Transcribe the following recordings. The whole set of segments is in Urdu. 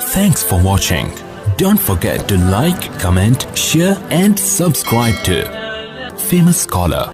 Thanks for watching. Don't forget to like, comment, share and subscribe to Famous Scholar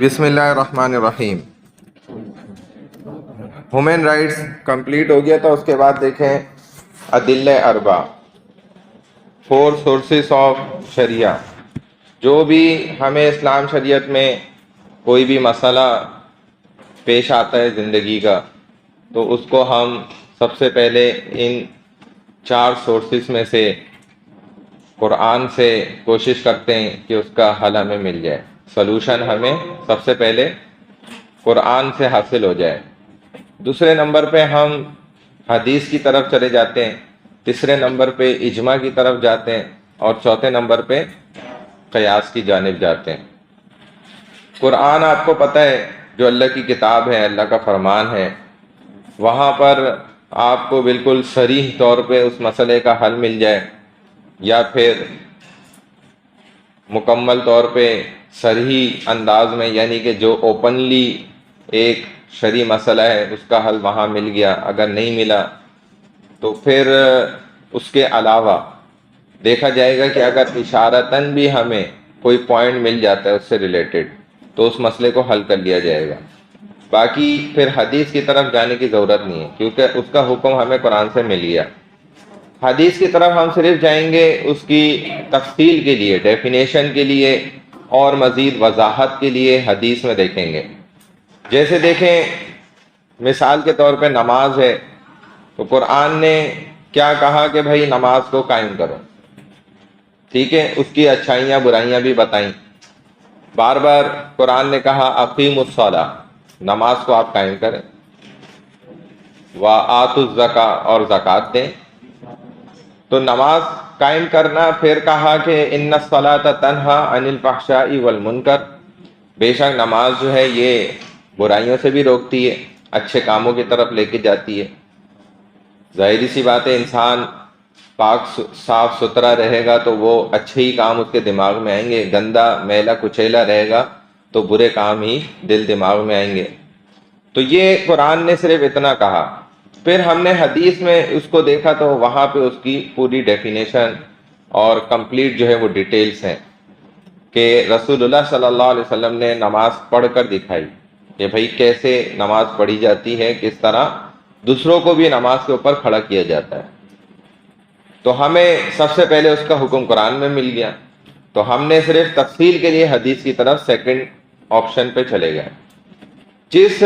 Bismillahirrahmanirrahim. Human rights complete ہو گیا تھا. اس کے بعد دیکھیں ادلہ اربع، 4 سورسز آف شریعہ. جو بھی ہمیں اسلام شریعت میں کوئی بھی مسئلہ پیش آتا ہے زندگی کا، تو اس کو ہم سب سے پہلے ان 4 سورسز میں سے قرآن سے کوشش کرتے ہیں کہ اس کا حل ہمیں مل جائے. سلوشن ہمیں سب سے پہلے قرآن سے حاصل ہو جائے. دوسرے نمبر پہ ہم حدیث کی طرف چلے جاتے ہیں. تیسرے نمبر پہ اجماع کی طرف جاتے ہیں. اور چوتھے نمبر پہ قیاس کی جانب جاتے ہیں. قرآن آپ کو پتہ ہے جو اللہ کی کتاب ہے، اللہ کا فرمان ہے، وہاں پر آپ کو بالکل صریح طور پہ اس مسئلے کا حل مل جائے، یا پھر مکمل طور پہ صریح انداز میں، یعنی کہ جو اوپنلی ایک شرعی مسئلہ ہے اس کا حل وہاں مل گیا. اگر نہیں ملا تو پھر اس کے علاوہ دیکھا جائے گا کہ اگر اشارتاً بھی ہمیں کوئی پوائنٹ مل جاتا ہے اس سے ریلیٹڈ تو اس مسئلے کو حل کر لیا جائے گا. باقی پھر حدیث کی طرف جانے کی ضرورت نہیں ہے، کیونکہ اس کا حکم ہمیں قرآن سے مل گیا. حدیث کی طرف ہم صرف جائیں گے اس کی تفصیل کے لیے، ڈیفینیشن کے لیے اور مزید وضاحت کے لیے حدیث میں دیکھیں گے. جیسے دیکھیں مثال کے طور پہ نماز ہے، تو قرآن نے کیا کہا کہ بھائی نماز کو قائم کرو. ٹھیک ہے، اس کی اچھائیاں برائیاں بھی بتائیں. بار بار قرآن نے کہا اقیموا الصلاۃ، نماز کو آپ قائم کریں. وآتوا الزکاۃ، اور زکوٰۃ دیں. تو نماز قائم کرنا، پھر کہا کہ ان الصلاۃ تنہی عن الفحشاء والمنکر، بے شک نماز جو ہے یہ برائیوں سے بھی روکتی ہے، اچھے کاموں کی طرف لے کے جاتی ہے. ظاہری سی بات ہے، انسان پاک صاف ستھرا رہے گا تو وہ اچھے ہی کام اس کے دماغ میں آئیں گے. گندا میلا کچیلا رہے گا تو برے کام ہی دل دماغ میں آئیں گے. تو یہ قرآن نے صرف اتنا کہا. پھر ہم نے حدیث میں اس کو دیکھا تو وہاں پہ اس کی پوری ڈیفینیشن اور کمپلیٹ جو ہے وہ ڈیٹیلز ہیں کہ رسول اللہ صلی اللہ علیہ وسلم نے نماز پڑھ کر دکھائی کہ بھئی کیسے نماز پڑھی جاتی ہے، کس طرح دوسروں کو بھی نماز کے اوپر کھڑا کیا جاتا ہے۔ تو ہمیں سب سے پہلے اس کا حکم قرآن میں مل گیا، تو ہم نے صرف تفصیل کے لیے حدیث کی طرف سیکنڈ آپشن پہ چلے گئے۔ جس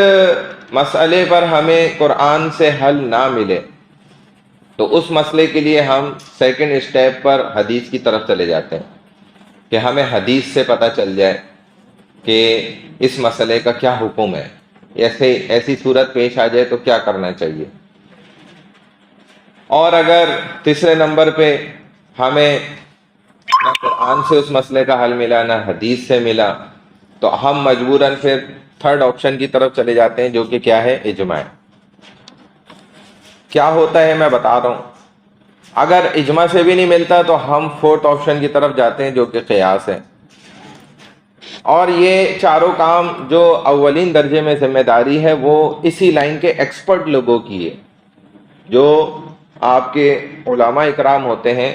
مسئلے پر ہمیں قرآن سے حل نہ ملے تو اس مسئلے کے لیے ہم سیکنڈ اسٹیپ پر حدیث کی طرف چلے جاتے ہیں کہ ہمیں حدیث سے پتہ چل جائے کہ اس مسئلے کا کیا حکم ہے، ایسی صورت پیش آ جائے تو کیا کرنا چاہیے۔ اور اگر تیسرے نمبر پہ ہمیں نہ قرآن سے اس مسئلے کا حل ملا نہ حدیث سے ملا تو ہم مجبوراً پھر تھرڈ آپشن کی طرف چلے جاتے ہیں، جو کہ کیا ہے؟ اجماع۔ کیا ہوتا ہے میں بتا رہا ہوں۔ اگر اجماع سے بھی نہیں ملتا تو ہم فورتھ آپشن کی طرف جاتے ہیں، جو کہ قیاس ہے۔ اور یہ چاروں کام جو اولین درجے میں ذمہ داری ہے وہ اسی لائن کے ایکسپرٹ لوگوں کی ہے، جو آپ کے علماء اکرام ہوتے ہیں،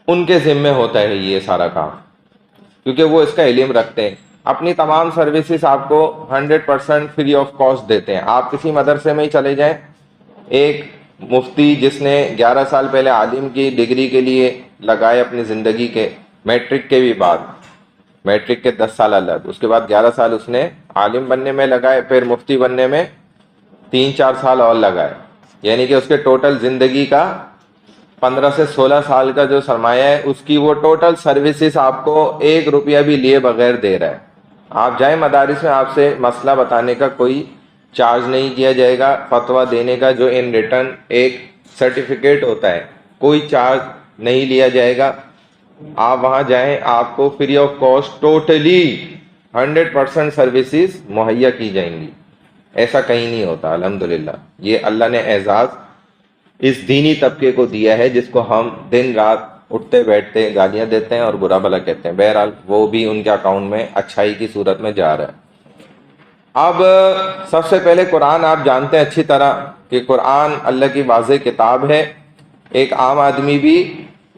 ان کے ذمہ ہوتا ہے یہ سارا کام، کیونکہ وہ اس کا علم رکھتے ہیں۔ اپنی تمام سروسز آپ کو 100% فری آف کاسٹ دیتے ہیں۔ آپ کسی مدرسے میں ہی چلے جائیں، ایک مفتی جس نے 11 سال پہلے عالم کی ڈگری کے لیے لگائے اپنی زندگی کے، میٹرک کے بھی بعد، میٹرک کے 10 سال الگ، اس کے بعد 11 سال اس نے عالم بننے میں لگائے، پھر مفتی بننے میں 3-4 سال اور لگائے، یعنی کہ اس کے ٹوٹل زندگی کا 15 سے 16 سال کا جو سرمایہ ہے، اس کی وہ ٹوٹل سروسز آپ کو 1 روپیہ بھی لیے بغیر دے رہا ہے۔ آپ جائیں مدارس میں، آپ سے مسئلہ بتانے کا کوئی چارج نہیں کیا جائے گا، فتویٰ دینے کا جو ان ریٹرن ایک سرٹیفکیٹ ہوتا ہے، کوئی چارج نہیں لیا جائے گا۔ آپ وہاں جائیں، آپ کو free of cost totally 100% services مہیا کی جائیں گی۔ ایسا کہیں نہیں ہوتا، الحمدللہ۔ یہ اللہ نے اعزاز اس دینی طبقے کو دیا ہے جس کو ہم دن رات اٹھتے بیٹھتے گالیاں دیتے ہیں اور برا بھلا کہتے ہیں، بہرحال وہ بھی ان کے اکاؤنٹ میں اچھائی کی صورت میں جا رہا ہے۔ اب سب سے پہلے قرآن آپ جانتے ہیں اچھی طرح کہ قرآن اللہ کی واضح کتاب ہے۔ ایک عام آدمی بھی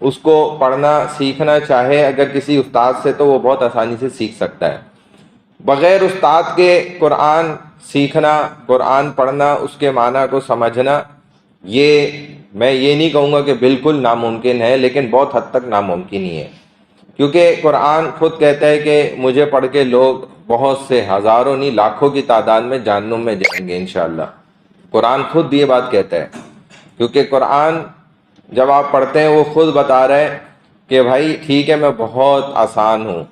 اس کو پڑھنا سیکھنا چاہے اگر کسی استاد سے تو وہ بہت آسانی سے سیکھ سکتا ہے۔ بغیر استاد کے قرآن سیکھنا، قرآن پڑھنا، اس کے معنی کو سمجھنا، یہ میں یہ نہیں کہوں گا کہ بالکل ناممکن ہے، لیکن بہت حد تک ناممکن ہی ہے، کیونکہ قرآن خود کہتا ہے کہ مجھے پڑھ کے لوگ بہت سے ہزاروں نہیں لاکھوں کی تعداد میں جہنم میں جائیں گے انشاءاللہ۔ قرآن خود یہ بات کہتا ہے، کیونکہ قرآن جب آپ پڑھتے ہیں وہ خود بتا رہا ہے کہ بھائی ٹھیک ہے میں بہت آسان ہوں،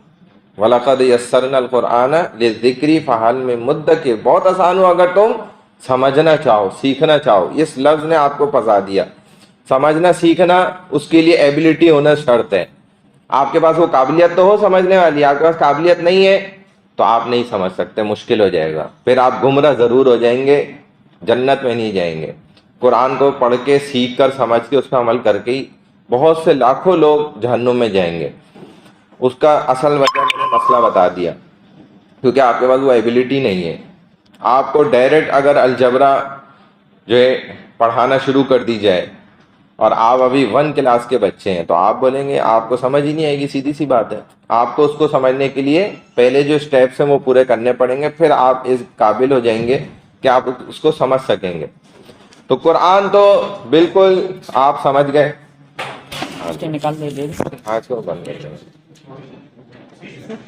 وَلَقَدْ يَسَّرْنَا الْقُرْآنَ لِلذِّكْرِ فَهَلْ مِن مُدَّكِرٍ، بہت آسان ہوں اگر تم سمجھنا چاہو، سیکھنا چاہو۔ اس لفظ نے آپ کو پھنسا دیا۔ سمجھنا سیکھنا اس کے لیے ایبلٹی ہونا شرط ہے۔ آپ کے پاس وہ قابلیت تو ہو سمجھنے والی، آپ کے پاس قابلیت نہیں ہے تو آپ نہیں سمجھ سکتے، مشکل ہو جائے گا، پھر آپ گمراہ ضرور ہو جائیں گے، جنت میں نہیں جائیں گے۔ قرآن کو پڑھ کے سیکھ کر سمجھ کے اس پہ عمل کر کے ہی بہت سے لاکھوں لوگ جہنم میں جائیں گے۔ اس کا اصل وجہ میں نے مسئلہ بتا دیا، کیونکہ آپ کے پاس وہ ایبلٹی نہیں ہے۔ آپ کو ڈائریکٹ اگر الجبرا جو ہے پڑھانا شروع کر دی جائے اور آپ ابھی 1 کلاس کے بچے ہیں تو آپ بولیں گے آپ کو سمجھ ہی نہیں آئے گی، سیدھی سی بات ہے۔ آپ کو اس کو سمجھنے کے لیے پہلے جو اسٹیپس ہیں وہ پورے کرنے پڑیں گے، پھر آپ اس قابل ہو جائیں گے کہ آپ اس کو سمجھ سکیں گے۔ تو قرآن تو بالکل آپ سمجھ گئے۔ آج کو بند کر دیں،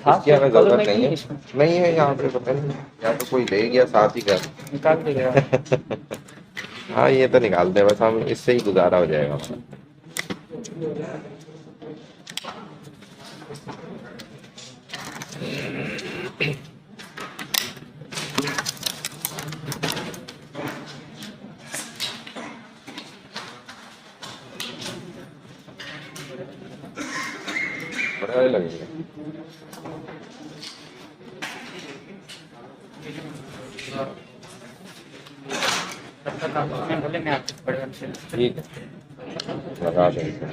اس کی ہمیں ضرورت نہیں ہے، نہیں ہے یہاں پہ، پتہ نہیں یا تو کوئی لے گیا ساتھ ہی کر نکال دے گا۔ ہاں یہ تو نکال دے، بس ہم اس سے ہی گزارا ہو جائے گا۔ بڑا لگے گا۔ ٹھیک ہے لگا دیں گے۔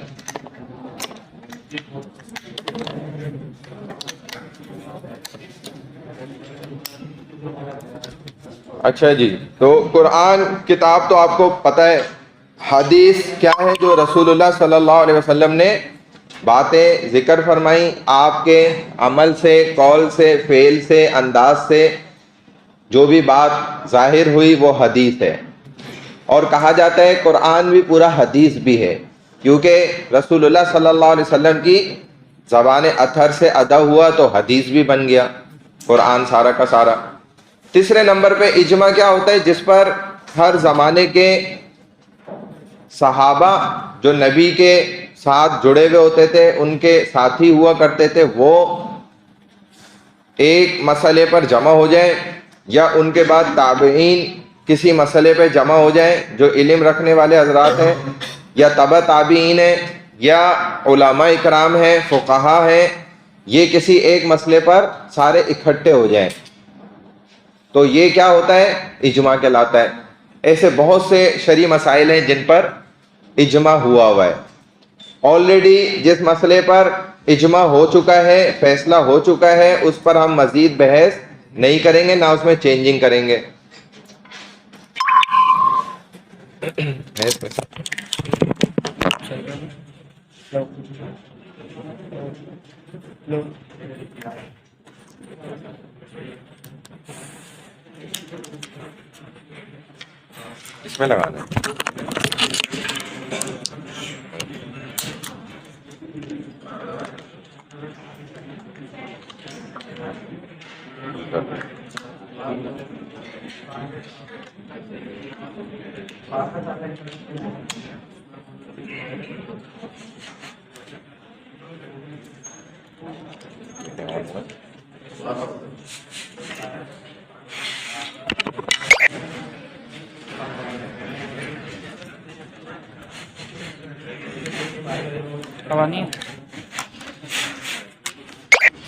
اچھا جی، تو قرآن کتاب تو آپ کو پتہ ہے، حدیث کیا ہے؟ جو رسول اللہ صلی اللہ علیہ وسلم نے باتیں ذکر فرمائیں، آپ کے عمل سے، قول سے، فعل سے، انداز سے جو بھی بات ظاہر ہوئی وہ حدیث ہے۔ اور کہا جاتا ہے قرآن بھی پورا حدیث بھی ہے، کیونکہ رسول اللہ صلی اللہ علیہ وسلم کی زبان اطہر سے ادا ہوا تو حدیث بھی بن گیا قرآن سارا کا سارا۔ تیسرے نمبر پہ اجماع کیا ہوتا ہے؟ جس پر ہر زمانے کے صحابہ جو نبی کے ساتھ جڑے ہوئے ہوتے تھے، ان کے ساتھی ہوا کرتے تھے، وہ ایک مسئلے پر جمع ہو جائیں، یا ان کے بعد تابعین کسی مسئلے پہ جمع ہو جائیں جو علم رکھنے والے حضرات ہیں، یا تبع تابعین ہیں، یا علماء اکرام ہیں، فقہا ہیں، یہ کسی ایک مسئلے پر سارے اکٹھے ہو جائیں تو یہ کیا ہوتا ہے؟ اجماع کہلاتا ہے۔ ایسے بہت سے شرعی مسائل ہیں جن پر اجماع ہوا ہے۔ آلریڈی جس مسئلے پر اجماع ہو چکا ہے، فیصلہ ہو چکا ہے، اس پر ہم مزید بحث نہیں کریں گے، نہ اس میں چینجنگ کریں گے۔ اس میں لگانا ہے۔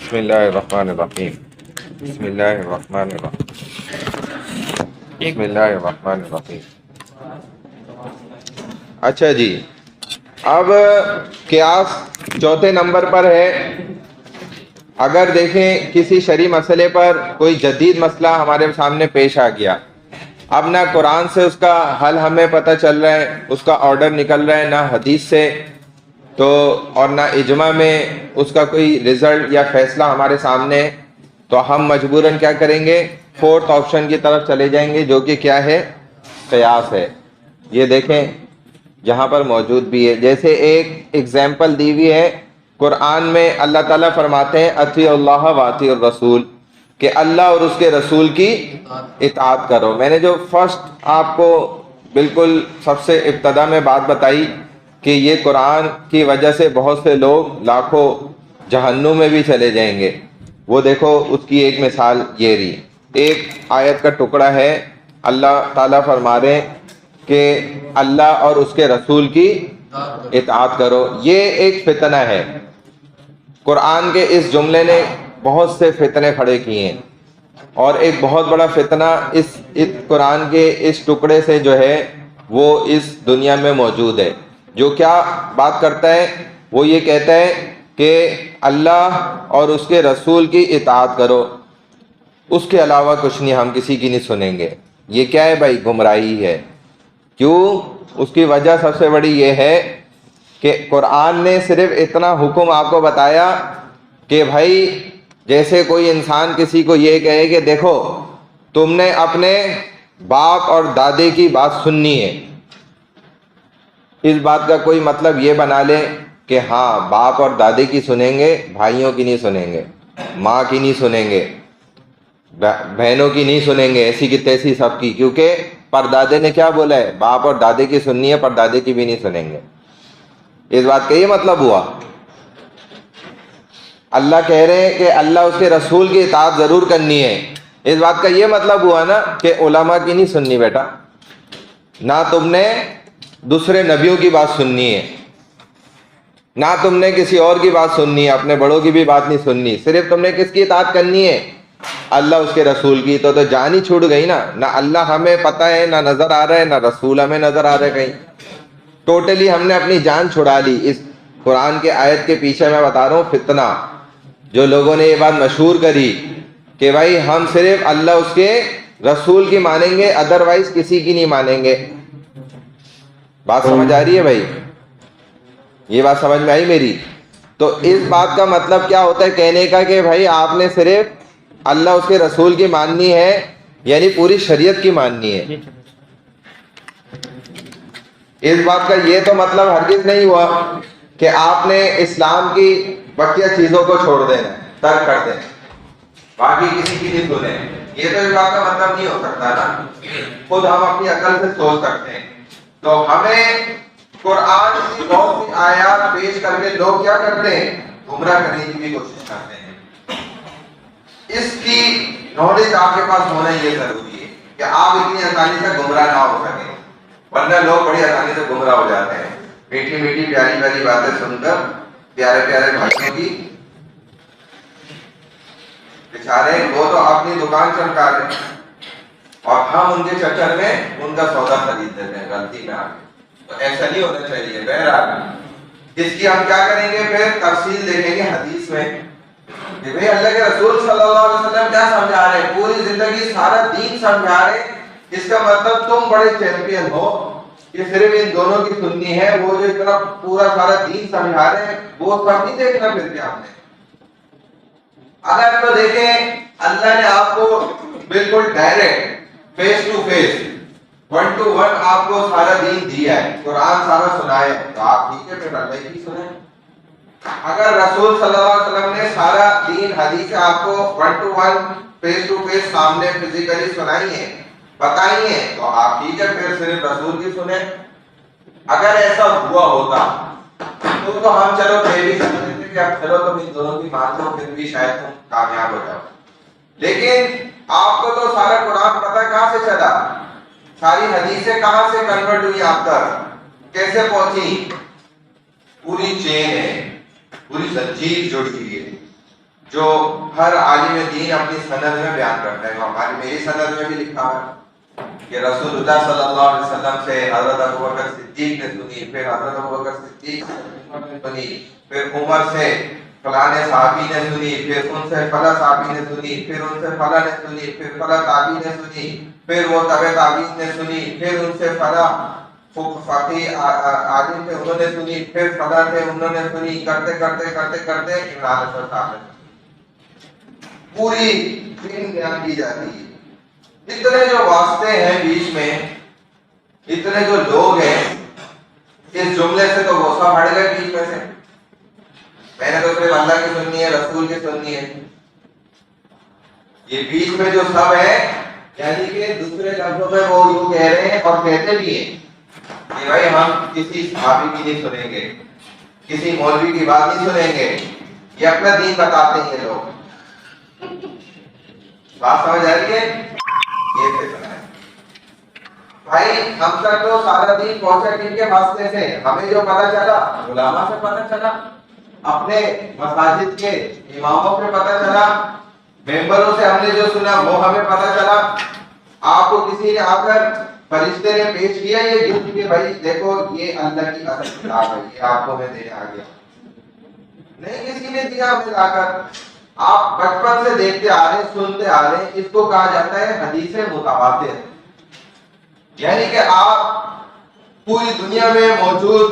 بسم اللہ الرحمن الرحیم، بسم اللہ الرحمن الرحیم، بسم اللہ الرحمن الرحیم۔ اچھا جی، اب قیاس چوتھے نمبر پر ہے۔ اگر دیکھیں کسی شرعی مسئلے پر کوئی جدید مسئلہ ہمارے سامنے پیش آ گیا، اب نہ قرآن سے اس کا حل ہمیں پتہ چل رہا ہے، اس کا آرڈر نکل رہا ہے، نہ حدیث سے، تو اور نہ اجماع میں اس کا کوئی رزلٹ یا فیصلہ ہمارے سامنے، تو ہم مجبوراً کیا کریں گے؟ فورتھ آپشن کی طرف چلے جائیں گے، جو کہ کیا ہے؟ قیاس ہے۔ یہ دیکھیں جہاں پر موجود بھی ہے، جیسے ایک ایگزامپل دی ہوئی ہے قرآن میں، اللہ تعالیٰ فرماتے ہیں اطیعوا اللہ واطیعوا الرسول، کہ اللہ اور اس کے رسول کی اطاعت کرو۔ میں نے جو فرسٹ آپ کو بالکل سب سے ابتدا میں بات بتائی کہ یہ قرآن کی وجہ سے بہت سے لوگ لاکھوں جہنم میں بھی چلے جائیں گے، وہ دیکھو اس کی ایک مثال یہ رہی۔ ایک آیت کا ٹکڑا ہے، اللہ تعالیٰ فرما رہے ہیں کہ اللہ اور اس کے رسول کی اطاعت کرو۔ یہ ایک فتنہ ہے، قرآن کے اس جملے نے بہت سے فتنے کھڑے کیے ہیں، اور ایک بہت بڑا فتنہ اس قرآن کے اس ٹکڑے سے جو ہے وہ اس دنیا میں موجود ہے، جو کیا بات کرتا ہے؟ وہ یہ کہتا ہے کہ اللہ اور اس کے رسول کی اطاعت کرو، اس کے علاوہ کچھ نہیں، ہم کسی کی نہیں سنیں گے۔ یہ کیا ہے بھائی؟ گمراہی ہے۔ کیوں؟ اس کی وجہ سب سے بڑی یہ ہے کہ قرآن نے صرف اتنا حکم آپ کو بتایا کہ بھائی جیسے کوئی انسان کسی کو یہ کہے کہ دیکھو تم نے اپنے باپ اور دادے کی بات سننی ہے، اس بات کا کوئی مطلب یہ بنا لے کہ ہاں باپ اور دادے کی سنیں گے، بھائیوں کی نہیں سنیں گے، ماں کی نہیں سنیں گے، بہنوں کی نہیں سنیں گے، ایسی کی تیسی سب کی، کیونکہ پردادے نے کیا بولا ہے؟ باپ اور دادے کی سننی ہے، پردادے کی بھی نہیں سنیں گے۔ اس بات کا یہ مطلب ہوا؟ اللہ کہہ رہے ہیں کہ اللہ اس کے رسول کی اطاعت ضرور کرنی ہے، اس بات کا یہ مطلب ہوا نا کہ علماء کی نہیں سننی بیٹا، نہ تم نے دوسرے نبیوں کی بات سننی ہے، نہ تم نے کسی اور کی بات سننی ہے، اپنے بڑوں کی بھی بات نہیں سننی، صرف تم نے کس کی اطاعت کرنی ہے؟ اللہ اس کے رسول کی۔ تو جان ہی چھوٹ گئی نا، نہ اللہ ہمیں پتہ ہے، نہ نظر آ رہا ہے، نہ رسول ہمیں نظر آ رہا ہے کہیں، ٹوٹلی ہم نے اپنی جان چھڑا لی اس قرآن کے آیت کے پیچھے۔ میں بتا رہا ہوں فتنہ، جو لوگوں نے یہ بات مشہور کری کہ بھائی ہم صرف اللہ اس کے رسول کی مانیں گے، ادروائز کسی کی نہیں مانیں گے. بات سمجھ آ رہی ہے بھائی؟ یہ بات سمجھ میں آئی میری؟ تو اس بات کا مطلب کیا ہوتا ہے کہنے کا کہ بھائی آپ نے صرف اللہ اس کے رسول کی ماننی ہے، یعنی پوری شریعت کی ماننی ہے. اس بات کا یہ تو مطلب ہرگز نہیں ہوا کہ آپ نے اسلام کی بقیہ چیزوں کو چھوڑ دینا، ترک کر دینا، باقی کسی کی نہیں سنیں. یہ تو اس بات کا مطلب نہیں ہو سکتا نا. خود ہم اپنی عقل سے سوچ سکتے ہیں. تو ہمیں قرآن کی بہت سی آیات پیش کر کے لوگ کیا کرتے ہیں؟ گمراہ کرنے کی بھی کوشش کرتے ہیں. اس کی نالج آپ کے پاس ہونا یہ ضروری ہے کہ آپ اتنی آسانی سے گمراہ نہ ہو سکیں، ورنہ لوگ بڑی آسانی سے گمراہ ہو جاتے ہیں. میٹھی میٹھی پیاری پیاری باتیں سن کر پیارے پیارے بھائیوں کی، بیچارے وہ تو اپنی دکان چمکا رہے ہیں اور ہم ان کے چکر میں ان کا سودا خرید دیتے ہیں غلطی میں آ کے. تو ایسا نہیں ہونا چاہیے. بہرحال اس کی ہم کیا کریں گے؟ پھر تفصیل دیکھیں گے حدیث میں کہ بھئی اللہ کے رسول صلی اللہ علیہ وسلم کیا سمجھا رہے ہیں. پوری زندگی سارا دین سمجھا رہے ہیں. اس کا مطلب تم بڑے چیمپئن ہو. یہ صرف ان دونوں کی سننی ہے. وہ جو اتنا پورا سارا دین سمجھا رہے ہیں وہ سب نہیں دیکھنا. پھر کیا آپ نے اگر تو دیکھیں اللہ نے آپ کو بالکل direct face to face 1 to 1 آپ کو سارا دین دیا ہے، قرآن سارا سنایا ہے، تو آپ ٹھیک ہے پھر اللہ کی سنیں. اگر رسول صلی اللہ علیہ وسلم نے سارا دین حدیث آپ کو 1 to 1 فیس ٹو فیس سامنے فزیکلی سنائی ہے، بتائی ہیں، تو آپ ٹھیک ہے پھر صرف رسول کی سنیں. اگر ایسا ہوا ہوتا تو ہم چلو پھر بھی سمجھتے تھے کہ اب چلو تم ان دونوں کی مان لو، پھر بھی شاید تم کامیاب ہو جاؤ. لیکن آپ کو تو سارا قرآن پتہ کہاں سے چلا؟ ساری حدیثیں کہاں سے کنورٹ ہوئی آپ تک؟ کیسے پہنچی؟ پوری چین ہے، پوری زنجیر جڑی ہوئی ہے جو ہر عالم دین اپنی سند میں بیان کرتا ہے. ہماری میری سند میں بھی لکھا ہے کہ رسول اللہ صلی اللہ علیہ وسلم سے حضرت ابوبکر صدیق نے سنی، پھر حضرت ابوبکر صدیق نے سنی، پھر عمر سے فلاں صحابی نے سنی، پھر ان سے فلاں صحابی نے سنی، پھر ان سے فلاں نے سنی، پھر فلاں تابعی نے سنی، پھر وہ تبع تابعین نے سنی، پھر ان سے فلاں فقیہ عالم تھے انہوں نے سنی، پھر فلاں تھے انہوں نے سنی، کرتے کرتے کرتے کرتے عمران صاحب نے پوری دین بیان کی جاتی ہے. اتنے جو واسطے ہیں بیچ میں، اتنے جو لوگ ہیں، اس جملے سے تو وہ سب ہٹ گئے بیچ میں سے. میں نے تو صرف اللہ کی سننی ہے، رسول کی سننی ہے. یہ بیچ میں جو سب ہے، یعنی کہ دوسرے لفظوں میں وہ یوں کہہ رہے ہیں اور کہتے بھی ہیں کہ بھائی ہم کسی صحابی کی نہیں سنیں گے، کسی مولوی کی بات نہیں سنیں گے. یہ اپنا دین بتاتے ہیں لوگ. بات سمجھ آ رہی ہے؟ یہ فیصلہ ہے بھائی. ہم تک تو سارا دین پہنچا کن کے واسطے سے؟ ہمیں جو پتہ چلا علماء سے پتہ چلا، اپنے مساجد کے اماموں سے پتہ چلا، ممبروں سے ہم نے جو سنا وہ ہمیں پتہ چلا. آپ کو کسی نے آ کر فرشتے نے پیش کیا یہ گفٹ کہ بھائی دیکھو یہ اللہ کی اصل کتاب ہے، یہ آپ کو میں دینے آ گیا؟ نہیں کسی نے دیا ہمیں لا کر. آپ بچپن سے دیکھتے آ رہے ہیں، سنتے آ رہے ہیں. اس کو کہا جاتا ہے حدیث متواتر. یعنی کہ آپ پوری دنیا میں موجود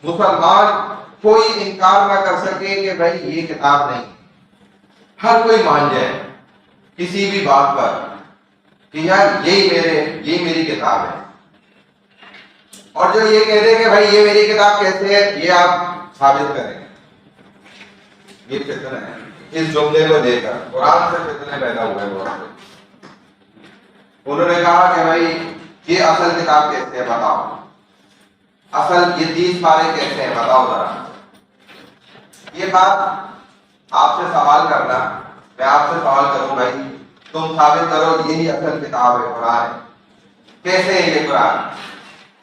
مسلمان کوئی انکار نہ کر سکے کہ بھائی یہ کتاب نہیں. ہر کوئی مان جائے کسی بھی بات پر کہ یار یہی میری کتاب ہے. اور جو یہ کہہ دے کہ بھائی یہ میری کتاب کیسے ہے، یہ آپ ثابت کریں. یہ فتنہ ہے. اس جملے کو دے کر قرآن سے فتنے پیدا ہوئے بہت سے. انہوں نے کہا کہ بھائی یہ اصل کتاب کیسے ہے بتاؤ، اصل یہ 30 پارے کیسے ہیں بتاؤ ذرا. یہ بات آپ سے سوال کرنا، میں آپ سے سوال کروں بھائی تم ثابت کرو یہی اصل کتاب ہے قرآن ہے. کیسے ہے یہ قرآن؟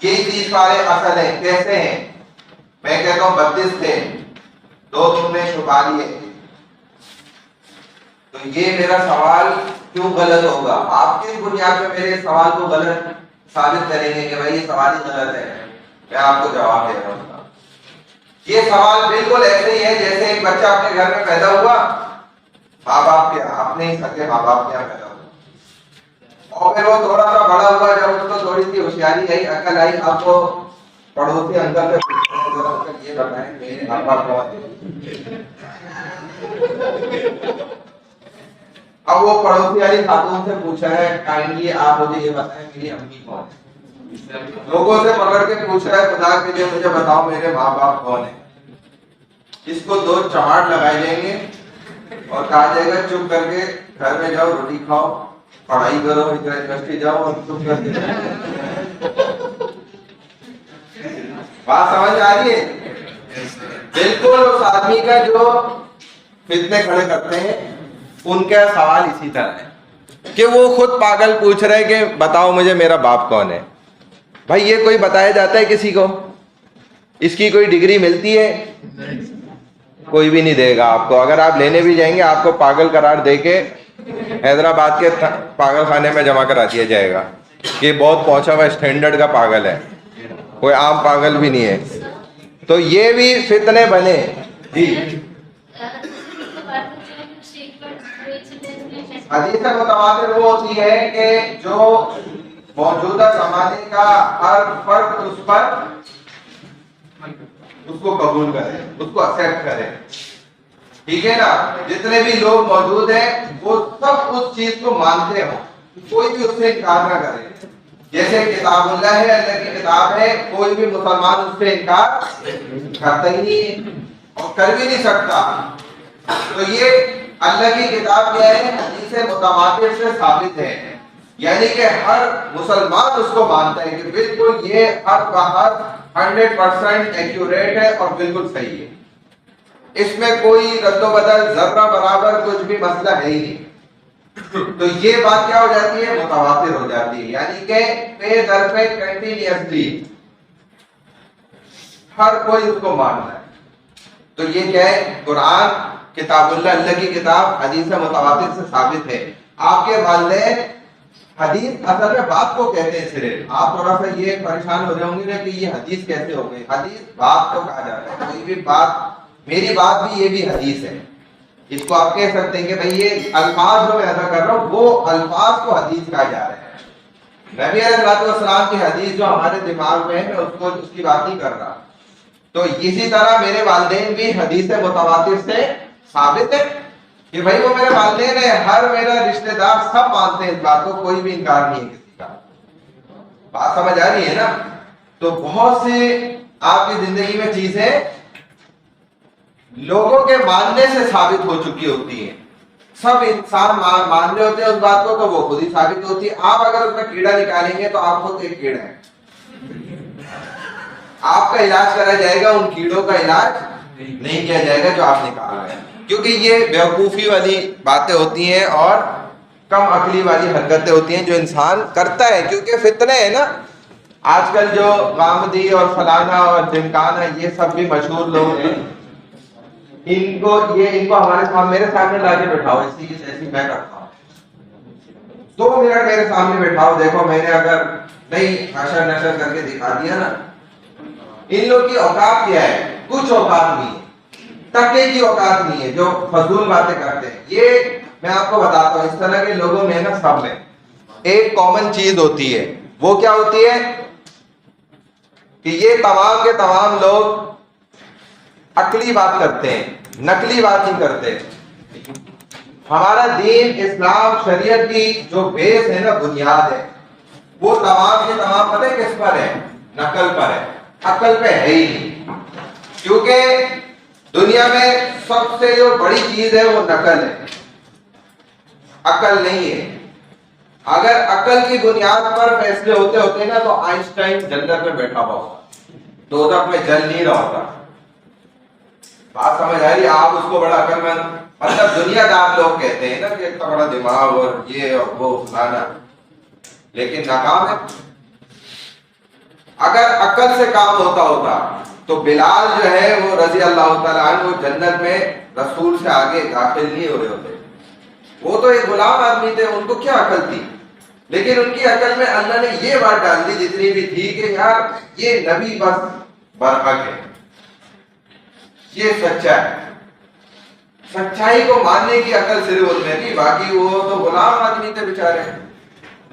یہ 30 پارے اصل ہیں، کیسے ہیں؟ میں کہتا ہوں 32 تھے، 2 تم نے چھپا لیے. تو یہ میرا سوال کیوں غلط ہوگا؟ آپ کس بنیاد پہ میرے سوال کو غلط ثابت کریں گے کہ بھائی یہ سوال ہی غلط ہے؟ میں آپ کو جواب دے رہا ہوں. یہ سوال بالکل ایسے ہی ہے جیسے ایک بچہ اپنے گھر میں پیدا ہوا، ماں باپ کے اپنے ہی سگے ماں باپ کے یہاں پیدا ہوا، اور پھر وہ تھوڑا سا بڑا ہوا، جب اس کو تھوڑی سی ہوشیاری آئی، عقل آئی، اب وہ پڑوسی انکل سے یہ بتائیں میرے ابا کون ہے؟ اب وہ پڑوسی والی خاتون سے پوچھا ہے کائنڈلی آپ مجھے یہ بتائیں میری امی کون ہے؟ لوگوں سے پکڑ کے پوچھ رہا ہے خدا کے لیے مجھے بتاؤ میرے ماں باپ کون ہیں؟ اس کو 2 چماٹ لگائے جائیں گے اور کہا جائے گا چپ کر کے گھر میں جاؤ، روٹی کھاؤ، پڑھائی کرو، یونیورسٹی جاؤ اور چپ کر کے بات سمجھ آ رہی ہے؟ بالکل اس آدمی کا جو فتنے کھڑے کرتے ہیں ان کا سوال اسی طرح ہے کہ وہ خود پاگل پوچھ رہے کہ بتاؤ مجھے میرا باپ کون ہے. بھائی یہ کوئی بتایا جاتا ہے کسی کو؟ اس کی کوئی ڈگری ملتی ہے؟ کوئی بھی نہیں دے گا آپ کو. اگر آپ لینے بھی جائیں گے آپ کو پاگل قرار دے کے حیدرآباد کے پاگل خانے میں جمع کرا دیا جائے گا کہ بہت پہنچا ہوا اسٹینڈرڈ کا پاگل ہے، کوئی عام پاگل بھی نہیں ہے. تو یہ بھی فتنے بنے. جی حدیث متواتر وہ ہوتی ہے کہ جو موجودہ زمانے کا ہر فرد اس پر اس کو قبول کرے، اس کو ایکسپٹ کرے. ٹھیک ہے نا؟ جتنے بھی لوگ موجود ہیں وہ سب اس چیز کو مانتے ہوں، کوئی بھی اس سے انکار نہ کرے. جیسے کتاب اللہ ہے، اللہ کی کتاب ہے، کوئی بھی مسلمان اس سے انکار کرتا ہی نہیں ہے اور کر بھی نہیں سکتا. تو یہ اللہ کی کتاب کیا ہے؟ حدیث متواتر سے ثابت ہے، یعنی کہ ہر مسلمان اس کو مانتا ہے کہ بالکل یہ ہر بہر 100% ایکوریٹ ہے اور بالکل صحیح ہے. اس میں کوئی رد و بدل ذرہ برابر کچھ بھی مسئلہ ہے ہی نہیں. تو یہ بات کیا ہو جاتی ہے؟ متواتر ہو جاتی ہے، یعنی کہ پے در پہ کنٹینیوسلی ہر کوئی اس کو مانتا ہے. تو یہ کیا ہے؟ قرآن کتاب اللہ، اللہ کی کتاب حدیث متواتر سے ثابت ہے. آپ کے والدین حدیث اصل میں بات کو کہتے ہیں. صرف آپ تھوڑا سا یہ پریشان ہو رہے ہوں گے نا کہ یہ حدیث کیسے ہو گئی. حدیث بات کو کہا جاتا ہے. کوئی بھی بات، میری بات بھی یہ بھی حدیث ہے. اس کو آپ کہہ سکتے ہیں کہ بھئی یہ الفاظ جو میں ادا کر رہا ہوں وہ الفاظ کو حدیث کہا جا رہا ہے. نبی علیہ السلام کی حدیث جو ہمارے دماغ میں ہے میں اس کی بات نہیں کر رہا. تو اسی طرح میرے والدین بھی حدیث متواتر سے ثابت ہے کہ بھائی وہ میرے والدین ہیں، ہر میرا رشتہ دار سب مانتے ہیں اس بات کو، کوئی بھی انکار نہیں ہے کسی کا. بات سمجھ آ رہی ہے نا؟ تو بہت سے آپ کی زندگی میں چیزیں لوگوں کے ماننے سے ثابت ہو چکی ہوتی ہیں. سب انسان مان رہے ہوتے ہیں اس بات کو تو وہ خود ہی ثابت ہوتی ہے. آپ اگر اس میں کیڑا نکالیں گے تو آپ خود ایک کیڑا ہے. آپ کا علاج کرا جائے گا، ان کیڑوں کا علاج نہیں کیا جائے گا جو آپ نکال رہے ہیں. کیونکہ یہ بیوقوفی والی باتیں ہوتی ہیں اور کم عقلی والی حرکتیں ہوتی ہیں جو انسان کرتا ہے، کیونکہ فتنے ہیں نا. آج کل جو غامدی اور فلانا اور ڈمکانا یہ سب بھی مشہور لوگ ہیں، ان کو ہمارے میرے سامنے لا کے بٹھاؤ، ایسی میں کرتا ہوں 2 منٹ میرے سامنے بٹھاؤ، دیکھو میں نے اگر نہیں حشر نشر کر کے دکھا دیا نا. ان لوگ کی اوقات کیا ہے؟ کچھ اوقات نہیں ہے، تکے کی اوقات نہیں ہے جو فضول باتیں کرتے ہیں. یہ میں آپ کو بتاتا ہوں، اس طرح کے لوگوں میں نا سب میں ایک کامن چیز ہوتی ہے. وہ کیا ہوتی ہے کہ یہ تمام کے تمام لوگ عقلی بات کرتے ہیں، نقلی بات نہیں کرتے. ہمارا دین اسلام شریعت کی جو بیس ہے نا، بنیاد ہے، وہ تمام کے تمام پتہ ہے کس پر ہے؟ نقل پر ہے، عقل پہ ہے ہی نہیں. کیونکہ دنیا میں سب سے جو بڑی چیز ہے وہ نقل ہے، عقل نہیں ہے. اگر عقل کی بنیاد پر فیصلے ہوتے ہوتے نا تو آئنسٹائن جنت میں بیٹھا ہوا ہوتا، دوزخ میں جل نہیں رہا ہوتا. بات سمجھ آ رہی ہے؟ آپ اس کو بڑا عقل مند، مطلب دنیا دار لوگ کہتے ہیں نا کہ اتنا بڑا دماغ اور یہ اور وہ فلانا، لیکن ناکام ہے. اگر عقل سے کام ہوتا تو بلال جو ہے وہ رضی اللہ تعالیٰ عنہ جنت میں رسول سے آگے داخل نہیں ہو رہے ہوتے. وہ تو ایک غلام آدمی تھے، ان کو کیا عقل تھی؟ لیکن ان کی عقل میں اللہ نے یہ بات ڈال دی جتنی بھی تھی کہ یار یہ نبی بس برحق ہے، یہ سچا ہے. سچائی کو ماننے کی عقل صرف اس میں تھی، باقی وہ تو غلام آدمی تھے بیچارے.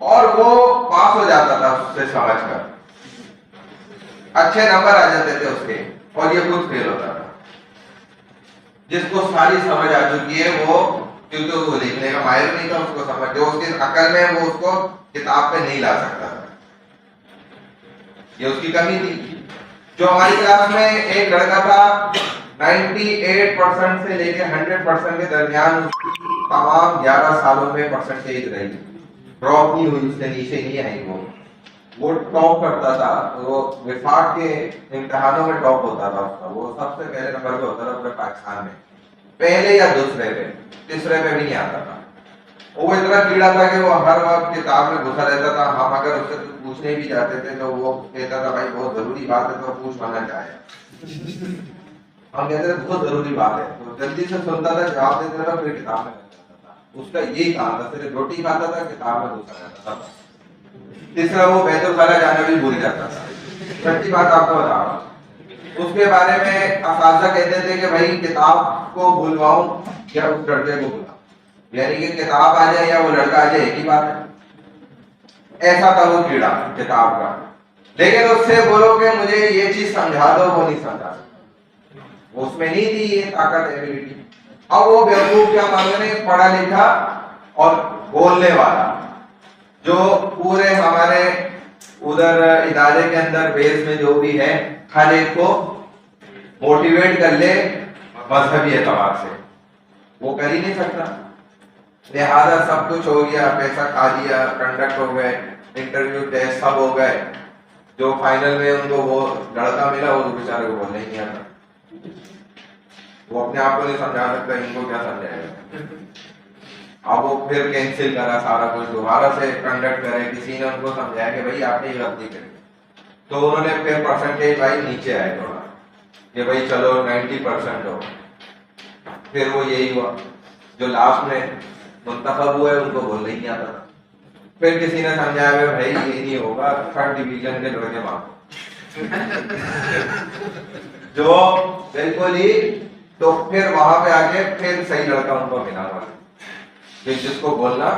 اور وہ پاس ہو جاتا تھا اس سے سمجھ کر, اچھے نمبر آ جاتے تھے اس کے, اور یہ خود فیل ہوتا تھا. جس کو ساری سمجھ آ چکی ہے وہ, کیونکہ وہ لکھنے کا ماہر نہیں تھا, اس کو سمجھ جو اس کی عقل میں وہ اس کو کتاب پہ نہیں لا سکتا تھا, یہ اس کی کمی تھی. جو ہماری کلاس میں ایک لڑکا تھا 98% سے لے کے 100% کے درمیان تمام 11 سالوں میں پرسنٹیج رہی, ڈراپ نہیں ہوئی, اس سے نیچے نہیں آئی. وہ ٹاپ کرتا تھا, وہ وفاق کے امتحانوں میں ٹاپ ہوتا تھا اس کا, وہ سب سے پہلے نمبر پہ ہوتا تھا پورے پاکستان میں, پہلے یا دوسرے پہ, تیسرے پہ بھی نہیں آتا تھا. وہ اتنا کیڑا تھا کہ وہ ہر وقت کتاب میں گھسا رہتا تھا. ہم اگر اس سے پوچھنے بھی جاتے تھے تو وہ کہتا تھا بھائی بہت ضروری بات ہے تو پوچھ پانا چاہے. ہم کہتے تھے بہت ضروری بات ہے, تو جلدی سے سنتا تھا, جواب دیتا تھا, پھر کتاب میں رہتا تھا. اس کا یہی کام تھا, صرف روٹی کھاتا تھا, کتاب میں گھسا رہتا تھا. تیسرا وہ بیت الخلا جانا بھی بھول جاتا تھا. چھٹی بات آپ کو بتا رہا ہوں, اس کے بارے میں اساتذہ کہتے تھے کہ بھائی کتاب کو بھولواؤں یا اس لڑکے کو بھولواؤں, یعنی کہ کتاب آ جائے یا وہ لڑکا آ جائے ایک ہی بات ہے. ایسا تھا وہ کیڑا کتاب کا. لیکن اس سے بولو کہ مجھے یہ چیز سمجھا دو, وہ نہیں سمجھا, وہ اس میں نہیں تھی یہ طاقت ایبلٹی. اب وہ بیوقوف کیا مانگنے, پڑھا لکھا اور بولنے والا, جو پورے ہمارے ادھر ادارے کے اندر بیس میں جو بھی ہے ہر ایک کو موٹیویٹ کر لے مذہبی اعتبار سے, وہ کر ہی نہیں سکتا. لہذا سب کچھ ہو گیا, پیسہ کھا لیا, کنڈکٹ ہو گئے, انٹرویو ٹیسٹ سب ہو گئے. جو فائنل میں ان کو وہ لڑکا ملا وہ بیچارے کو بولنے نہیں آتا, وہ اپنے آپ کو نہیں سمجھا سکتا, ان کو کیا سمجھائے گا. اب وہ پھر کینسل کرا سارا کچھ, دوبارہ سے کنڈکٹ کرے. کسی نے ان کو سمجھایا کہ بھائی آپ نے یہ غلطی کری, تو انہوں نے پھر پرسنٹیج بھائی نیچے آئے تھوڑا کہ بھائی چلو 90% ہو. پھر وہ یہی ہوا, جو لاسٹ میں منتخب ہوئے ان کو بولنے نہیں آتا تھا. پھر کسی نے سمجھایا بھائی یہ نہیں ہوگا, 3rd ڈویژن کے لڑکے مانگو جو بالکل ہی. تو پھر وہاں پہ آ کے پھر صحیح لڑکا ان کو ملا تھا جس کو بولنا.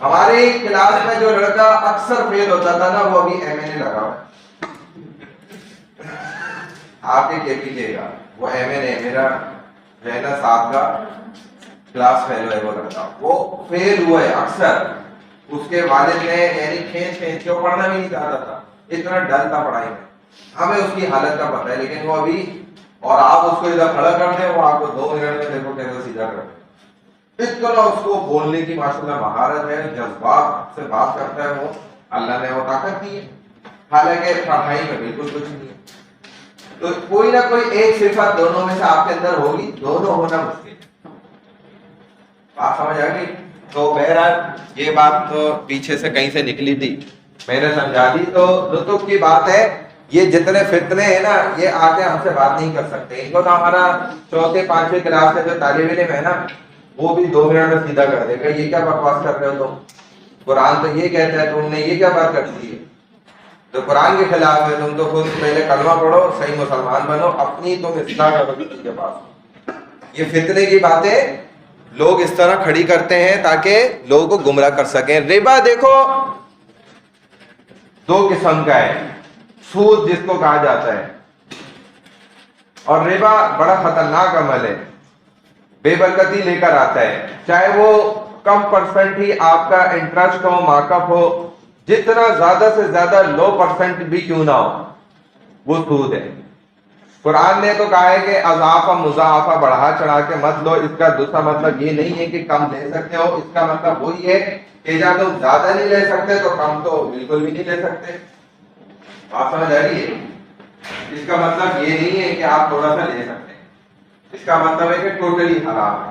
ہماری کلاس میں جو لڑکا اکثر فیل ہوتا تھا نا, وہ ابھی MA لگا ہوا, آپ کے پیجیے گا, وہ MA میرا جو ہے نا 7 کا کلاس فیل ہے, وہ لڑکا وہ فیل ہوا ہے اکثر. اس کے والد نے یعنی کھینچ کے وہ پڑھنا بھی نہیں چاہتا تھا, اتنا ڈر تھا پڑھائی میں. ہمیں اس کی حالت کا پتہ ہے, لیکن وہ ابھی, اور آپ اس کو ادھر کھڑا کر دیں وہ آپ کو 2 منٹ میں دیکھو کیسے سیدھا کر دیں. اتنا اس کو بولنے کی ماشاءاللہ مہارت ہے, جذبات سے بات کرتا ہے وہ, اللہ نے وہ طاقت دی ہے. حالانکہ پڑھائی میں بالکل کچھ نہیں ہے. تو کوئی نہ کوئی ایک صفت دونوں میں سے آپ کے اندر ہوگی, دونوں ہونا مشکل ہے. بات سمجھ آ گئی؟ تو بہرحال یہ بات تو پیچھے سے کہیں سے نکلی تھی, میں نے سمجھا دی. تو لطف کی بات ہے, یہ جتنے فتنے ہیں نا یہ آ کے ہم سے بات نہیں کر سکتے. ان کو تو ہمارا 4تھے 5ویں کلاس کے جو طالب علم ہے نا, وہ بھی 2 منٹ میں سیدھا کر دے گا, یہ کیا بکواس کر رہے ہو تم, قرآن تو یہ کہتا ہے, تم نے یہ کیا بات کر دی ہے, تو قرآن کے خلاف ہے. تم تو خود پہلے کلمہ پڑھو, صحیح مسلمان بنو, اپنی تم اصلاح کرو کسی کے پاس. یہ فتنے کی باتیں لوگ اس طرح کھڑی کرتے ہیں تاکہ لوگوں کو گمراہ کر سکیں. ربا دیکھو 2 قسم کا ہے, سود جس کو کہا جاتا ہے, اور ربا بڑا خطرناک عمل ہے, بے برکتی لے کر آتا ہے. چاہے وہ کم پرسنٹ ہی آپ کا انٹرسٹ ہو, مارک اپ ہو, جتنا زیادہ سے زیادہ لو پرسنٹ بھی کیوں نہ ہو, وہ سود ہے. قرآن نے تو کہا ہے کہ اضافہ مضاعفہ بڑھا چڑھا کے مت لو. اس کا دوسرا مطلب یہ نہیں ہے کہ کم لے سکتے ہو, اس کا مطلب وہی ہے کہ جب تم زیادہ نہیں لے سکتے تو کم تو بالکل بھی نہیں لے سکتے. آپ سمجھ آ رہی ہے؟ اس کا مطلب یہ نہیں ہے کہ آپ تھوڑا سا لے سکتے ہیں, اس کا مطلب ہے کہ ٹوٹلی حرام ہے.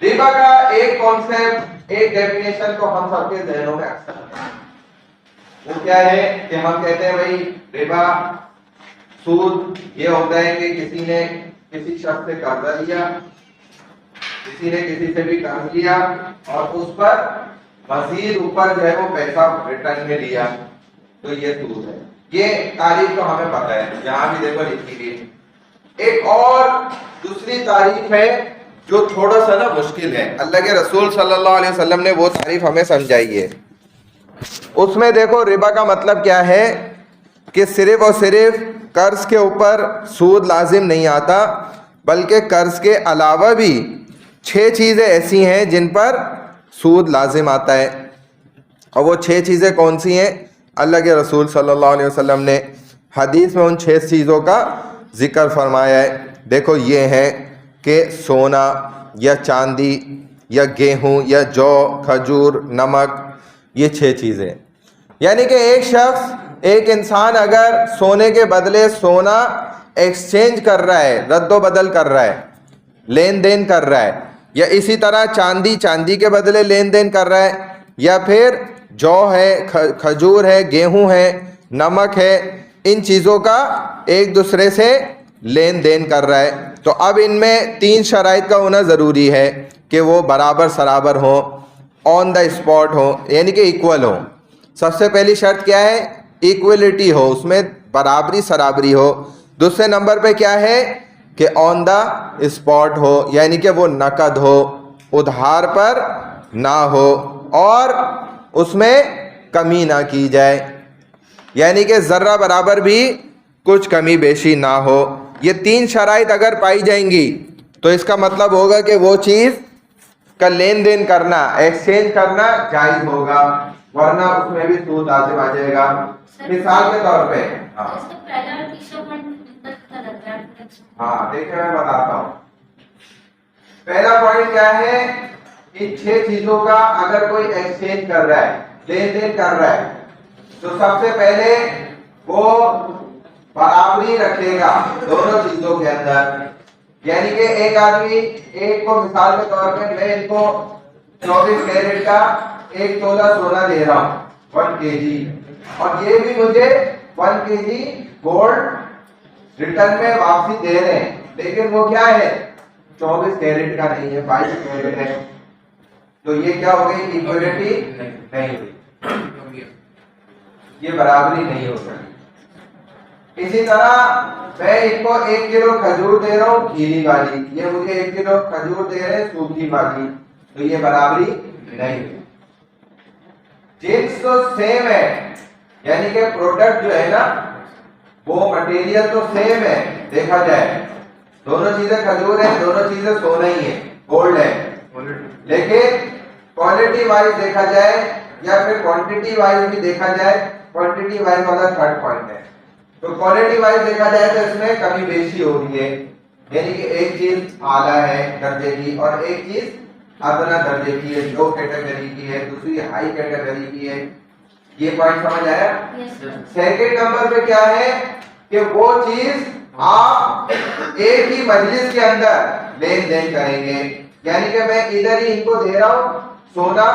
ربا کا ایک کانسیپٹ, ایک ڈیفینیشن تو ہم سب کے ذہنوں میں اکثر ہے. وہ کیا ہے کہ ہم کہتے ہیں بھائی ربا سود یہ ہوتا ہے کہ کسی نے کسی شخص سے قرضہ لیا, کسی نے کسی سے بھی قرض لیا اور اس پر مزید اوپر جو ہے وہ پیسہ ریٹرن میں لیا, تو یہ سود ہے. یہ تعریف تو ہمیں پتہ ہے, یہاں بھی دیکھو لکھی گئی. ایک اور دوسری تعریف ہے جو تھوڑا سا نا مشکل ہے, اللہ کے رسول صلی اللہ علیہ وسلم نے وہ تعریف ہمیں سمجھائی ہے. اس میں دیکھو ربا کا مطلب کیا ہے کہ صرف اور صرف قرض کے اوپر سود لازم نہیں آتا، بلکہ قرض کے علاوہ بھی 6 چیزیں ایسی ہیں جن پر سود لازم آتا ہے. اور وہ 6 چیزیں کون سی ہیں؟ اللہ کے رسول صلی اللہ علیہ وسلم نے حدیث میں ان 6 چیزوں کا ذکر فرمایا ہے. دیکھو یہ ہے کہ سونا یا چاندی یا گیہوں یا جو، کھجور، نمک، یہ 6 چیزیں. یعنی کہ ایک شخص، ایک انسان اگر سونے کے بدلے سونا ایکسچینج کر رہا ہے، رد و بدل کر رہا ہے، لین دین کر رہا ہے، یا اسی طرح چاندی کے بدلے لین دین کر رہا ہے، یا پھر جو ہے، کھجور ہے، گیہوں ہے، نمک ہے، ان چیزوں کا ایک دوسرے سے لین دین کر رہا ہے، تو اب ان میں 3 شرائط کا ہونا ضروری ہے کہ وہ برابر سرابر ہو، آن دا اسپاٹ ہو، یعنی کہ ایکول ہو. سب سے پہلی شرط کیا ہے؟ ایکولیٹی ہو، اس میں برابری سرابری ہو. دوسرے نمبر پہ کیا ہے کہ آن دا اسپاٹ ہو، یعنی کہ وہ نقد ہو، ادھار پر نہ ہو، اور اس میں کمی نہ کی جائے، یعنی کہ ذرہ برابر بھی کچھ کمی بیشی نہ ہو. یہ 3 شرائط اگر پائی جائیں گی تو اس کا مطلب ہوگا کہ وہ چیز کا لین دین کرنا، ایکسچینج کرنا جائز ہوگا، ورنہ اس میں بھی سود لازم آ جائے گا. مثال کے طور پہ ہاں دیکھیں میں بتاتا ہوں. پہلا پوائنٹ کیا ہے؟ ان 6 چیزوں کا اگر کوئی ایکسچینج کر رہا ہے، لین دین کر رہا ہے، تو سب سے پہلے وہ برابری رکھے گا دونوں چیزوں کے اندر. یعنی کہ ایک آدمی، ایک کو مثال کے طور پہ میں ان کو 24 کیرٹ کا 1 تولہ سونا دے رہا ہوں 1 kg، اور یہ بھی مجھے 1 kg گولڈ ریٹرن میں واپسی دے رہے ہیں، لیکن وہ کیا ہے؟ 24 کیرٹ کا نہیں ہے، 22 کیرٹ ہے. تو یہ کیا ہو گئی؟ ایکولیٹی نہیں ہوئی، یہ برابری نہیں ہو سکتی. اسی طرح میں ان کو 1 کلو کھجور دے رہا ہوں گیلی والی، یہ مجھے 1 کلو کھجور دے رہے ہیں سوکھی والی، تو یہ برابری نہیں ہوئی. جنس تو سیم ہے، یعنی کہ پروڈکٹ جو ہے نا، وہ مٹیریل تو سیم ہے دیکھا جائے، دونوں چیزیں کھجور ہیں، دونوں چیزیں سونا ہی ہے، گولڈ ہے، لیکن کوالٹی وائز دیکھا جائے یا پھر کوانٹٹی وائز بھی دیکھا جائے، کوانٹٹی وائز والا 3rd پوائنٹ ہے. تو کوالٹی وائز دیکھا جائے تو اس میں کمی بیشی ہو رہی ہے، یعنی کہ ایک چیز اعلیٰ ہے درجے کی اور ایک چیز ادنا درجے کی ہے، لو کیٹیگری کی ہے، دوسری ہائی کیٹیگری کی ہے. یہ پوائنٹ سمجھ آیا؟ سیکنڈ نمبر پہ کیا ہے کہ وہ چیز آپ ایک ہی مجلس کے اندر لین دین کریں گے، یعنی کہ میں ادھر ہی ان کو دے رہا ہوں سونا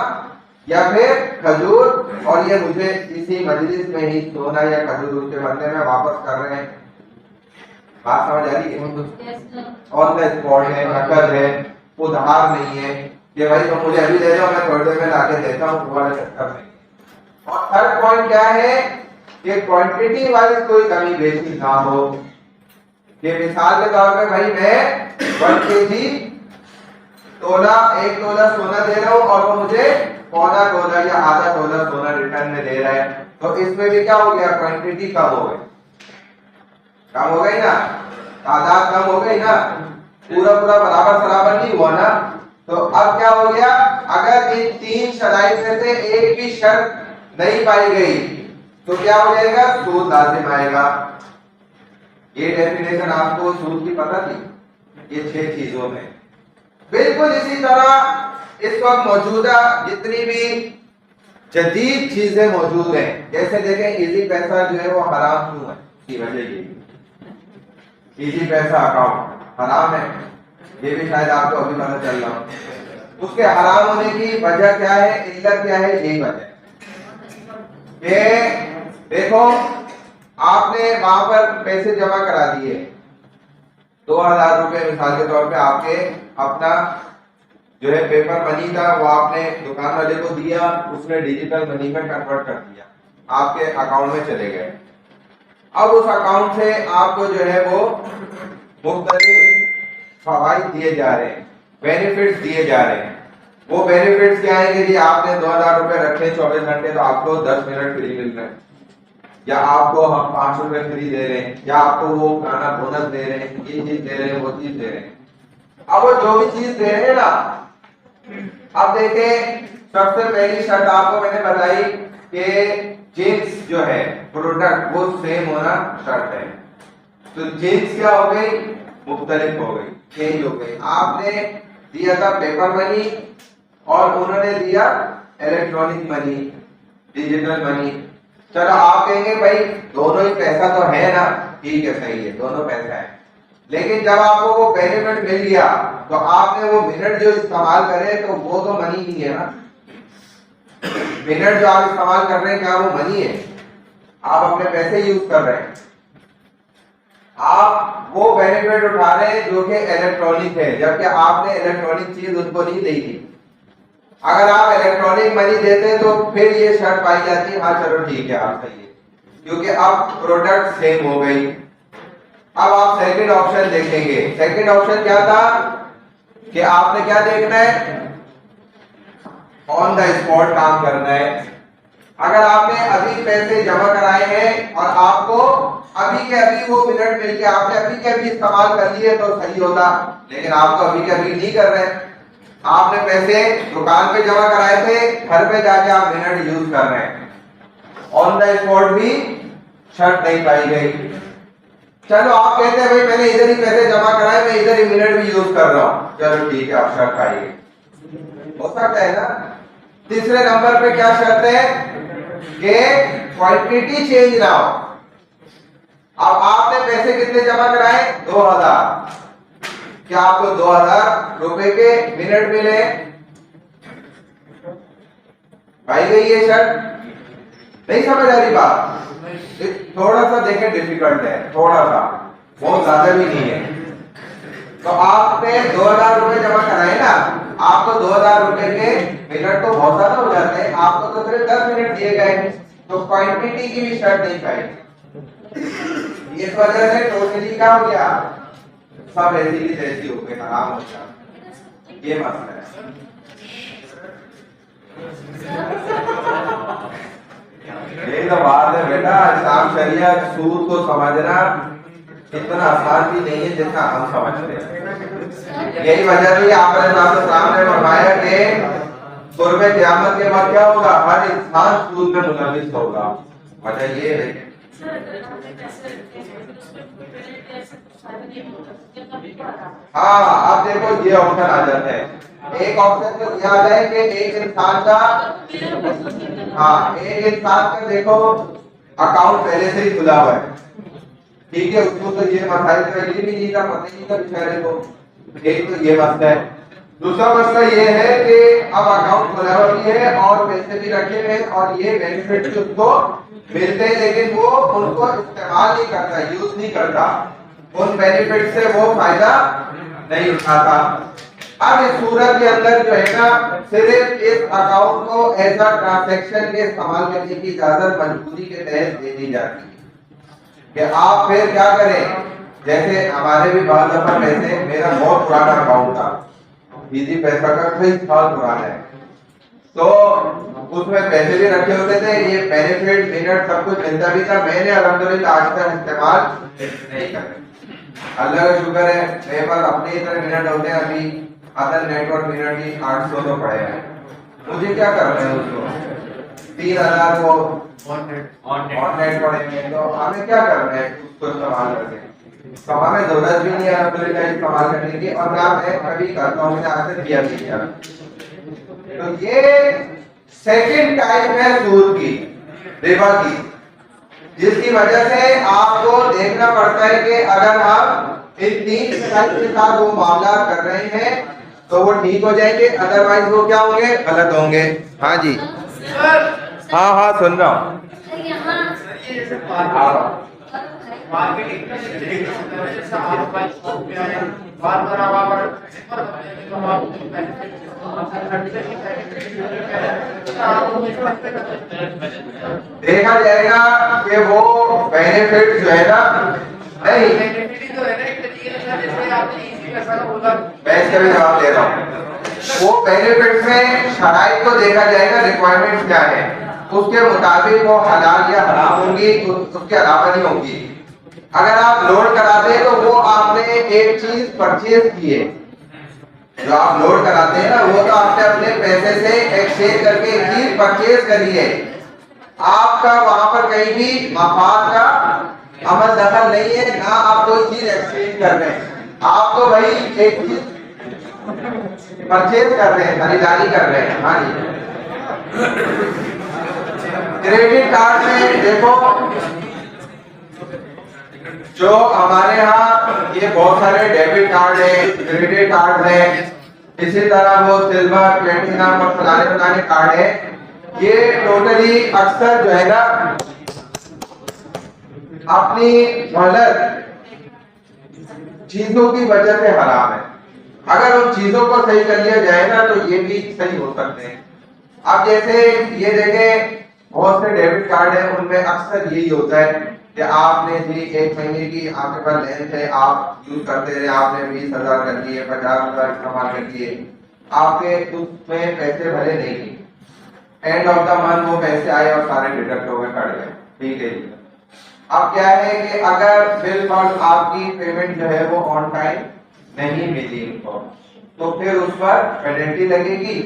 یا پھر کھجور، اور یہ مجھے اسی مجلس میں ہی سونا یا کھجور اس کے بدلے میں واپس کر رہے ہیں. بات سمجھ آ رہی ہے؟ آن دا اسپاٹ ہے، نقد ہے، ادھار نہیں ہے کہ بھائی تم مجھے ابھی دے دو میں تھوڑی دیر میں لا کے دیتا ہوں، تمہارا چکر نہیں. اور 3rd پوائنٹ کیا ہے کہ کوانٹٹی وائز کوئی کمی بیشی نہ ہو. کہ مثال کے طور پہ بھائی میں 1 kg تولہ 1 تولہ سونا دے رہا ہوں اور وہ مجھے 1.25 تولہ یا آدھا تولہ سونا ریٹرن میں دے رہا ہے، تو اس میں بھی کیا ہو گیا؟ کوانٹٹی کم ہو گئی، کم ہو گئی نا، تعداد کم ہو گئی نا، پورا برابر سرابر نہیں ہوا نا. تو اب کیا ہو گیا؟ اگر ان 3 شرائط میں سے ایک بھی شرط نہیں پائی گئی تو کیا ہو جائے گا؟ سود لازم آئے گا. یہ ڈیفینیشن آپ کو سود کی پتہ تھی؟ یہ 6 چیزوں میں. بالکل اسی طرح اس وقت موجودہ جتنی بھی جدید چیزیں موجود ہیں، جیسے دیکھیں ایزی پیسہ جو ہے وہ حرام کیوں ہے؟ اس کی وجہ یہ ایزی پیسہ اکاؤنٹ حرام ہے، یہ بھی شاید آپ کو ابھی پتہ چل رہا ہو. اس کے حرام ہونے کی وجہ کیا ہے؟ علت کیا ہے؟ یہی وجہ کہ دیکھو آپ نے وہاں پر پیسے جمع کرا دیے 2000 روپے مثال کے طور پہ، آپ کے اپنا جو ہے پیپر منی تھا وہ آپ نے دکان والے کو دیا، اس نے ڈیجیٹل منی میں کنورٹ کر دیا، آپ کے اکاؤنٹ میں چلے گئے. اب اس اکاؤنٹ سے آپ کو جو ہے وہ مختلف فوائد دیے جا رہے ہیں، بینیفٹس دیے جا رہے ہیں. وہ بینیفٹس کیا ہیں کہ جی آپ نے 2000 روپے رکھے 24 گھنٹے تو آپ کو 10 منٹ فری مل رہے ہیں، یا آپ کو ہم 500 روپے فری دے رہے ہیں، یا آپ کو وہ پرانا بونس دے رہے ہیں، یہ چیز دے رہے ہیں، وہ چیز دے رہے ہیں۔ اب وہ جو بھی چیز دے رہے ہیں نا، اب دیکھیں سب سے پہلی شرط آپ کو میں نے بتائی کہ جنس جو ہے پروڈکٹ وہ سیم ہونا شرط ہے۔ تو جنس کیا ہو گئی؟ مختلف ہو گئی، چینج ہو گئی۔ آپ نے دیا تھا پیپر منی اور انہوں نے دیا الیکٹرانک منی، ڈیجیٹل منی۔ چلو آپ کہیں گے بھائی دونوں ہی پیسہ تو ہے نا، ٹھیک ہے صحیح ہے، دونوں پیسہ ہے، لیکن جب آپ کو وہ بینیفٹ مل گیا تو آپ نے وہ منٹ جو استعمال کرے تو وہ تو منی نہیں ہے نا۔ منٹ جو آپ استعمال کر رہے ہیں کیا وہ منی ہے؟ آپ اپنے پیسے یوز کر رہے ہیں، آپ وہ بینیفٹ اٹھا رہے ہیں جو کہ الیکٹرانک ہے، جبکہ آپ نے الیکٹرانک چیز ان کو نہیں دی تھی۔ اگر آپ الیکٹرانک منی دیتے تو پھر یہ شرط پائی جاتی، ہاں چلو ٹھیک ہے آپ صحیح ہے، کیونکہ اب پروڈکٹ سیم ہو گئی۔ اب آپ سیکنڈ آپشن دیکھیں گے۔ سیکنڈ آپشن کیا تھا کہ آپ نے کیا دیکھنا ہے؟ آن دا اسپاٹ کام کرنا ہے۔ اگر آپ نے ابھی پیسے جمع کرائے ہیں اور آپ کو ابھی کے ابھی وہ منٹ مل کے آپ نے ابھی کے ابھی استعمال کر لیے تو صحیح ہوتا، لیکن آپ تو ابھی کے ابھی نہیں کر رہے، آپ نے پیسے دکان پہ جمع کرائے تھے، گھر پہ جا کے آپ منٹ یوز کر رہے ہیں۔ آن دا اسپاٹ بھی شرط نہیں پائی گئی۔ چلو آپ کہتے ہیں بھائی میں نے ادھر ہی پیسے جمع کرائے، میں ادھر ہی منٹ بھی یوز کر رہا ہوں، چلو ٹھیک ہے آپ شرط پائیے، ہو سکتا ہے نا۔ تیسرے نمبر پہ کیا شرط ہے کہ کوانٹٹی چینج نہ ہو۔ اب آپ نے پیسے کتنے جمع کرائے؟ 2000، کیا آپ کو 2000 روپے کے منٹ ملے؟ پائی گئی یہ شرط؟ نہیں سمجھ آ رہی بات؟ تھوڑا سا دیکھیں ڈیفیکلٹ ہے، تھوڑا سا، بہت زیادہ بھی نہیں ہے۔ تو آپ نے 2000 روپے جمع کرائے نا، آپ کو 2000 روپے کے منٹ تو بہت زیادہ ہو جاتے ہیں، آپ کو تو صرف 10 منٹ دیے گئے، تو کوانٹٹی کی بھی شرط نہیں پائی۔ اس وجہ سے ٹوٹلی کیا ہو گیا؟ سب ایسی کی تیسی ہو گئے، حرام ہو گیا۔ یہ مسئلہ ہے۔ یہی تو بات ہے بیٹا، اسلام شریعت سود کو سمجھنا اتنا آسان بھی نہیں ہے جتنا ہم سمجھتے ہیں۔ یہی وجہ بھی آپ علیہ السلام نے فرمایا کہ قرب قیامت کے بعد کیا ہوگا؟ ہر انسان سود میں ملوث ہوگا۔ وجہ یہ ہے ہاں اب دیکھو یہ آپشن آ جاتا ہے۔ ایک آپشن تو یہ آ جائے کہ ایک انسان کا دیکھو اکاؤنٹ پہلے سے ہی کھلا ہوا ہے، ٹھیک ہے، اس کو تو یہ مسائل کا علم ہی نہیں تھا، پتہ ہی نہیں تھا بیچارے کو۔ ایک تو یہ مسئلہ ہے۔ دوسرا مسئلہ یہ ہے کہ اب اکاؤنٹ کھلا ہوا بھی ہے اور پیسے بھی رکھے ہیں اور یہ بینیفٹ اس کو ملتے ہیں، لیکن وہ ان کو استعمال نہیں کرتا، یوز نہیں کرتا، ان بینیفٹ سے وہ فائدہ نہیں اٹھاتا۔ اب اس صورت کے اندر جو ہے نا صرف اس اکاؤنٹ کو ایسا ٹرانزیکشن کے استعمال کرنے کی اجازت مجبوری کے تحت دے دی جاتی ہے کہ آپ پھر کیا کریں، جیسے ہمارے بھی بعض دفعہ پیسے، میرا بہت پرانا اکاؤنٹ تھا، ایزی پیسہ کا کئی سال پرانا ہے، تو اس میں پیسے بھی رکھے ہوتے تھے، یہ بینیفٹ منٹ سب کچھ ملتا بھی تھا، میں نے الحمدللہ آج تک استعمال نہیں کرا۔ اللہ کا شکر ہے میرے پاس اپنے اتنے منٹ ہوتے ہیں، ابھی ادر نیٹ ورک منٹ ہی 800 تو پڑے ہیں، مجھے کیا کرنا ہے اس کو 3000 وہ آن نیٹ پڑے ہیں، تو ہمیں کیا کرنا ہے اس کو استعمال کر کے؟ تو ہمیں ضرورت بھی نہیں ہے الحمدللہ استعمال کرنے کی، اور میں کبھی کرتا ہوں، میں نے آج سے کیا بھی کیا۔ تو یہ سیکنڈ ٹائپ ہے سود کی، ربا کی، جس کی وجہ سے آپ کو دیکھنا پڑتا ہے کہ اگر ہم ان تین ٹائپ کے ساتھ وہ معاملات کر رہے ہیں تو وہ ٹھیک ہو جائیں گے، ادروائز وہ کیا ہوں گے؟ غلط ہوں گے۔ ہاں جی، ہاں سن رہا ہوں۔ دیکھا جائے گا کہ وہ بینیفٹ جو ہے نا، نہیں میں اس کا بھی جواب دے رہا ہوں۔ وہ بینیفٹ میں شرائط کو دیکھا جائے گا، ریکوائرمنٹ کیا ہے، اس کے مطابق وہ حلال یا حرام ہوں گی، اس کے علاوہ نہیں ہوں گی۔ اگر آپ لوڈ کراتے ہیں تو وہ آپ نے ایک چیز پرچیز کی ہے، جو آپ لوڈ کراتے ہیں نا وہ تو آپ نے اپنے پیسے سے ایکسچینج کر کے ایک چیز پرچیز کری ہے، آپ کا وہاں پر کہیں بھی مفاد کا عمل دخل نہیں ہے، نہ آپ کوئی چیز ایکسچینج کر رہے ہیں، آپ تو بھائی ایک چیز پرچیز کر رہے ہیں، خریداری کر رہے ہیں۔ ہاں جی، کریڈٹ کارڈ میں دیکھو جو ہمارے ہاں یہ بہت سارے ڈیبٹ کارڈ ہیں، کریڈٹ کارڈ ہیں، اسی طرح وہ سلور، پلیٹینم اور فلانے کارڈ ہیں، یہ ٹوٹلی اکثر جو ہے نا اپنی مہلت چیزوں کی وجہ سے حرام ہے۔ اگر ان چیزوں کو صحیح کر لیا جائے نا تو یہ بھی صحیح ہو سکتے ہیں۔ اب جیسے یہ دیکھیں بہت سے ڈیبٹ کارڈ ہیں، ان میں اکثر یہی ہوتا ہے کہ آپ نے جی 1 مہینے کی آپ کے پاس لینتھ ہے، آپ یوز کرتے رہے، آپ نے 20,000 کر دیے، 50,000 استعمال کر دیے، آپ کے اس میں پیسے بھرے نہیں کی، اینڈ آف دا منتھ وہ پیسے آئے اور سارے ڈیڈکٹ ہو گئے، کٹ گئے، ٹھیک ہے جی۔ اب کیا ہے کہ اگر بالکل آپ کی پیمنٹ جو ہے وہ آن ٹائم نہیں ملی ان کو تو پھر اس پر پینلٹی لگے گی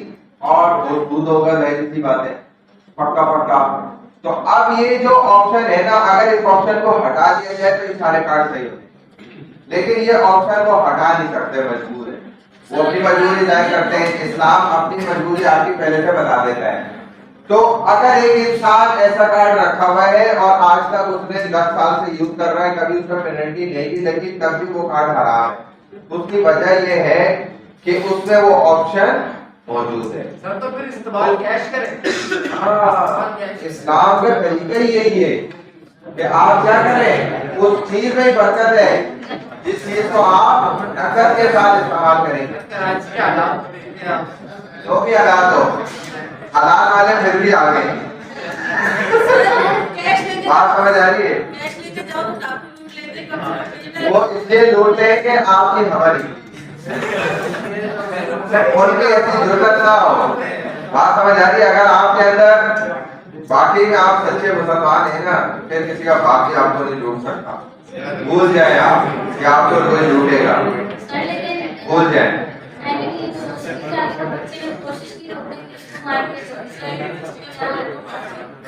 اور وہ سود ہوگا، ظاہر سی بات ہے، پکا۔ تو اب یہ جو آپشن ہے نا، اگر اس آپشن کو ہٹا دیا جائے تو یہ سارے کارڈ صحیح ہوتے ہیں، لیکن یہ آپشن کو ہٹا نہیں سکتے، مجبور ہے، وہ اپنی مجبوری ظاہر کرتے ہیں، اسلام اپنی مجبوری آپ کی پہلے سے بتا دیتا ہے۔ تو اگر ایک انسان ایسا کارڈ رکھا ہوا ہے اور آج تک اس نے 10 سال سے یوز کر رہا ہے، کبھی اس پر پینلٹی نہیں بھی لگی، تب بھی وہ کارڈ حرام ہے، اس کی وجہ یہ ہے کہ اس میں وہ آپشن موجود ہے۔ سر تو پھر استعمال کیش کریں۔ اسلام کا طریقہ ہی یہی ہے کہ آپ کیا کریں، اس چیز میں برکت ہے جس چیز کو آپ نقد کے ساتھ استعمال کریں گے، جو بھی حالات ہو، حلال والے پھر بھی آ گئے، بات سمجھ آ رہی ہے؟ وہ اس لیے لوٹتے ہیں کہ آپ کی ہماری ان کی ایسی ضرورت نہ ہو، بات سمجھ آ رہی ہے؟ اگر آپ کے اندر باقی میں آپ سچے مسلمان ہیں نا، پھر کسی کا باقی آپ کو نہیں لوٹ سکتا، بھول جائیں آپ کہ آپ کو کوئی لوٹے گا، بھول جائیں۔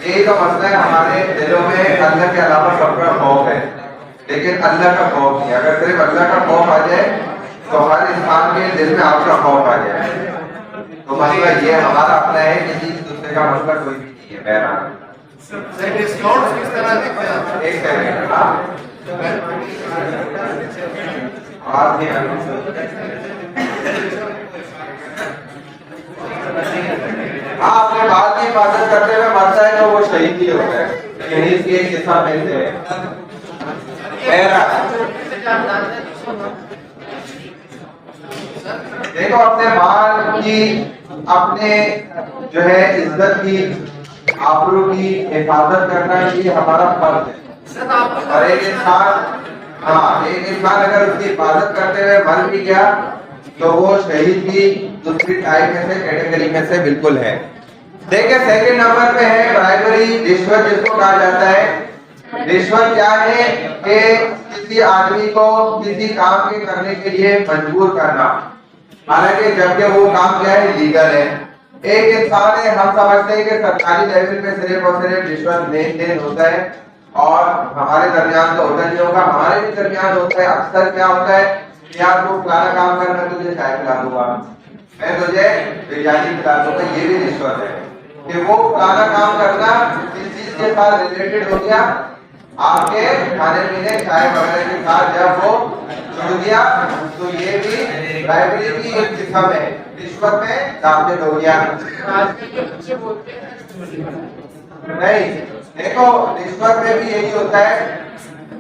یہی تو مسئلہ ہے، ہمارے دلوں میں اللہ کے علاوہ سب کا خوف ہے، لیکن اللہ کا خوف نہیں۔ اگر صرف اللہ کا خوف آ جائے تو ہر انسان کے دل میں آپ کا خوف آ جائے۔ تو مسئلہ یہ ہمارا اپنا ہے، کسی دوسرے کا مسئلہ کوئی بھی نہیں ہے۔ بہرحال ایک سیکنڈ، آواز نہیں آ ہاں، اپنے بال کی حفاظت کرتے ہوئے مرتا ہے تو وہ شہید ہی ہوتا ہے، یہی کی ایک حصہ ملتے ہیں۔ دیکھو اپنے مال کی، اپنے جو ہے عزت کی، آبرو کی حفاظت کرنا یہ ہمارا فرض ہے، اور ایک انسان اگر اس کی حفاظت کرتے ہوئے مر بھی گیا تو وہ شہید کی دوسری ٹائپ میں سے، کیٹیگری میں سے بالکل ہے۔ دیکھیں سیکنڈ نمبر پہ ہے برائبری، رشوت جس کو کہا جاتا ہے۔ رشوت کیا ہے کہ کسی آدمی کو کسی کام کے کرنے کے لیے مجبور کرنا، حالانکہ جبکہ وہ کام کیا ہے، لیگل ہے۔ ایک انسان ہے، ہم سمجھتے ہیں کہ سرکاری لیول پہ صرف اور صرف رشوت لین دین ہوتا ہے، اور ہمارے درمیان تو ہوتا نہیں ہوگا، ہمارے بھی درمیان ہوتا ہے۔ اکثر کیا ہوتا ہے کہ یار تو فلانا کام کر، میں تجھے چائے پلا دوں گا، میں تجھے بریانی کھلا دوں گا، یہ بھی رشوت ہے کہ وہ فلانا کام کرنا جس چیز کے ساتھ ریلیٹڈ ہو گیا، آپ کے کھانے پینے چائے وغیرہ کے ساتھ جب وہ جڑ گیا تو یہ بھی برائبری کی ایک قسم ہے، رشوت میں داخل ہو گیا۔ نہیں، دیکھو رشوت میں بھی یہی ہوتا ہے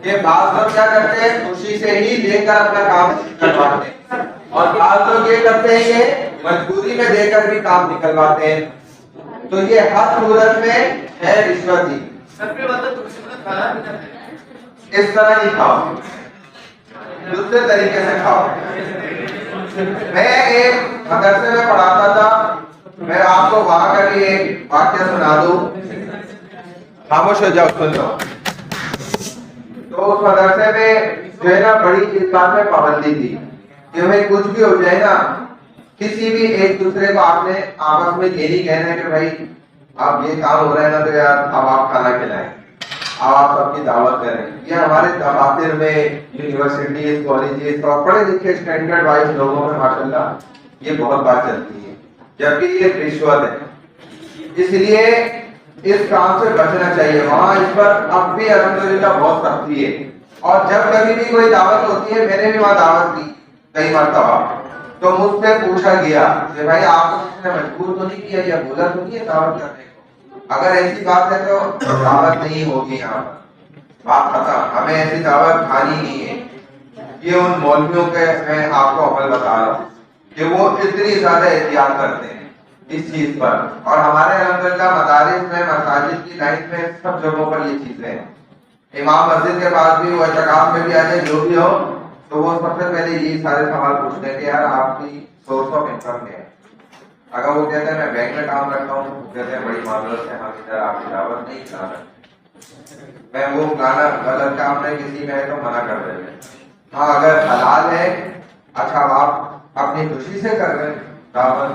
کہ بعض لوگ کیا کرتے ہیں، خوشی سے ہی لے کر اپنا کام کرواتے ہیں، اور بعض لوگ یہ کرتے ہیں کہ مجبوری میں دے کر بھی کام نکلواتے ہیں۔ تو یہ ہر صورت میں ہے رشوت ہی۔ اس طرح نہیں کھاؤ، دوسرے طریقے سے کھاؤ۔ میں ایک مدرسے میں پڑھاتا تھا، میں آپ کو وہاں کا بھی ایک واقعہ سنا دوں، خاموش ہو جاؤ سن لو۔ تو اس مدرسے میں جو ہے نا بڑی چیز بات میں پابندی تھی کہ بھائی کچھ بھی ہو جائے نا، کسی بھی ایک دوسرے کو آپ نے آپس میں یہ نہیں کہنا ہے کہ بھائی اب یہ کام ہو رہا ہے نا تو یار اب آپ کھانا کھلائیں، اب آپ سب کی دعوت کریں۔ یہ ہمارے دفاتر میں، یونیورسٹیز، کالجز اور پڑھے لکھے اسٹینڈرڈ وائز لوگوں میں ماشاءاللہ یہ بہت بات چلتی ہے، جبکہ یہ رشوت ہے۔ اس لیے اس کام سے بچنا چاہیے۔ وہاں اس پر اب بھی الحمدللہ بہت سختی ہے، اور جب کبھی بھی کوئی دعوت ہوتی ہے، میں نے بھی وہاں دعوت دی کئی مرتبہ، تو مجھ سے پوچھا گیا کہ بھائی آپ کو کسی نے مجبور تو نہیں کیا یا بولا تو نہیں ہے دعوت کرنے کو؟ اگر ایسی بات ہے تو دعوت نہیں ہوگی یہاں پر، بات ختم، ہمیں ایسی دعوت کھانی نہیں ہے۔ یہ ان مولویوں کے میں آپ کو عمل بتا رہا ہوں کہ وہ اتنی زیادہ احتیاط کرتے ہیں اس چیز پر، اور ہمارے الحمدللہ مدارس میں، مساجد کی لائن میں، سب جگہوں پر یہ چیزیں ہیں۔ امام مسجد کے پاس بھی، وہ اعتکاف میں بھی آ جائے، جو بھی ہو، تو وہ سب سے پہلے یہی سارے سوال پوچھتے ہیں کہ یار آپ کی سورس آف انکم کیا ہے؟ اگر وہ کہتے ہیں میں بینک میں کام کرتا ہوں، وہ کہتے ہیں بڑی معذرت ہے، ہم ادھر آپ کی دعوت نہیں کرا سکتے، میں وہ گانا غلط کام میں کسی میں ہے تو منع کر دیتے ہیں۔ ہاں اگر حلال ہے، اچھا آپ اپنی خوشی سے کر رہے ہیں دعوت،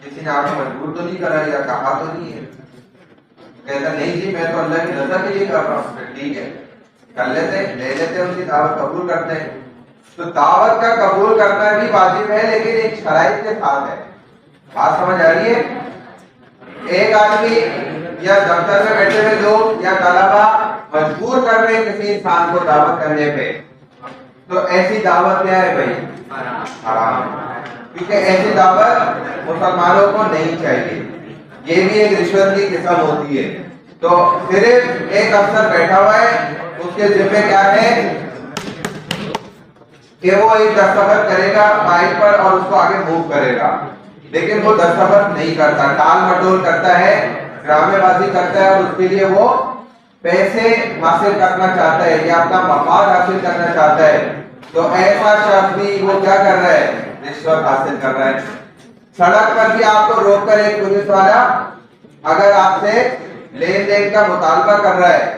کسی نے آپ کو مجبور تو نہیں کرا یا کہا تو نہیں ہے، کہتا نہیں جی میں تو اللہ کی رضا کے لیے کر رہا ہوں، ٹھیک ہے کر لیتے، لے لیتے، ان کی دعوت قبول کرتے ہیں۔ تو دعوت کا قبول کرنا بھی واجب ہے، لیکن ایک شرائط کے ساتھ ہے، بات سمجھ آ رہی ہے؟ ایک آدمی یا دفتر میں بیٹھے ہوئے لوگ یا طلبا مجبور کر رہے ہیں کسی انسان کو دعوت کرنے پہ، تو ایسی دعوت کیا ہے بھائی؟ حرام ہے، کیونکہ ایسی دعوت مسلمانوں کو نہیں چاہیے، یہ بھی ایک رشوت کی قسم ہوتی ہے۔ تو صرف ایک افسر بیٹھا ہوا ہے، اس کے ذمہ کیا ہے کہ وہ ایک دستخط کرے گا فائل پر اور اس کو آگے موو کرے گا، لیکن وہ دستخط نہیں کرتا، ٹال مٹول کرتا ہے، ڈرامے بازی کرتا ہے، اور اس کے لیے وہ پیسے حاصل کرنا چاہتا ہے یا اپنا مفاد حاصل کرنا چاہتا ہے۔ تو ایسا شخص بھی وہ کیا کر رہا ہے؟ رشوت حاصل کر رہا ہے۔ سڑک پر بھی آپ کو روک کر ایک پولیس والا اگر آپ سے لین دین کا مطالبہ کر رہا ہے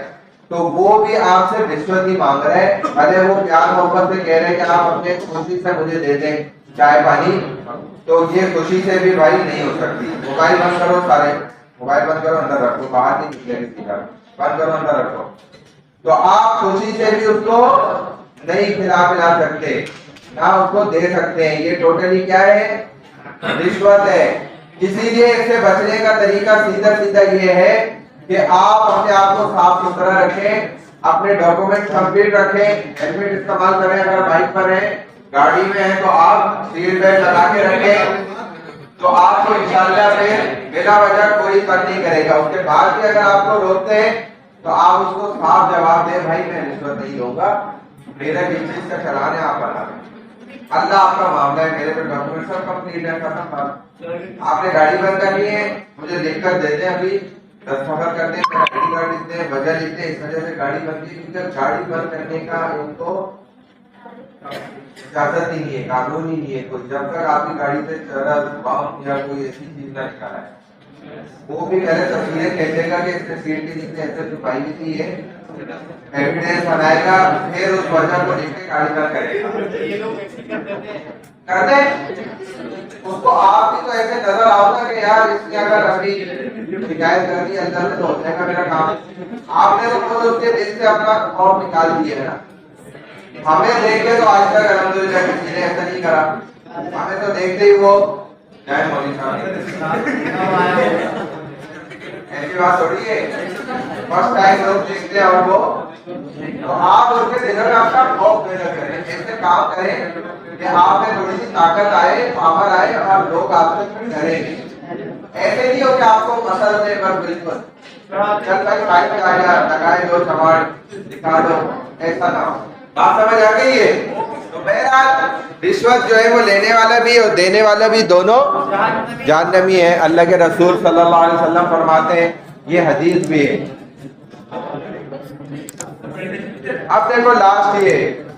تو وہ بھی آپ سے رشوت ہی مانگ رہا ہے، بھلے وہ پیار محبت سے کہہ رہے ہیں کہ آپ اپنے خوشی سے مجھے دے دیں چائے پانی، تو یہ خوشی سے بھی بھائی نہیں ہو سکتی۔ موبائل بند کرو، سارے موبائل بند کرو، اندر رکھو، باہر نہیں نکلے کسی کا، بند کرو اندر رکھو۔ تو آپ خوشی سے بھی اس کو نہیں پلا سکتے، نہ اس کو دے سکتے ہیں، یہ ٹوٹلی کیا ہے؟ رشوت ہے۔ اسی لیے اس سے بچنے کا طریقہ سیدھا سیدھا یہ ہے کہ آپ اپنے آپ کو صاف ستھرا رکھیں، اپنے ڈاکومنٹ کمپلیٹ رکھیں، ہیلمٹ استعمال کریں، اگر بائک پر ہیں، گاڑی میں ہیں تو آپ سیٹ بیلٹ لگا کے رکھیں، تو آپ کو انشاءاللہ پھر بلا وجہ کوئی فرق نہیں کرے گا۔ اس کے بعد بھی اگر آپ کو روکتے ہیں تو آپ اس کو صاف جواب دیں، بھائی میں رشوت نہیں لوں گا، میرا جس چیز کا چلان ہے آپ بنا لیں، اللہ آپ کا معاملہ ہے، میرے پہ ڈاکومنٹ سب کمپلیٹ ہے، ختم بات۔ آپ نے گاڑی بند کرنی ہے، مجھے لکھ کر دے دیں، ابھی دستخط کرتے ہیں، میرا آئی ڈی کارڈ لکھتے ہیں، وجہ لکھتے ہیں، اس وجہ سے گاڑی بند کی، کیونکہ گاڑی بند کرنے کا ان کو اجازت ہی نہیں ہے، قانون ہی نہیں ہے کوئی، جب تک آپ کی گاڑی سے چرس بم یا کوئی ایسی چیز نہ نکالا ہے۔ وہ بھی پہلے تصویریں کھینچے گا کہ اس نے سیٹ کی نیچے ایسے چھپائی بھی تھی، ہے ایویڈنس بنائے گا، پھر اس وجہ کو لکھ کے گاڑی بند کرے گا۔ کر دیں اس کو، آپ بھی تو ایسے نظر آؤ نا کہ یار اس نے اگر ابھی شکایت کر دی اندر سے تو ہونے کا میرا کام، آپ نے تو خود اس کے دل سے اپنا خوف نکال دیا ہے نا۔ ہمیں دیکھ کے تو آج تک الحمدللہ کسی نے ایسا نہیں کرا، ہمیں تو دیکھتے ہی وہ جائے مولوی صاحب، ایسی بات تھوڑی ہے، فرسٹ ٹائم لوگ دیکھتے ہیں، اور وہ تو آپ اس کے دلوں میں اپنا خوف پیدا کریں، ایسے کام کریں کہ آپ میں تھوڑی سی طاقت آئے، پاور آئے، اور لوگ آپ سے ڈریں گے۔ ایسے نہیں ہو کہ آپ کو مسل دے بس بالکل چل بھائی بائک پہ آ جا، لگائے دو چماڑ دکھا دو، ایسا نہ ہو۔ بات سمجھ آ گئی ہے؟ تو بہرحال رشوت جو ہے وہ لینے والا بھی اور دینے والا بھی دونوں جہنمی ہے، اللہ کے رسول صلی اللہ علیہ وسلم فرماتے ہیں، یہ حدیث بھی ہے۔ اب دیکھو لاسٹ یہ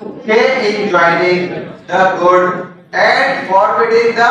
enjoining the good and forbidding the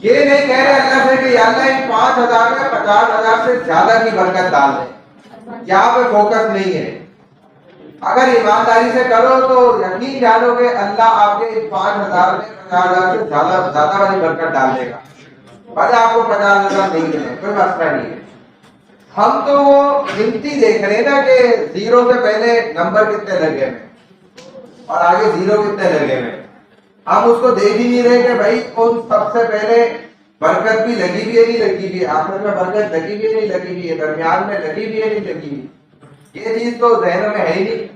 یہ نہیں کہہ رہے اللہ سے کہ یا اللہ ان 5,000 میں 50,000 سے زیادہ کی برکت ڈال دیں، یہاں پہ فوکس نہیں ہے۔ اگر ایمانداری سے کرو تو یقین جانو کہ اللہ آپ کے 5,000 میں 50,000 سے زیادہ والی برکت ڈال دے گا، بھلے آپ کو 50,000 نہیں ملے، کوئی مسئلہ نہیں ہے۔ ہم تو وہ گنتی دیکھ رہے ہیں نا کہ زیرو سے پہلے نمبر کتنے لگے ہوئے اور آگے زیرو کتنے لگے ہوئے، ہم اس کو دیکھ ہی نہیں رہے کہ بھائی ان سب سے پہلے برکت بھی لگی بھی ہے نہیں لگی بھی ہے، آخر میں برکت لگی بھی نہیں لگی بھی ہے، درمیان میں لگی بھی ہے نہیں لگی بھی، یہ چیز تو ذہنوں میں ہے ہی نہیں۔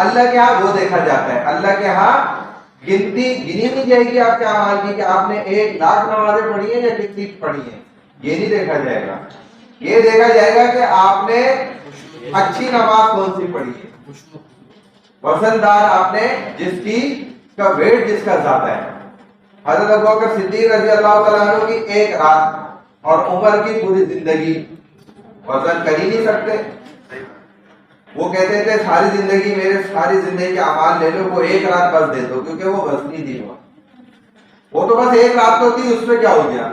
اللہ کے ہاں وہ دیکھا جاتا ہے، اللہ کے ہاں گنتی گنی نہیں جائے گی آپ کے اعمال کی کہ آپ نے 1,00,000 نمازیں پڑھی ہیں یا کتنی پڑھی ہیں، یہ نہیں دیکھا جائے گا۔ یہ دیکھا جائے گا کہ آپ نے اچھی نماز کون سی پڑھی ہے، وزندار آپ نے جس کی کا ویٹ جس کا زیادہ ہے۔ حضرت ابوبکر صدیق رضی اللہ تعالیٰ عنہ کی ایک رات اور عمر کی پوری زندگی وزن کر ہی نہیں سکتے۔ وہ کہتے تھے ساری زندگی میرے ساری زندگی کے اعمال لے لو، وہ ایک رات بس دے دو، کیونکہ وہ وزنی تھی، وہ تو بس ایک رات تو تھی، اس میں کیا ہو گیا،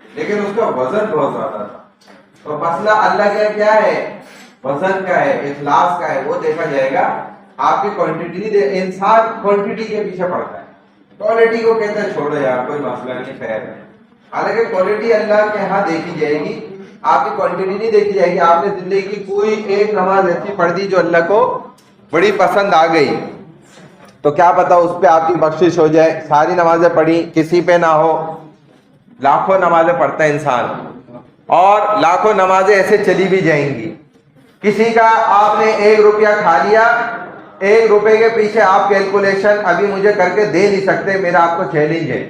لیکن اس کا وزن بہت زیادہ تھا۔ تو مسئلہ اللہ کا کیا ہے، وزن کا ہے، اخلاص کا ہے، وہ دیکھا جائے گا۔ آپ کی کوانٹٹی نہیں، انسان کوانٹٹی کے پیچھے پڑتا ہے، کوالٹی کو کہتے ہیں چھوڑو یار کوئی مسئلہ نہیں، خیر ہے، حالانکہ کوالٹی اللہ کے ہاں دیکھی جائے گی، آپ کی کوانٹٹی نہیں دیکھی جائے گی۔ آپ نے زندگی کی کوئی ایک نماز ایسی پڑھ دی جو اللہ کو بڑی پسند آ گئی، تو کیا پتا اس پہ آپ کی بخشش ہو جائے۔ ساری نمازیں پڑھی کسی پہ نہ ہو، لاکھوں نمازیں پڑھتا ہے انسان اور لاکھوں نمازیں ایسے چلی بھی جائیں گی۔ کسی کا آپ نے 1 روپیہ کھا لیا، 1 روپے کے پیچھے آپ کیلکولیشن ابھی مجھے کر کے دے نہیں سکتے، میرا آپ کو چیلنج ہے،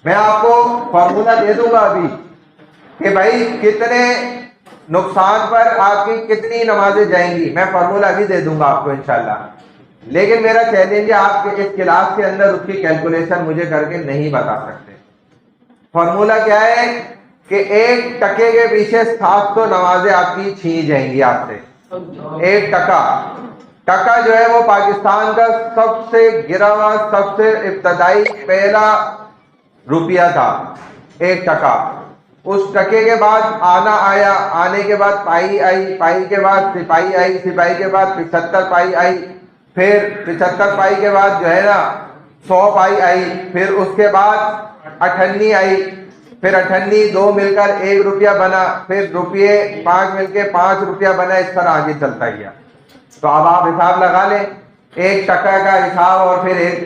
میں آپ کو فارمولا دے دوں گا ابھی کہ بھائی کتنے نقصان پر آپ کی کتنی نمازیں جائیں گی، میں فارمولا ابھی دے دوں گا آپ کو انشاءاللہ، لیکن میرا چیلنج ہے آپ کے اس کلاس کے اندر اس کی کیلکولیشن مجھے کر کے نہیں بتا سکتے۔ فارمولا کیا ہے کہ 1 ٹکے کے پیچھے 700 نمازیں آپ کی چھینی جائیں گی آپ سے۔ 1 ٹکا جو ہے وہ پاکستان کا سب سے گرا ہوا، سب سے ابتدائی پہلا روپیہ تھا، 1 ٹکا۔ اس ٹکے کے بعد آنا آیا، آنے کے بعد پائی آئی، پائی کے بعد سپاہی آئی، سپاہی کے بعد 75 پائی آئی، پھر 75 پائی کے بعد جو ہے نا 100 پائی آئی، پھر اس کے بعد 58 آئی، پھر 58 2 مل کر 1 روپیہ بنا، پھر روپیے 5 مل کے 5 روپیہ بنا، اس طرح آگے چلتا گیا۔ تو اب آپ حساب لگا لیں، 1 ٹکا کا حساب اور پھر 1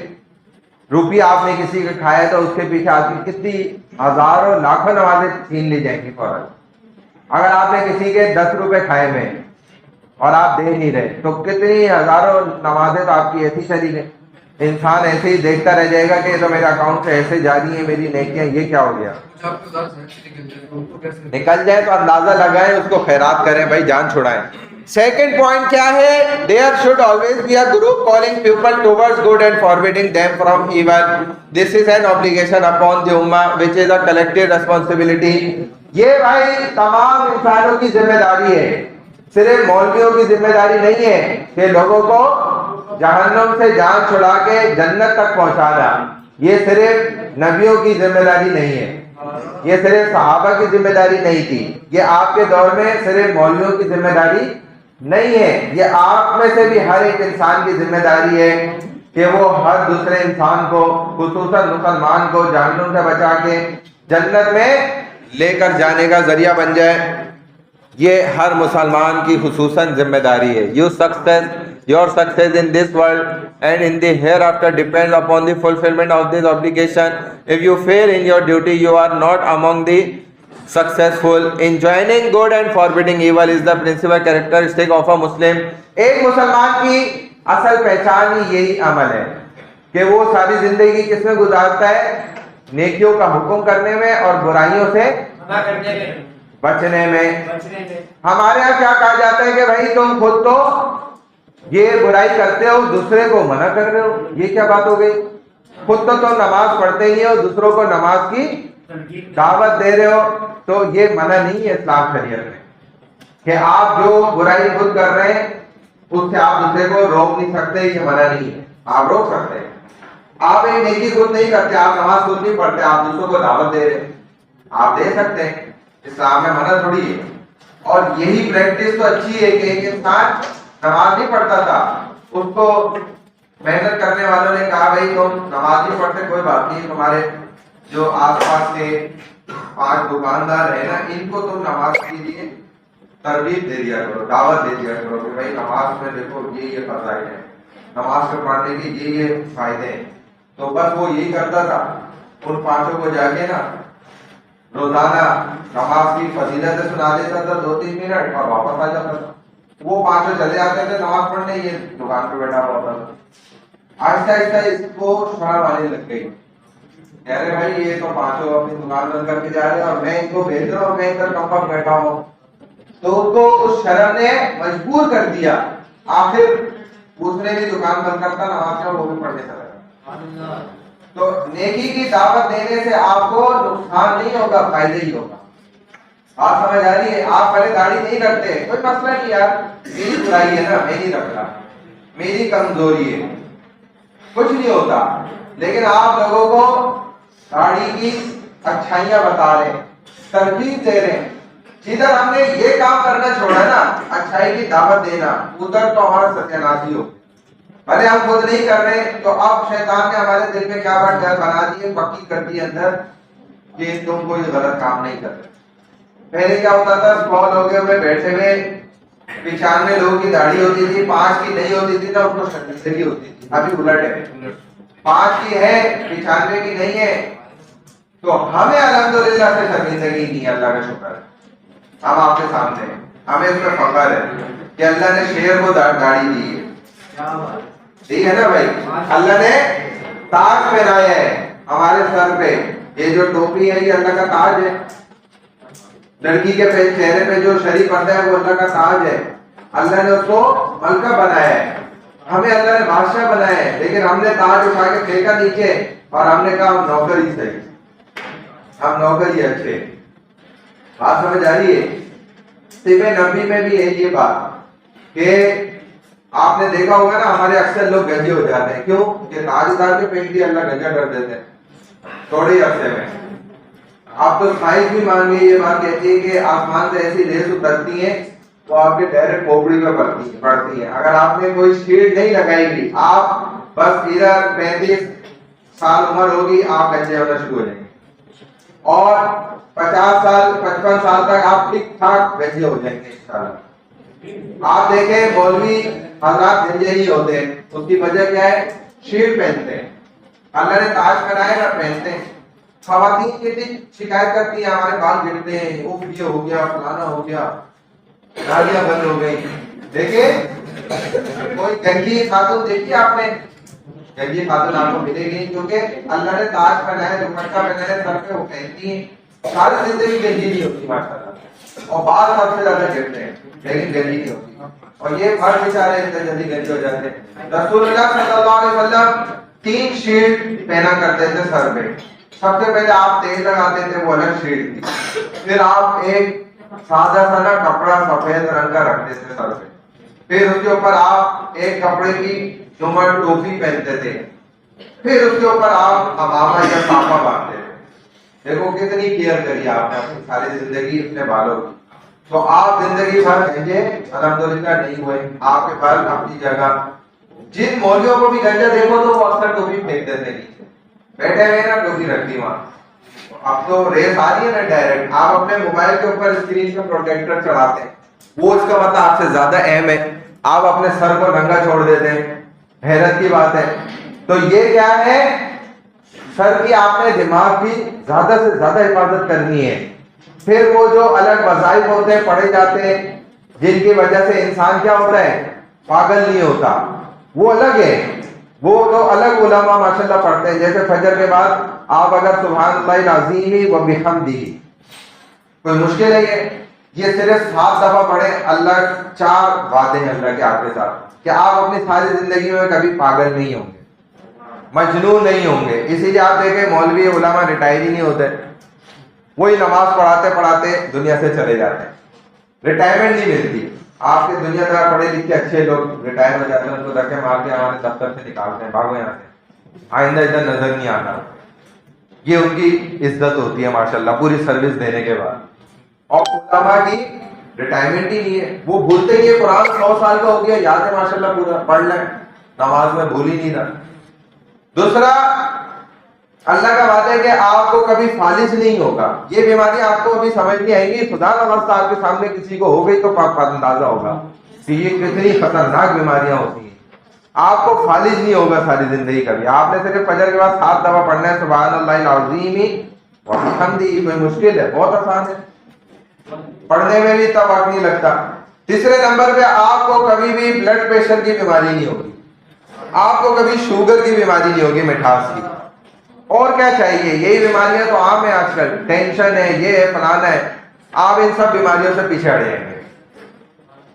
روپیہ آپ نے کسی کا کھایا تو اس کے پیچھے آپ کی کتنی ہزاروں لاکھوں نمازیں چھین لی جائیں گی فوراً۔ اگر آپ نے کسی کے 10 روپے کھائے ہوئے اور آپ دے نہیں رہے تو کتنی ہزاروں نمازیں تو آپ کی ایسی چلی گئی۔ انسان ایسے ہی دیکھتا رہ جائے گا کہ یہ تو میرے اکاؤنٹ سے ایسے جاری ہیں میری نیکیاں، یہ کیا ہو گیا، نکل جائے تو اندازہ لگائیں، اس کو خیرات کریں، بھائی جان چھڑائیں۔ سیکنڈ پوائنٹ کیا ہے، there should always be a group calling people towards good and forbidding them from evil. This is an obligation upon the ummah which is a collective responsibility. یہ بھائی تمام انسانوں کی ذمہ داری ہے، صرف مولویوں کی ذمہ داری نہیں ہے کہ لوگوں کو جہنم سے جان چھڑا کے جنت تک پہنچانا، یہ صرف نبیوں کی ذمہ داری نہیں ہے، یہ صرف صحابہ کی ذمہ داری نہیں تھی، یہ آپ کے دور میں صرف مولویوں کی ذمہ داری نہیں ہے، یہ آپ میں سے بھی ہر ایک انسان کی ذمہ داری ہے کہ وہ ہر دوسرے انسان کو، خصوصاً مسلمان کو، جہنم سے بچا کے جنت میں لے کر جانے کا ذریعہ بن جائے۔ یہ ہر مسلمان کی خصوصاً ذمہ داری ہے۔ Your success in this world and in the hereafter depends upon the fulfillment of this obligation. If you fail in your duty, you are not among the successful. Enjoining good and forbidding evil is the principal characteristic of a Muslim. ایک مسلمان کی اصل پہچان ہی یہی عمل ہے کہ وہ ساری زندگی کس میں گزارتا ہے، نیکیوں کا حکم کرنے میں اور برائیوں سے بچنے میں۔ ہمارے یہاں کیا کہا جاتا ہے کہ بھائی تم خود تو یہ برائی کرتے ہو، دوسرے کو منع کر رہے ہو، یہ کیا بات ہو گئی، خود تو تم نماز پڑھتے ہی ہو، دوسروں کو نماز کی دعوت دے رہے ہو، تو یہ منع نہیں ہے اسلام شریعت میں کہ آپ جو برائی خود کر رہے ہیں اس سے آپ دوسرے کو روک نہیں سکتے، یہ منع نہیں ہے، آپ روک سکتے ہیں۔ آپ ایک نیکی خود نہیں کرتے, آپ نماز خود نہیں پڑھتے, آپ دوسروں کو دعوت دے رہے, آپ دے سکتے ہیں, اسلام میں منع تھوڑی ہے. اور یہی پریکٹس تو اچھی ہے کہ ایک انسان نماز نہیں پڑھتا تھا, اس کو محنت کرنے والوں نے کہا بھائی تم نماز نہیں پڑھتے کوئی بات نہیں, تمہارے جو آس پاس کے 5 دکاندار ہیں نا, ان کو تم نماز کے لیے ترغیب دے دیا کرو, دعوت دے دیا کرو کہ بھائی نماز میں دیکھو یہ فضائل ہے, نماز کو پڑھنے کے یہ فائدے ہیں. تو بس وہ یہی کرتا تھا, ان 5 کو جا کے نا روزانہ نماز کی فضیلت سنا دیتا تھا 2-3 منٹ اور واپس آ جاتا تھا. وہ 5 چلے آتے تھے نماز پڑھنے, یہ دکان پہ بیٹھا ہوا تھا. آہستہ آہستہ اس کو شرم آنے لگ گئی, کہہ رہے بھائی یہ تو 5 اپنی دکان بند کر کے جا رہے ہیں اور میں ان کو بھیج رہا ہوں, میں ادھر کم وقت بیٹھا ہوں. تو اس کو اس شرم نے مجبور کر دیا, آخر اس نے بھی دکان بند کرتا, نماز کا وہ بھی پڑھنے لگا. تو نیکی کی دعوت دینے سے آپ کو نقصان نہیں ہوگا, فائدہ ہی ہوگا. آپ سمجھ آ رہی ہے؟ آپ پہلے داڑھی نہیں رکھتے, کوئی مسئلہ نہیں یار, میری برائی ہے نا, میں نہیں رکھ رہا, میری کمزوری ہے, کچھ نہیں ہوتا. لیکن آپ لوگوں کو داڑھی کی اچھائیاں بتا رہے ہیں, ترغیب دے رہے ہیں. جدھر ہم نے یہ کام کرنا چھوڑا نا, اچھائی کی دعوت دینا, ادھر تو ہمارا ستیاناش ہو. بھلے ہم خود نہیں کر رہے, تو اب شیطان نے ہمارے دل میں کیا بنا دی, پکی کر دی اندر کہ تم کوئی غلط کام نہیں کر رہے. پہلے کیا ہوتا تھا, 100 لوگ ہوئے بیٹھے ہوئے, 95 لوگوں کی داڑھی ہوتی تھی, 5 کی نہیں ہوتی تھی نا, ان کو شرمندگی ہوتی تھی. ابھی الٹ ہے, 5 کی ہے 95 کی نہیں ہے. تو ہمیں الحمدللہ سے شرمندگی نہیں ہے, اللہ کا شکر ہے. ہم آپ کے سامنے ہیں, ہمیں اس میں فخر ہے کہ اللہ نے شیر کو داڑھی دی ہے. ٹھیک ہے نا بھائی, اللہ نے تاج پہنایا ہے ہمارے سر پہ. یہ جو ٹوپی ہے یہ اللہ کا تاج ہے. لڑکی کے چہرے پہ جو شری پردہ ہے وہ اللہ کا تاج ہے. اللہ نے اس کو ملکہ بنایا ہے, ہمیں اللہ نے بادشاہ بنایا ہے. لیکن ہم نے تاج اٹھا کے پھینکا نیچے اور ہم نے کہا ہم نوکر ہی صحیح, ہم نوکر ہی اچھے. بات سمجھ آ رہی ہے؟ طب نبی میں بھی ہے یہ بات کہ آپ نے دیکھا ہوگا نا, ہمارے اکثر لوگ گنجے ہو جاتے ہیں. کیوں کہ تاج اتار کے پھینک دیا, اللہ گنجا کر دیتے ہیں تھوڑے عرصے میں. آپ تو سائنس بھی مان گئی, یہ بات کہتی ہے کہ آسمان سے ایسی ریز اترتی ہیں وہ آپ کے ڈائریکٹ کھوپڑی میں پڑتی ہیں. اگر آپ نے کوئی شیلڈ نہیں لگائی گی, آپ بس ادھر 35 سال عمر ہوگی, آپ گنجے ہونا شروع ہو جائیں گے, اور 50 سال 55 سال تک آپ ٹھیک ٹھاک گنجے ہو جائیں گے انشاءاللہ. آپ دیکھیں مولوی حضرات گنجے ہی ہوتے ہیں, اس کی وجہ کیا ہے؟ شیلڈ پہنتے ہیں. اللہ نے تاج پہنایا نا, پہنتے ہیں. خواتین کتنی شکایت کرتی ہیں, ہمارے بال گرتے ہیں, اوف یہ ہو گیا, فلانا ہو گیا, نالیاں بند ہو گئی. دیکھیں کوئی گنجی خاتون دیکھی آپ نے؟ گنجی خاتون آپ کو ملے گی, کیونکہ اللہ نے تاج پہنایا, دوپٹہ پہنایا سر پہ, وہ پہنتی ہیں. ساری زندگی گنجی نہیں ہوتی ماشاءاللہ, اور بال سب سے زیادہ گرتے ہیں لیکن گنجی نہیں ہوتی. اور یہ مرد بیچارے اتنے جلدی گنجے ہو جاتے ہیں. رسول اللہ صلی اللہ علیہ وسلم 3 شیلڈ پہنا کرتے تھے سر پہ. سب سے پہلے آپ تیل لگاتے تھے, وہ الگ شیلڈ تھی. پھر آپ ایک سادہ سا نا کپڑا سفید رنگ کا رکھتے تھے سر پہ. پھر اس کے اوپر آپ ایک کپڑے کی نمر ٹوپی پہنتے تھے. پھر اس کے اوپر آپ امامہ یا صافہ باندھتے تھے. دیکھو کتنی کیئر کری آپ نے اپنی ساری زندگی اپنے بالوں کی. تو آپ زندگی بھر گنجے الحمدللہ نہیں ہوئے, آپ کے بال اپنی جگہ. جن مولویوں کو بھی گنجا دیکھو تو وہ اکثر ٹوپی پھینک دیتے نیچے, بیٹھے ہوئے نا ٹوپی رکھتی وہاں. اب تو ریس آ رہی ہے نا ڈائریکٹ, آپ اپنے موبائل کے اوپر اسکرین پہ پروٹیکٹر چڑھاتے ہیں, وہ اس کا مطلب آپ سے زیادہ اہم ہے. آپ اپنے سر کو ننگا چھوڑ دیتے ہیں, حیرت کی بات ہے. تو یہ کیا ہے, سر کی آپ نے دماغ کی زیادہ سے زیادہ حفاظت کرنی ہے. پھر وہ جو الگ وظائف ہوتے ہیں پڑھے جاتے ہیں, جن کی وجہ سے انسان کیا ہوتا ہے, پاگل نہیں ہوتا, وہ الگ ہے. وہ تو الگ علماء ماشاءاللہ پڑھتے ہیں. جیسے فجر کے بعد آپ اگر سبحان اللہ العظیم و بحمدہ, کوئی مشکل ہے یہ صرف 7 دفعہ پڑھیں, اللہ 4 وعدے ہیں اللہ کے آپ کے ساتھ کہ آپ اپنی ساری زندگی میں کبھی پاگل نہیں ہوں گے, مجنون نہیں ہوں گے. اسی لیے آپ دیکھیں مولوی علماء ریٹائر ہی نہیں ہوتے, وہی نماز پڑھاتے پڑھاتے دنیا سے چلے جاتے ہیں, ریٹائرمنٹ نہیں ملتی. آپ کے دنیا دار پڑھے لکھے اچھے لوگ ریٹائر ہو جاتے ہیں, ان کو دھکے مار کے ہمارے دفتر سے نکالتے ہیں, بھاگو یہاں سے, آئندہ ادھر نظر نہیں آنا. یہ ان کی عزت ہوتی ہے ماشاءاللہ پوری سروس دینے کے بعد. اور علماء کی ریٹائرمنٹ ہی نہیں ہے, وہ بھولتے ہی ہے. قرآن 100 سال کا ہو گیا, یاد ہے ماشاءاللہ پورا پڑھ لیں, نماز میں بھول ہی نہیں رہا. دوسرا, اللہ کا وعدہ ہے کہ آپ کو کبھی فالج نہیں ہوگا. یہ بیماری آپ کو ابھی سمجھ نہیں آئیں گی, خدا نہ خواستہ آپ کے سامنے کسی کو ہو گئی تو پاک اندازہ ہوگا کہ یہ کتنی خطرناک بیماریاں ہوتی ہیں. آپ کو فالج نہیں ہوگا ساری زندگی کبھی. آپ نے صرف فجر کے بعد 7 دفعہ پڑھنا ہے سبحان اللہ العظیم و بحمدہ. کوئی مشکل ہے؟ بہت آسان ہے, پڑھنے میں بھی اتنا وقت نہیں لگتا. تیسرے نمبر پہ آپ کو کبھی بھی بلڈ پریشر کی بیماری نہیں ہوگی, آپ کو کبھی شوگر کی بیماری نہیں ہوگی, مٹھاس کی. اور کیا چاہیے؟ یہی بیماریاں تو عام ہیں آج کل, ٹینشن ہے, یہ ہے, فلانا ہے. آپ ان سب بیماریوں سے پیچھے ہٹ جائیں گے.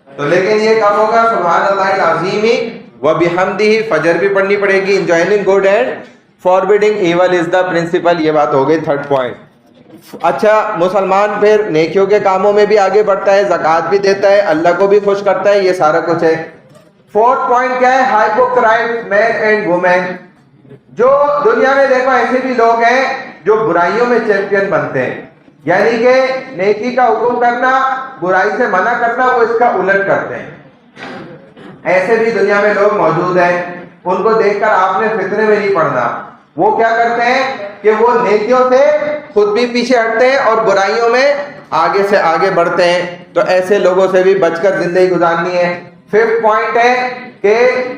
تو لیکن یہ کب ہوگا؟ سبحان اللہ العظیم و بحمدہ. فجر بھی پڑھنی پڑے گی. enjoining good and forbidding evil is the principle. یہ بات ہو گئی تھرڈ پوائنٹ. اچھا, مسلمان پھر نیکیوں کے کاموں میں بھی آگے بڑھتا ہے, زکوٰۃ بھی دیتا ہے, اللہ کو بھی خوش کرتا ہے, یہ سارا کچھ ہے. فورتھ پوائنٹ کیا ہے؟ ہائپوکرائٹ مین اینڈ وومین. جو دنیا میں دیکھو ایسے بھی لوگ ہیں جو برائیوں میں چیمپئن بنتے ہیں, یعنی کہ نیکی کا حکم کرنا, برائی سے منع کرنا, وہ اس کا الٹ کرتے ہیں. ایسے بھی دنیا میں لوگ موجود ہیں. ان کو دیکھ کر آپ نے فتنے میں نہیں پڑنا. وہ کیا کرتے ہیں کہ وہ نیکیوں سے خود بھی پیچھے ہٹتے ہیں اور برائیوں میں آگے سے آگے بڑھتے ہیں. تو ایسے لوگوں سے بھی بچ کر زندگی گزارنی ہے. ففتھ پوائنٹ ہے کہ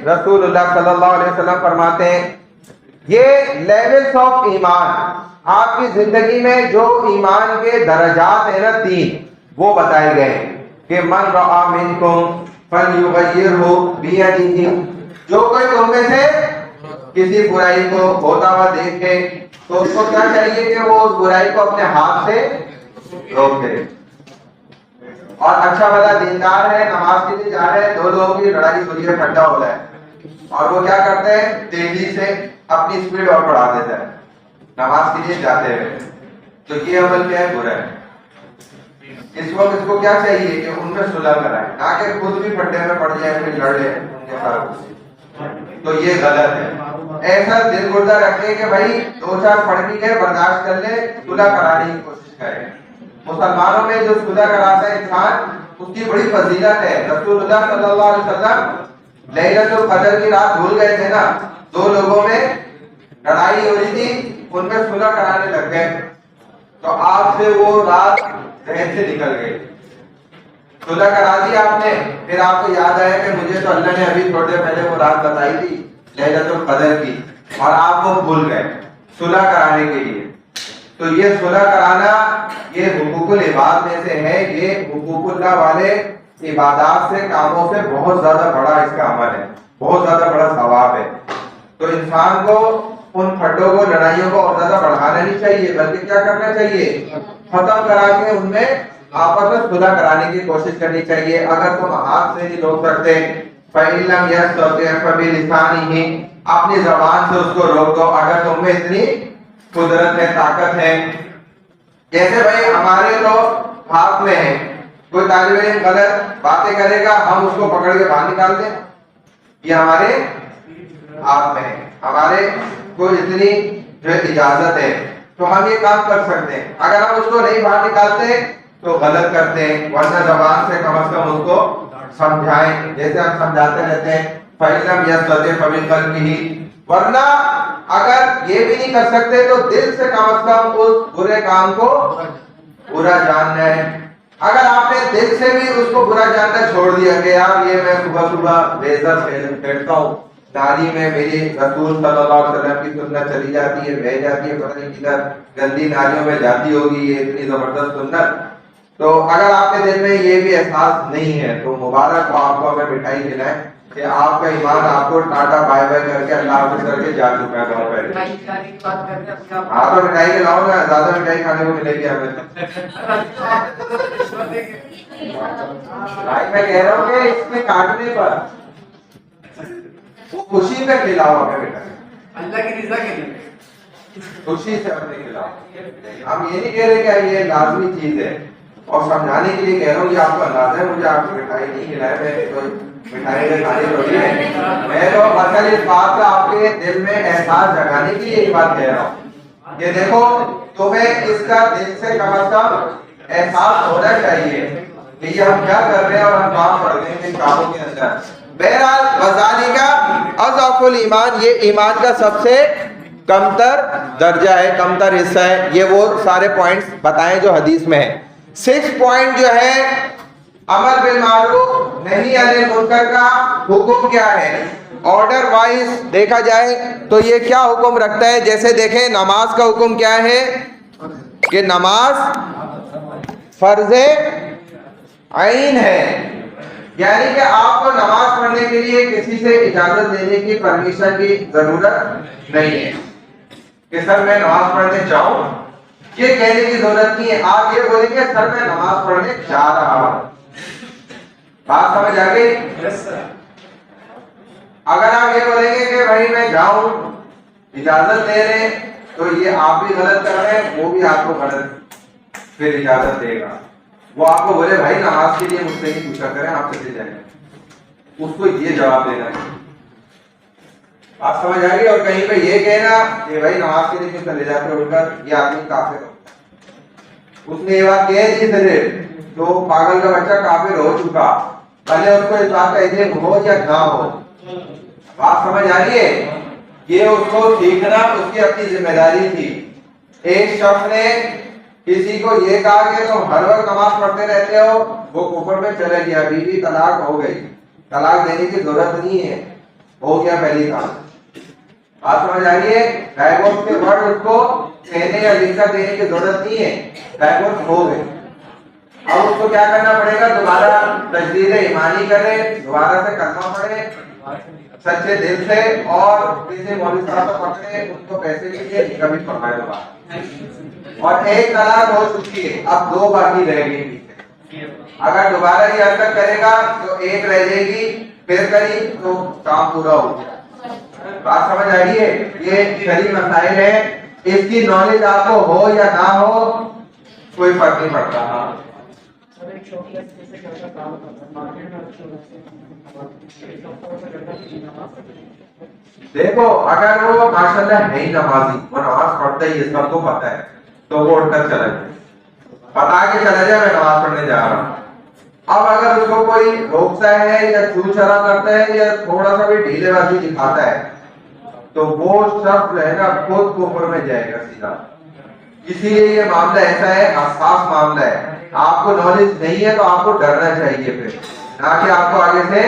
رسول اللہ صلی اللہ علیہ وسلم فرماتے ہیں یہ لیولز آف ایمان, آپ کی زندگی میں جو ایمان کے درجات ہیں نا 3, وہ بتائے گئے کہ من رأى منکم فلیغیرہ بیدہ. جو کوئی تم میں سے کسی برائی کو ہوتا ہوا دیکھے تو اس کو کیا چاہیے کہ وہ اس برائی کو اپنے ہاتھ سے روک دے. اور اچھا بھلا دیندار ہے, نماز کے لیے جا رہے ہیں, 2 لوگوں کی لڑائی ہوئی ہے, پھڈا ہو رہا ہے, اور وہ کیا کرتے ہیں تیزی سے اپنی سپیڈ اور بڑھا دیتا ہے نماز کے لیے جاتے ہوئے. تو یہ عمل کیا ہے؟ برا ہے. اس وقت اس کو کیا چاہیے کہ ان میں صلح کرائے, نہ کہ خود بھی پھڈے میں پڑ جائے پھر لڑ لے ان کے ساتھ. تو یہ غلط ہے. ایسا دل گردہ رکھے کہ بھائی 2-4 پڑھ بھی گئے, برداشت کر لے, صلح کرانے کی کوشش کرے. مسلمانوں میں جو صلح کراتا ہے انسان, اس کی بڑی فضیلت ہے. رسول اللہ صلی اللہ علیہ وسلم لیلۃ القدر کی رات بھول گئے تھے نا, 2 لوگوں میں لڑائی ہو رہی تھی, ان میں صلح کرانے لگ گئے, تو آپ سے وہ رات ذہن سے نکل گئی. صلح کرا دی آپ نے, پھر آپ کو یاد آیا کہ مجھے تو اللہ نے ابھی تھوڑے دیر پہلے وہ رات بتائی تھی لیلۃ القدر کی, اور آپ وہ بھول گئے صلح کرانے کے لیے. تو یہ صلح کرانا یہ حقوق العباد میں سے ہے. یہ حقوق اللہ والے عبادات سے, کاموں سے بہت زیادہ بڑا اس کا عمل ہے, بہت زیادہ بڑا ثواب ہے. تو انسان کو ان پھڈوں کو, لڑائیوں کو اور زیادہ بڑھانا نہیں چاہیے, بلکہ کیا کرنا چاہیے, ختم کرا کے ان میں آپس میں صلح کرانے کی کوشش کرنی چاہیے. اگر تم ہاتھ سے نہیں روک سکتے فَإِن لَّمْ يَسْتَطِعْ فَبِلِسَانِهِ, اپنی زبان سے اس کو روک دو اگر تم میں اتنی قدرت ہے, طاقت ہے. جیسے بھائی ہمارے تو ہاتھ میں ہے, کوئی طالب علم غلط باتیں کرے گا, ہم اس کو پکڑ کے باہر نکال دیں, یہ ہمارے ہاتھ میں ہے. ہمارے کو اتنی جو اجازت ہے تو ہم یہ کام کر سکتے ہیں. اگر ہم اس کو نہیں باہر نکالتے تو غلط کرتے ہیں, ورنہ زبان سے کم از کم اس کو سمجھائیں, جیسے ہم سمجھاتے رہتے ہیں فَإِن لَّمْ يَسْتَطِعْ فَبِقَلْبِهِ. ورنہ اگر یہ بھی نہیں کر سکتے تو دل سے کم از کم اس برے کام کو برا جاننا ہے. اگر آپ نے دل سے بھی اس کو برا جاننا چھوڑ دیا کہ یار یہ میں صبح صبح لیزر کھیلتا ہوں, نالی میں میری رسول صلی اللہ علیہ وسلم کی سنت چلی جاتی ہے, بہ جاتی ہے, پتہ نہیں کدھر گندی نالیوں میں جاتی ہوگی یہ اتنی زبردست سنت. تو اگر آپ کے دل میں یہ بھی احساس نہیں ہے تو مبارک ہو آپ کو, ہمیں مٹھائی کھلائیں کہ آپ کا ایمان آپ کو ٹاٹا بائے بائے کر کے اللہ حافظ کر کے جا چکا ہے بہت پہلے. آپ تو مٹھائی کھلاؤ نا, زیادہ مٹھائی کھانے کو ملے گی ہمیں. میں کہہ رہا ہوں کہ اس میں کاٹنے پر وہ خوشی میں کھلاؤ ہمیں مٹھائی, اللہ کی رضا کے لیے خوشی سے ہمیں کھلاؤ. ہم یہ نہیں کہہ رہے کہ یہ لازمی چیز ہے, اور سمجھانے کے لیے کہہ رہا ہوں. یہ آپ کو اندازہ ہے مجھے آپ کی مٹھائی نہیں کھلائے, میں تو مٹھائی میں کھانے تھوڑی ہے, میں تو اصل اس بات کا آپ کے دل میں احساس جگانے کے لیے یہ بات کہہ رہا ہوں کہ دیکھو تمہیں اس کا دل سے کم از کم احساس ہونا چاہیے کہ یہ ہم کیا کر رہے ہیں اور ہم کام کر رہے ہیں ان کاموں کے اندر. بہرحال وزانی کا اضعف الایمان, یہ ایمان کا سب سے کمتر درجہ ہے, کمتر حصہ ہے. یہ وہ سارے پوائنٹس بتائیں جو حدیث میں ہیں. 6 پوائنٹ جو ہے امر بالمعروف نہی عن المنکر کا حکم کیا ہے, آرڈر وائز دیکھا جائے تو یہ کیا حکم رکھتا ہے. جیسے دیکھیں نماز کا حکم کیا ہے کہ نماز فرض عین ہے, یعنی کہ آپ کو نماز پڑھنے کے لیے کسی سے اجازت لینے کی پرمیشن کی ضرورت نہیں ہے کہ سر میں نماز پڑھنے جاؤں, یہ کہنے کی ضرورت نہیں ہے. آپ یہ بولیں گے سر میں نماز پڑھنے جا رہا ہوں. بات سمجھ آ گئی؟ اگر آپ یہ بولیں گے کہ بھائی میں جاؤں اجازت دے رہے ہیں تو یہ آپ بھی غلط کر رہے ہیں, وہ بھی آپ کو غلط پھر اجازت دے گا. وہ آپ کو بولے بھائی نماز کے لیے مجھ سے نہیں پوچھا کریں, آپ چلے جائیں, اس کو یہ جواب دینا ہے. آپ سمجھ آ گئی؟ اور کہیں پہ یہ کہنا کہ بھائی نماز کے لیے کیوں چلے جاتے ہو کر, یہ آدمی کافر ہو. اس نے یہ بات کہہ دی صرف تو پاگل کا بچہ کافر ہو چکا, پہلے اس کو اس بات کا علم ہو یا نہ ہو. بات سمجھ آ رہی ہے؟ یہ اس کو سیکھنا اس کی اپنی ذمہ داری تھی. ایک شخص نے کسی کو یہ کہا کہ تم ہر وقت نماز پڑھتے رہتے ہو, وہ کفر میں چلے گیا, بیوی طلاق ہو گئی, طلاق دینے کی ضرورت نہیں ہے, ہو گیا پہلی کام. آپ سمجھ آ رہی ہے؟ ڈائیورس کے بعد اس کو کہنے یا لکھا دینے کی ضرورت نہیں ہے, ڈائیورس ہو گئی. اب اس کو کیا کرنا پڑے گا, دوبارہ تجدید ایمانی کرے, دوبارہ سے کلمہ پڑھے سچے دل سے, اور کسی مولوی صاحب کو پکڑے, ان کو پیسے لیجیے, کبھی پڑھائے دوبارہ. اور ایک طلاق ہو چکی ہے, اب 2 باقی رہ گئی. اگر دوبارہ یہ حرکت کرے گا تو 1 رہ جائے گی, پھر کری تو کام پورا ہو گیا. بات سمجھ آ رہی ہے؟ یہ شرعی مسائل ہیں, اس کی نالج آپ کو ہو یا نہ ہو کوئی فرق نہیں پڑتا. دیکھو اگر وہ ماشاءاللہ ہے ہی نمازی, وہ نماز پڑھتا ہی ہے, سب کو پتہ ہے, تو وہ اٹھ کر چلا جائے, بتا کے چلا جائے میں نماز پڑھنے جا رہا ہوں. اب اگر اس کو کوئی روکتا ہے یا چھو چھرا کرتا ہے یا تھوڑا سا بھی ڈھیلے بازی دکھاتا ہے تو وہ شخص جو ہے نا خود کفر میں جائے گا سیدھا. اسی لیے یہ معاملہ ایسا ہے, حساس معاملہ ہے. آپ کو نالج نہیں ہے تو آپ کو ڈرنا چاہیے, پھر نہ کہ آپ کو آگے سے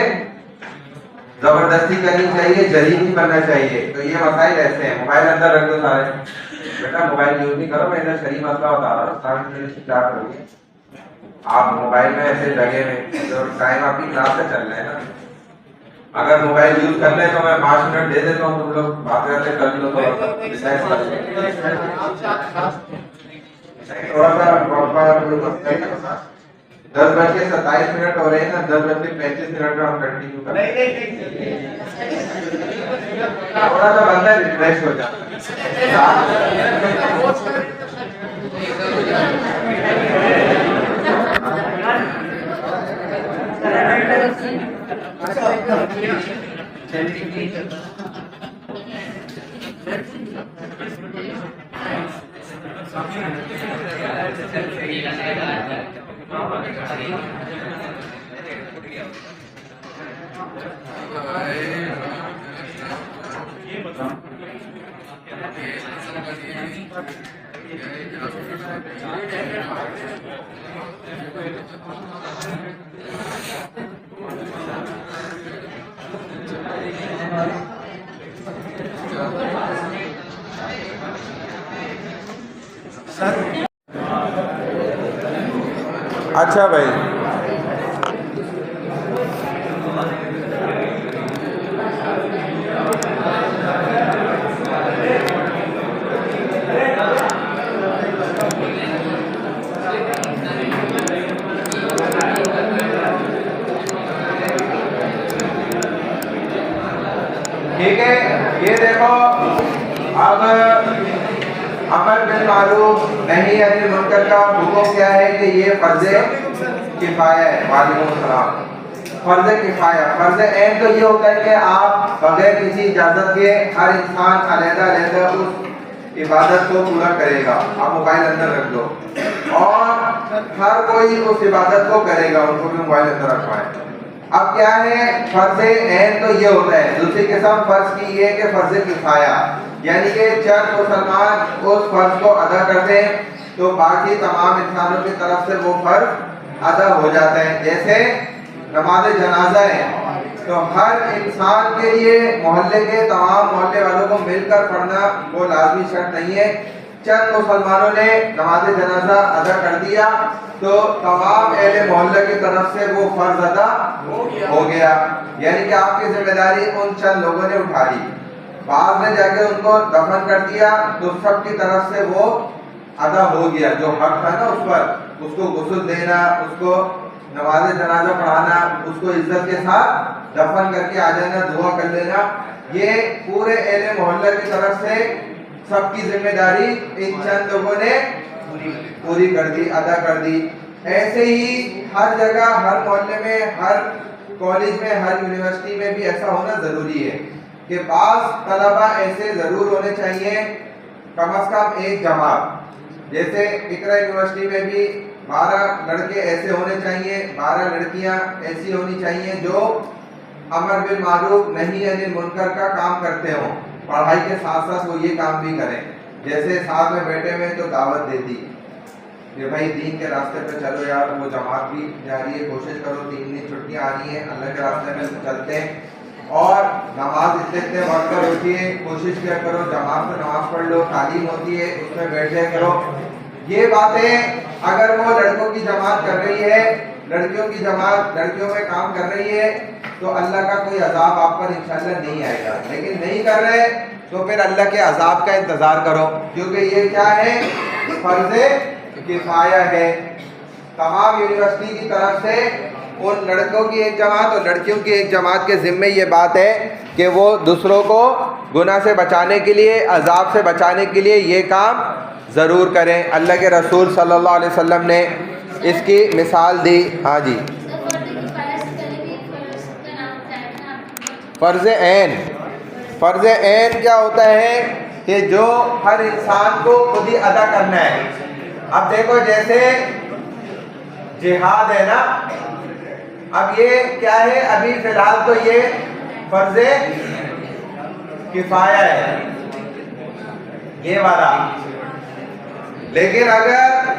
زبردستی کرنی چاہیے, جری نہیں بننا چاہیے. تو یہ مسائل ایسے ہیں. موبائل اندر رکھ دو سارے, بیٹا موبائل یوز نہیں کرو, میں ادھر شرعی مسئلہ بتا رہا ہوں, 7 کیا کرو گے آپ موبائل میں ایسے جگہ میں جو ٹائم آپ کی کلاس سے چل رہے ہیں نا, اگر موبائل یوز کر لیں تو میں 5 منٹ دے دیتا ہوں, تم لوگ بات کرتے کر لو, تھوڑا سا 10:27 ہو رہے ہیں نا, 10:35 میں ہم کنٹینیو کریں, تھوڑا سا بندہ ریفریش ہو جاتا اچھا بھائی. ٹھیک ہے, یہ دیکھو اب امر بالمعروف نہیں عن المنکر کا حکم کیا ہے کہ یہ فرض کفایہ ہے. وعلیکم السلام. فرض کفایہ، فرض عین تو یہ ہوتا ہے کہ آپ بغیر کسی اجازت کے ہر انسان علیحدہ علیحدہ اس عبادت کو پورا کرے گا. آپ موبائل اندر رکھ دو اور ہر کوئی اس عبادت کو کرے گا، ان کو بھی موبائل اندر رکھوائیں. اب کیا ہے فرض عین تو یہ ہوتا ہے. دوسری قسم فرض کی یہ کہ فرض کفایہ، یعنی کہ چند مسلمان اس فرض کو ادا کرتے ہیں تو باقی تمام انسانوں کی طرف سے وہ فرض ادا ہو جاتا ہے. جیسے نماز جنازہ ہے تو ہر انسان کے لیے محلے کے تمام محلے والوں کو مل کر پڑھنا وہ لازمی شرط نہیں ہے. چند مسلمانوں نے نماز جنازہ ادا کر دیا تو تمام اہل محلے کی طرف سے وہ فرض ادا ہو گیا، یعنی کہ آپ کی ذمہ داری ان چند لوگوں نے اٹھا لی. بعد میں جا کے ان کو دفن کر دیا تو سب کی طرف سے وہ ادا ہو گیا. جو حق تھا نا اس پر، اس کو غسل دینا، اس کو نماز جنازہ پڑھانا، اس کو عزت کے ساتھ دفن کر کے آ جانا، دعا کر لینا، یہ پورے اہل محلہ کی طرف سے سب کی ذمہ داری ان چند لوگوں نے پوری کر دی، ادا کر دی. ایسے ہی ہر جگہ، ہر محلے میں، ہر کالج میں، ہر یونیورسٹی میں بھی ایسا ہونا ضروری ہے کہ بعض طلبہ ایسے ضرور ہونے چاہیے، کم از کم ایک جماعت. جیسے اقرا یونیورسٹی میں بھی 12 لڑکے ایسے ہونے چاہیے، 12 لڑکیاں ایسی ہونی چاہیے جو امر بالمعروف نہی عن المنکر کا کام کرتے ہوں. پڑھائی کے ساتھ ساتھ وہ یہ کام بھی کریں. جیسے ساتھ میں بیٹھے ہوئے تو دعوت دے دی کہ بھائی دین کے راستے پہ چلو یار، وہ جماعت بھی جاری ہے، کوشش کرو، 3 دن چھٹیاں آ رہی ہیں، اللہ کے راستے میں چلتے ہیں. اور نماز اتنے وقت پر ہوتی ہے، کوشش کیا کرو جماعت میں نماز پڑھ لو، تعلیم ہوتی ہے اس میں بیٹھ جایا کرو. یہ باتیں اگر وہ لڑکوں کی جماعت کر رہی ہے، لڑکیوں کی جماعت لڑکیوں میں کام کر رہی ہے تو اللہ کا کوئی عذاب آپ پر انشاءاللہ نہیں آئے گا. لیکن نہیں کر رہے تو پھر اللہ کے عذاب کا انتظار کرو، کیونکہ یہ کیا ہے، فرض کفایہ ہے. تمام یونیورسٹی کی طرف سے ان لڑکوں کی ایک جماعت اور لڑکیوں کی ایک جماعت کے ذمے یہ بات ہے کہ وہ دوسروں کو گناہ سے بچانے کے لیے، عذاب سے بچانے کے لیے یہ کام ضرور کریں. اللہ کے رسول صلی اللہ علیہ وسلم نے اس کی مثال دی. ہاں جی، فرض عین. فرض عین کیا ہوتا ہے کہ جو ہر انسان کو خود ہی ادا کرنا ہے. اب دیکھو جیسے جہاد ہے نا، اب یہ کیا ہے، ابھی فی الحال تو یہ فرض کفایہ ہے یہ والا. لیکن اگر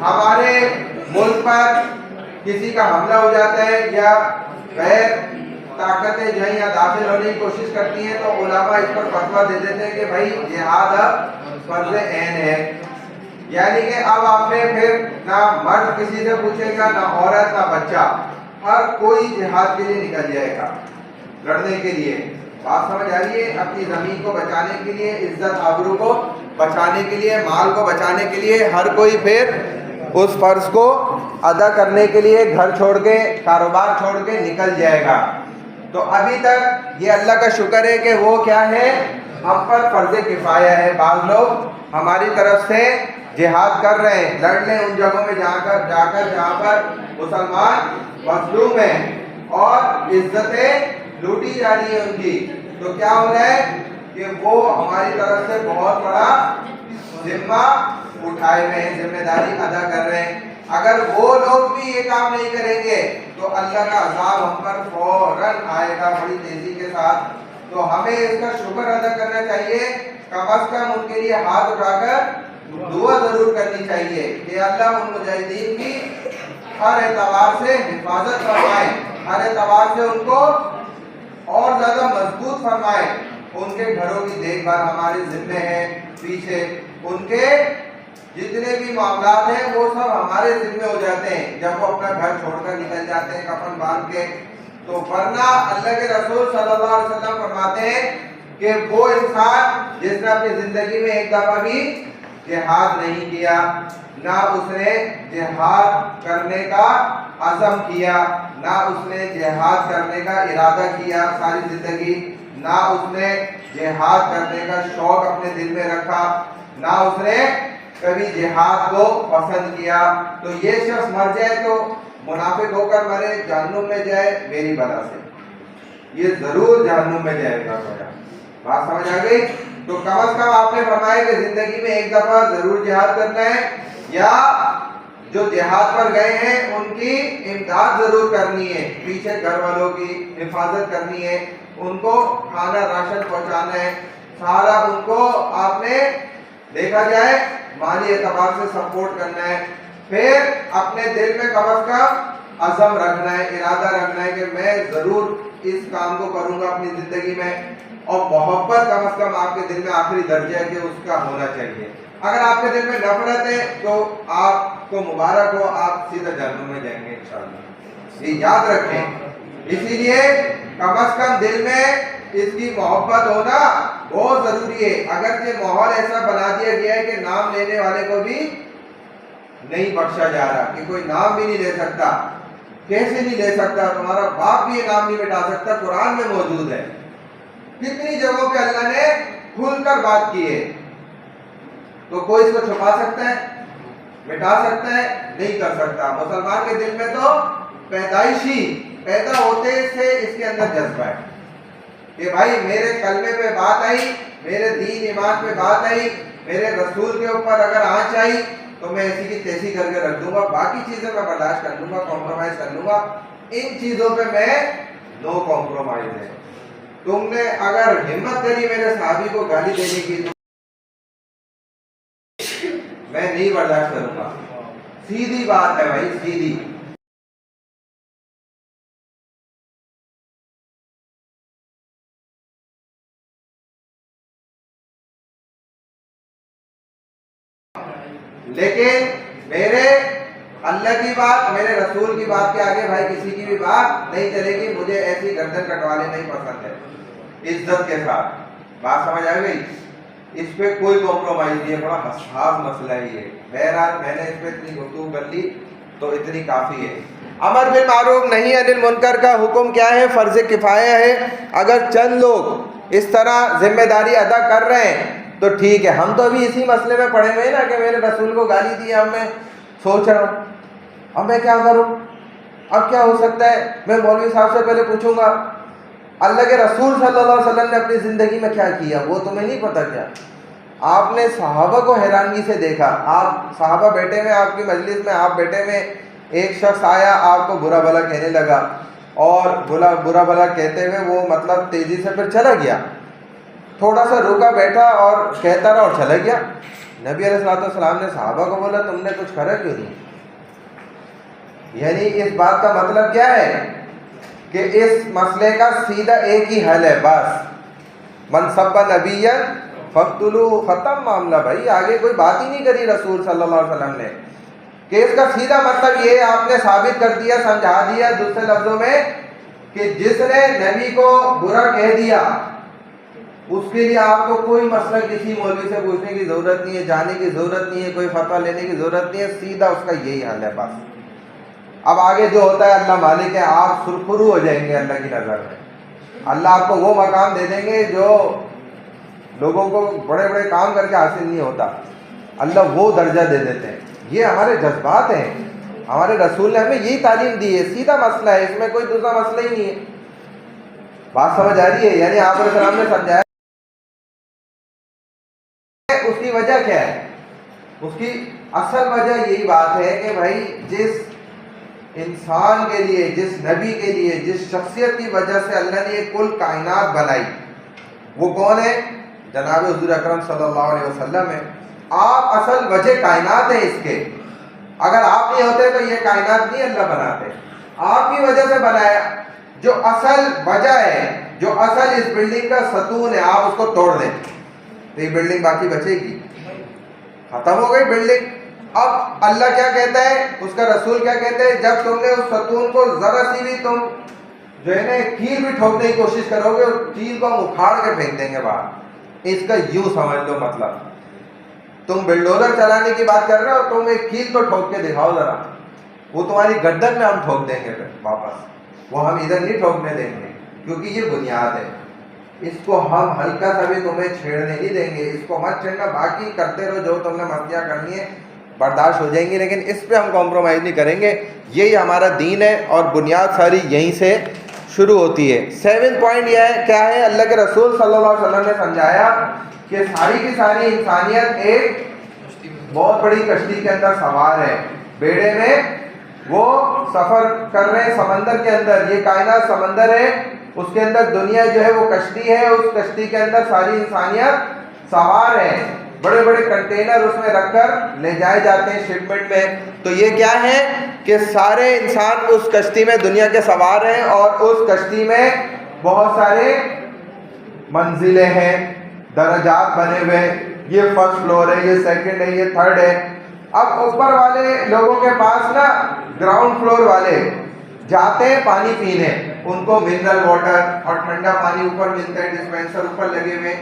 ہمارے ملک پر کسی کا حملہ ہو جاتا ہے یا غیر طاقتیں جو ہیں یا داخل ہونے کی کوشش کرتی ہیں تو علماء اس پر فتویٰ دے دیتے ہیں کہ بھائی جہاد اب فرض عین ہے. یعنی کہ اب آپ نے پھر نہ مرد کسی سے پوچھے گا، نہ عورت، نہ بچہ، ہر کوئی جہاد کے لیے نکل جائے گا لڑنے کے لیے. بات سمجھ آ رہی ہے؟ اپنی زمین کو بچانے کے لیے، عزت آبرو کو بچانے کے لیے، مال کو بچانے کے لیے ہر کوئی پھر اس فرض کو ادا کرنے کے لیے گھر چھوڑ کے، کاروبار چھوڑ کے نکل جائے گا. تو ابھی تک یہ اللہ کا شکر ہے کہ وہ کیا ہے، ہم پر فرض کفایہ ہے. بعض لوگ ہماری طرف سے جہاد کر رہے ہیں، لڑ لیں ان جگہوں میں جا کر جہاں پر مسلمان مظلوم ہیں اور عزتیں لوٹی جا رہی ہیں ان کی. تو کیا ہو رہا ہے کہ وہ ہماری طرف سے بہت بڑا ذمہ اٹھائے ہوئے ہیں، ذمہ داری ادا کر رہے ہیں. اگر وہ لوگ بھی یہ کام نہیں کریں گے تو اللہ کا عذاب ہم پر فوراً آئے گا بڑی تیزی کے ساتھ. تو ہمیں اس کا شکر ادا کرنا چاہیے، کم از کم ان کے لیے ہاتھ اٹھا کر دعا ضرور کرنی چاہیے کہ اللہ ان مجاہدین کی ہر اعتبار سے حفاظت فرمائے، ہر اعتبار سے ان کو اور زیادہ مضبوط فرمائے. ان کے گھروں کی دیکھ بھال ہمارے ذمے ہے، پیچھے ان کے جتنے بھی معاملات ہیں وہ سب ہمارے ذمے ہو جاتے ہیں جب وہ اپنا گھر چھوڑ کر نکل جاتے ہیں کفن باندھ کے. تو ورنہ اللہ کے رسول صلی اللہ علیہ وسلم فرماتے ہیں کہ وہ انسان جس نے اپنی زندگی میں ایک دفعہ بھی جہاد نہیں کیا، نہ اس نے جہاد کرنے کا عزم کیا، نہ اس نے جہاد کرنے کا ارادہ کیا ساری زندگی، نہ اس نے جہاد کرنے کا شوق اپنے دل میں رکھا، نہ اس نے کبھی جہاد کو پسند کیا. تو یہ شخص مر جائے تو منافق ہو کر مرے, جہنم میں جائے میری بلا سے, یہ ضرور جہنم میں جائے گا. بات سمجھ آ گئی؟ تو کم از کم آپ نے فرمایا کہ زندگی میں ایک دفعہ ضرور جہاد کرنا ہے, یا جو جہاد پر گئے ہیں ان کی امداد ضرور کرنی ہے, پیچھے گھر والوں کی حفاظت کرنی ہے, ان کو کھانا راشن پہنچانا ہے, سارا ان کو آپ نے دیکھا جائے مالی اعتبار سے سپورٹ کرنا ہے. پھر اپنے دل میں کم از کم عزم رکھنا ہے, ارادہ رکھنا ہے کہ میں ضرور اس کام کو کروں گا اپنی زندگی میں, اور محبت کم از کم آپ کے دل میں آخری درجہ ہے کہ اس کا ہونا چاہیے. اگر آپ کے دل میں نفرت ہے تو آپ کو مبارک ہو, آپ سیدھا جہنم میں جائیں گے انشاءاللہ. یہ یاد رکھیں. اسی لیے کم از کم دل میں اس کی محبت ہونا بہت ضروری ہے. اگرچہ ماحول ایسا بنا دیا گیا ہے کہ نام لینے والے کو بھی نہیں بخشا جا رہا, کہ کوئی نام بھی نہیں لے سکتا. کیسے نہیں لے سکتا؟ تمہارا باپ بھی یہ نام نہیں مٹا سکتا, قرآن میں موجود ہے. کتنی جگہوں پہ اللہ نے کھل کر بات کی ہے. تو کوئی اس کو چھپا سکتا ہے, مٹا سکتا ہے؟ نہیں کر سکتا. مسلمان کے دل میں تو پیدائشی پیدا ہوتے سے اس کے اندر جذبہ ہے کہ بھائی میرے کلمے پہ بات آئی, میرے دین ایمان پہ بات آئی, میرے رسول کے اوپر اگر آنچ آئی تو میں ایسی کی تیسی کر کے رکھ دوں گا, باقی چیزیں میں برداشت کر لوں گا, کمپرومائز کر لوں گا. ان چیزوں پہ میں نو کمپرومائز ہے. تم نے اگر ہمت کری میرے صحابی کو گالی دینے کی تو میں نہیں برداشت کروں گا. سیدھی بات ہے بھائی, سیدھی. لیکن میرے اللہ کی بات, میرے رسول کی بات کے آگے بھائی کسی کی بھی بات نہیں چلے گی. مجھے ایسی گردن کٹوانے نہیں پسند ہے, عزت کے ساتھ. بات سمجھ آ گئی؟ اس پہ کوئی کمپرومائز نہیں ہے. بڑا حساس مسئلہ ہے یہ. بہرحال میں نے اس پہ اتنی گفتگو کر لی تو اتنی کافی ہے. امر بالمعروف نہی عن المنکر کا حکم کیا ہے؟ فرض کفایہ ہے. اگر چند لوگ اس طرح ذمہ داری ادا کر رہے ہیں تو ٹھیک ہے. ہم تو ابھی اسی مسئلے میں پڑے ہوئے ہیں نا کہ میرے رسول کو گالی دی. اب میں سوچ رہا ہوں اب میں کیا کروں, اب کیا ہو سکتا ہے. میں مولوی صاحب سے پہلے پوچھوں گا اللہ کے رسول صلی اللہ علیہ وسلم نے اپنی زندگی میں کیا کیا, وہ تمہیں نہیں پتا کیا؟ آپ نے صحابہ کو حیرانگی سے دیکھا. آپ صحابہ بیٹھے میں, آپ کی مجلس میں آپ بیٹھے میں, ایک شخص آیا آپ کو برا بھلا کہنے لگا, اور برا بھلا کہتے ہوئے وہ مطلب تیزی سے پھر چلا گیا. تھوڑا سا رکا, بیٹھا اور کہتا رہا اور چلا گیا. نبی علیہ الصلوۃ والسلام نے صحابہ کو بولا تم نے کچھ کرا کیوں نہیں؟ یعنی اس بات کا مطلب کیا ہے کہ اس مسئلے کا سیدھا ایک ہی حل ہے بس, من سب نبیا فقتلوا, ختم معاملہ بھائی. آگے کوئی بات ہی نہیں کری رسول صلی اللہ علیہ وسلم نے, کہ اس کا سیدھا مطلب یہ آپ نے ثابت کر دیا, سمجھا دیا دوسرے لفظوں میں کہ جس نے نبی کو برا کہہ دیا اس کے لیے آپ کو کوئی مسئلہ کسی مولوی سے پوچھنے کی ضرورت نہیں ہے, جانے کی ضرورت نہیں ہے, کوئی فتویٰ لینے کی ضرورت نہیں ہے. سیدھا اس کا یہی حل ہے بس. اب آگے جو ہوتا ہے اللہ مالک ہے, آپ سرخرو ہو جائیں گے اللہ کی نظر میں. اللہ آپ کو وہ مقام دے دیں گے جو لوگوں کو بڑے بڑے کام کر کے حاصل نہیں ہوتا, اللہ وہ درجہ دے دیتے ہیں. یہ ہمارے جذبات ہیں, ہمارے رسول نے ہمیں یہی تعلیم دی ہے. سیدھا مسئلہ ہے, اس میں کوئی دوسرا مسئلہ ہی نہیں ہے. بات سمجھ آ رہی ہے؟ یعنی آپ علیہ السلام نے سمجھایا اس کی وجہ کیا ہے. اس کی اصل وجہ یہی بات ہے کہ بھائی جس انسان کے لیے, جس نبی کے لیے, جس شخصیت کی وجہ سے اللہ نے یہ کل کائنات بنائی, وہ کون ہے؟ جناب حضور اکرم صلی اللہ علیہ وسلم ہے. آپ اصل وجہ کائنات ہیں اس کے. اگر آپ نہیں ہوتے تو یہ کائنات نہیں اللہ بناتے, آپ کی وجہ سے بنایا. جو اصل وجہ ہے, جو اصل اس بلڈنگ کا ستون ہے, آپ اس کو توڑ دیں تو یہ بلڈنگ باقی بچے گی؟ ختم ہو گئی بلڈنگ. اب اللہ کیا کہتا ہے, اس کا رسول کیا کہتے ہیں, جب تم نے اس ستون کو ذرا سی بھی تم جو ہے نا کیل بھی ٹھوکنے کی کوشش کرو گے, اور کیل کو ہم اکھاڑ کے پھینک دیں گے باہر. اس کا یوں سمجھ لو مطلب, تم بلڈوزر چلانے کی بات کر رہے ہو, تم ایک کیل تو ٹھوک کے دکھاؤ ذرا, وہ تمہاری گردن میں ہم ٹھوک دیں گے پھر واپس. وہ ہم ادھر نہیں ٹھوکنے دیں گے کیونکہ یہ بنیاد ہے. اس کو ہم ہلکا سا بھی تمہیں چھیڑنے نہیں دیں گے، اس کو مت چھیڑنا، باقی کرتے رہو جو تم نے مستیاں کرنی ہے برداشت ہو جائیں گی، لیکن اس پہ ہم کمپرومائز نہیں کریں گے. یہی ہمارا دین ہے اور بنیاد ساری یہیں سے شروع ہوتی ہے. 7 پوائنٹ یہ ہے، کیا ہے؟ اللہ کے رسول صلی اللہ علیہ وسلم نے سمجھایا کہ ساری کی ساری انسانیت ایک بہت بڑی کشتی کے اندر سوار ہے، بیڑے میں وہ سفر کر رہے ہیں سمندر کے اندر. یہ کائنات سمندر ہے، اس کے اندر دنیا جو ہے وہ کشتی ہے، اس کشتی کے اندر ساری انسانیت سوار ہے. بڑے بڑے کنٹینر اس میں رکھ کر لے جائے جاتے ہیں شپمنٹ میں. تو یہ کیا ہے کہ سارے انسان اس کشتی میں دنیا کے سوار ہیں، اور اس کشتی میں بہت سارے منزلیں ہیں، درجات بنے ہوئے، یہ فرسٹ فلور ہے، یہ سیکنڈ ہے، یہ تھرڈ ہے. اب اوپر والے لوگوں کے پاس نا گراؤنڈ فلور والے جاتے ہیں پانی پینے، ان کو منرل واٹر اور ٹھنڈا پانی اوپر ملتا ہے، ڈسپینسر اوپر لگے ہوئے.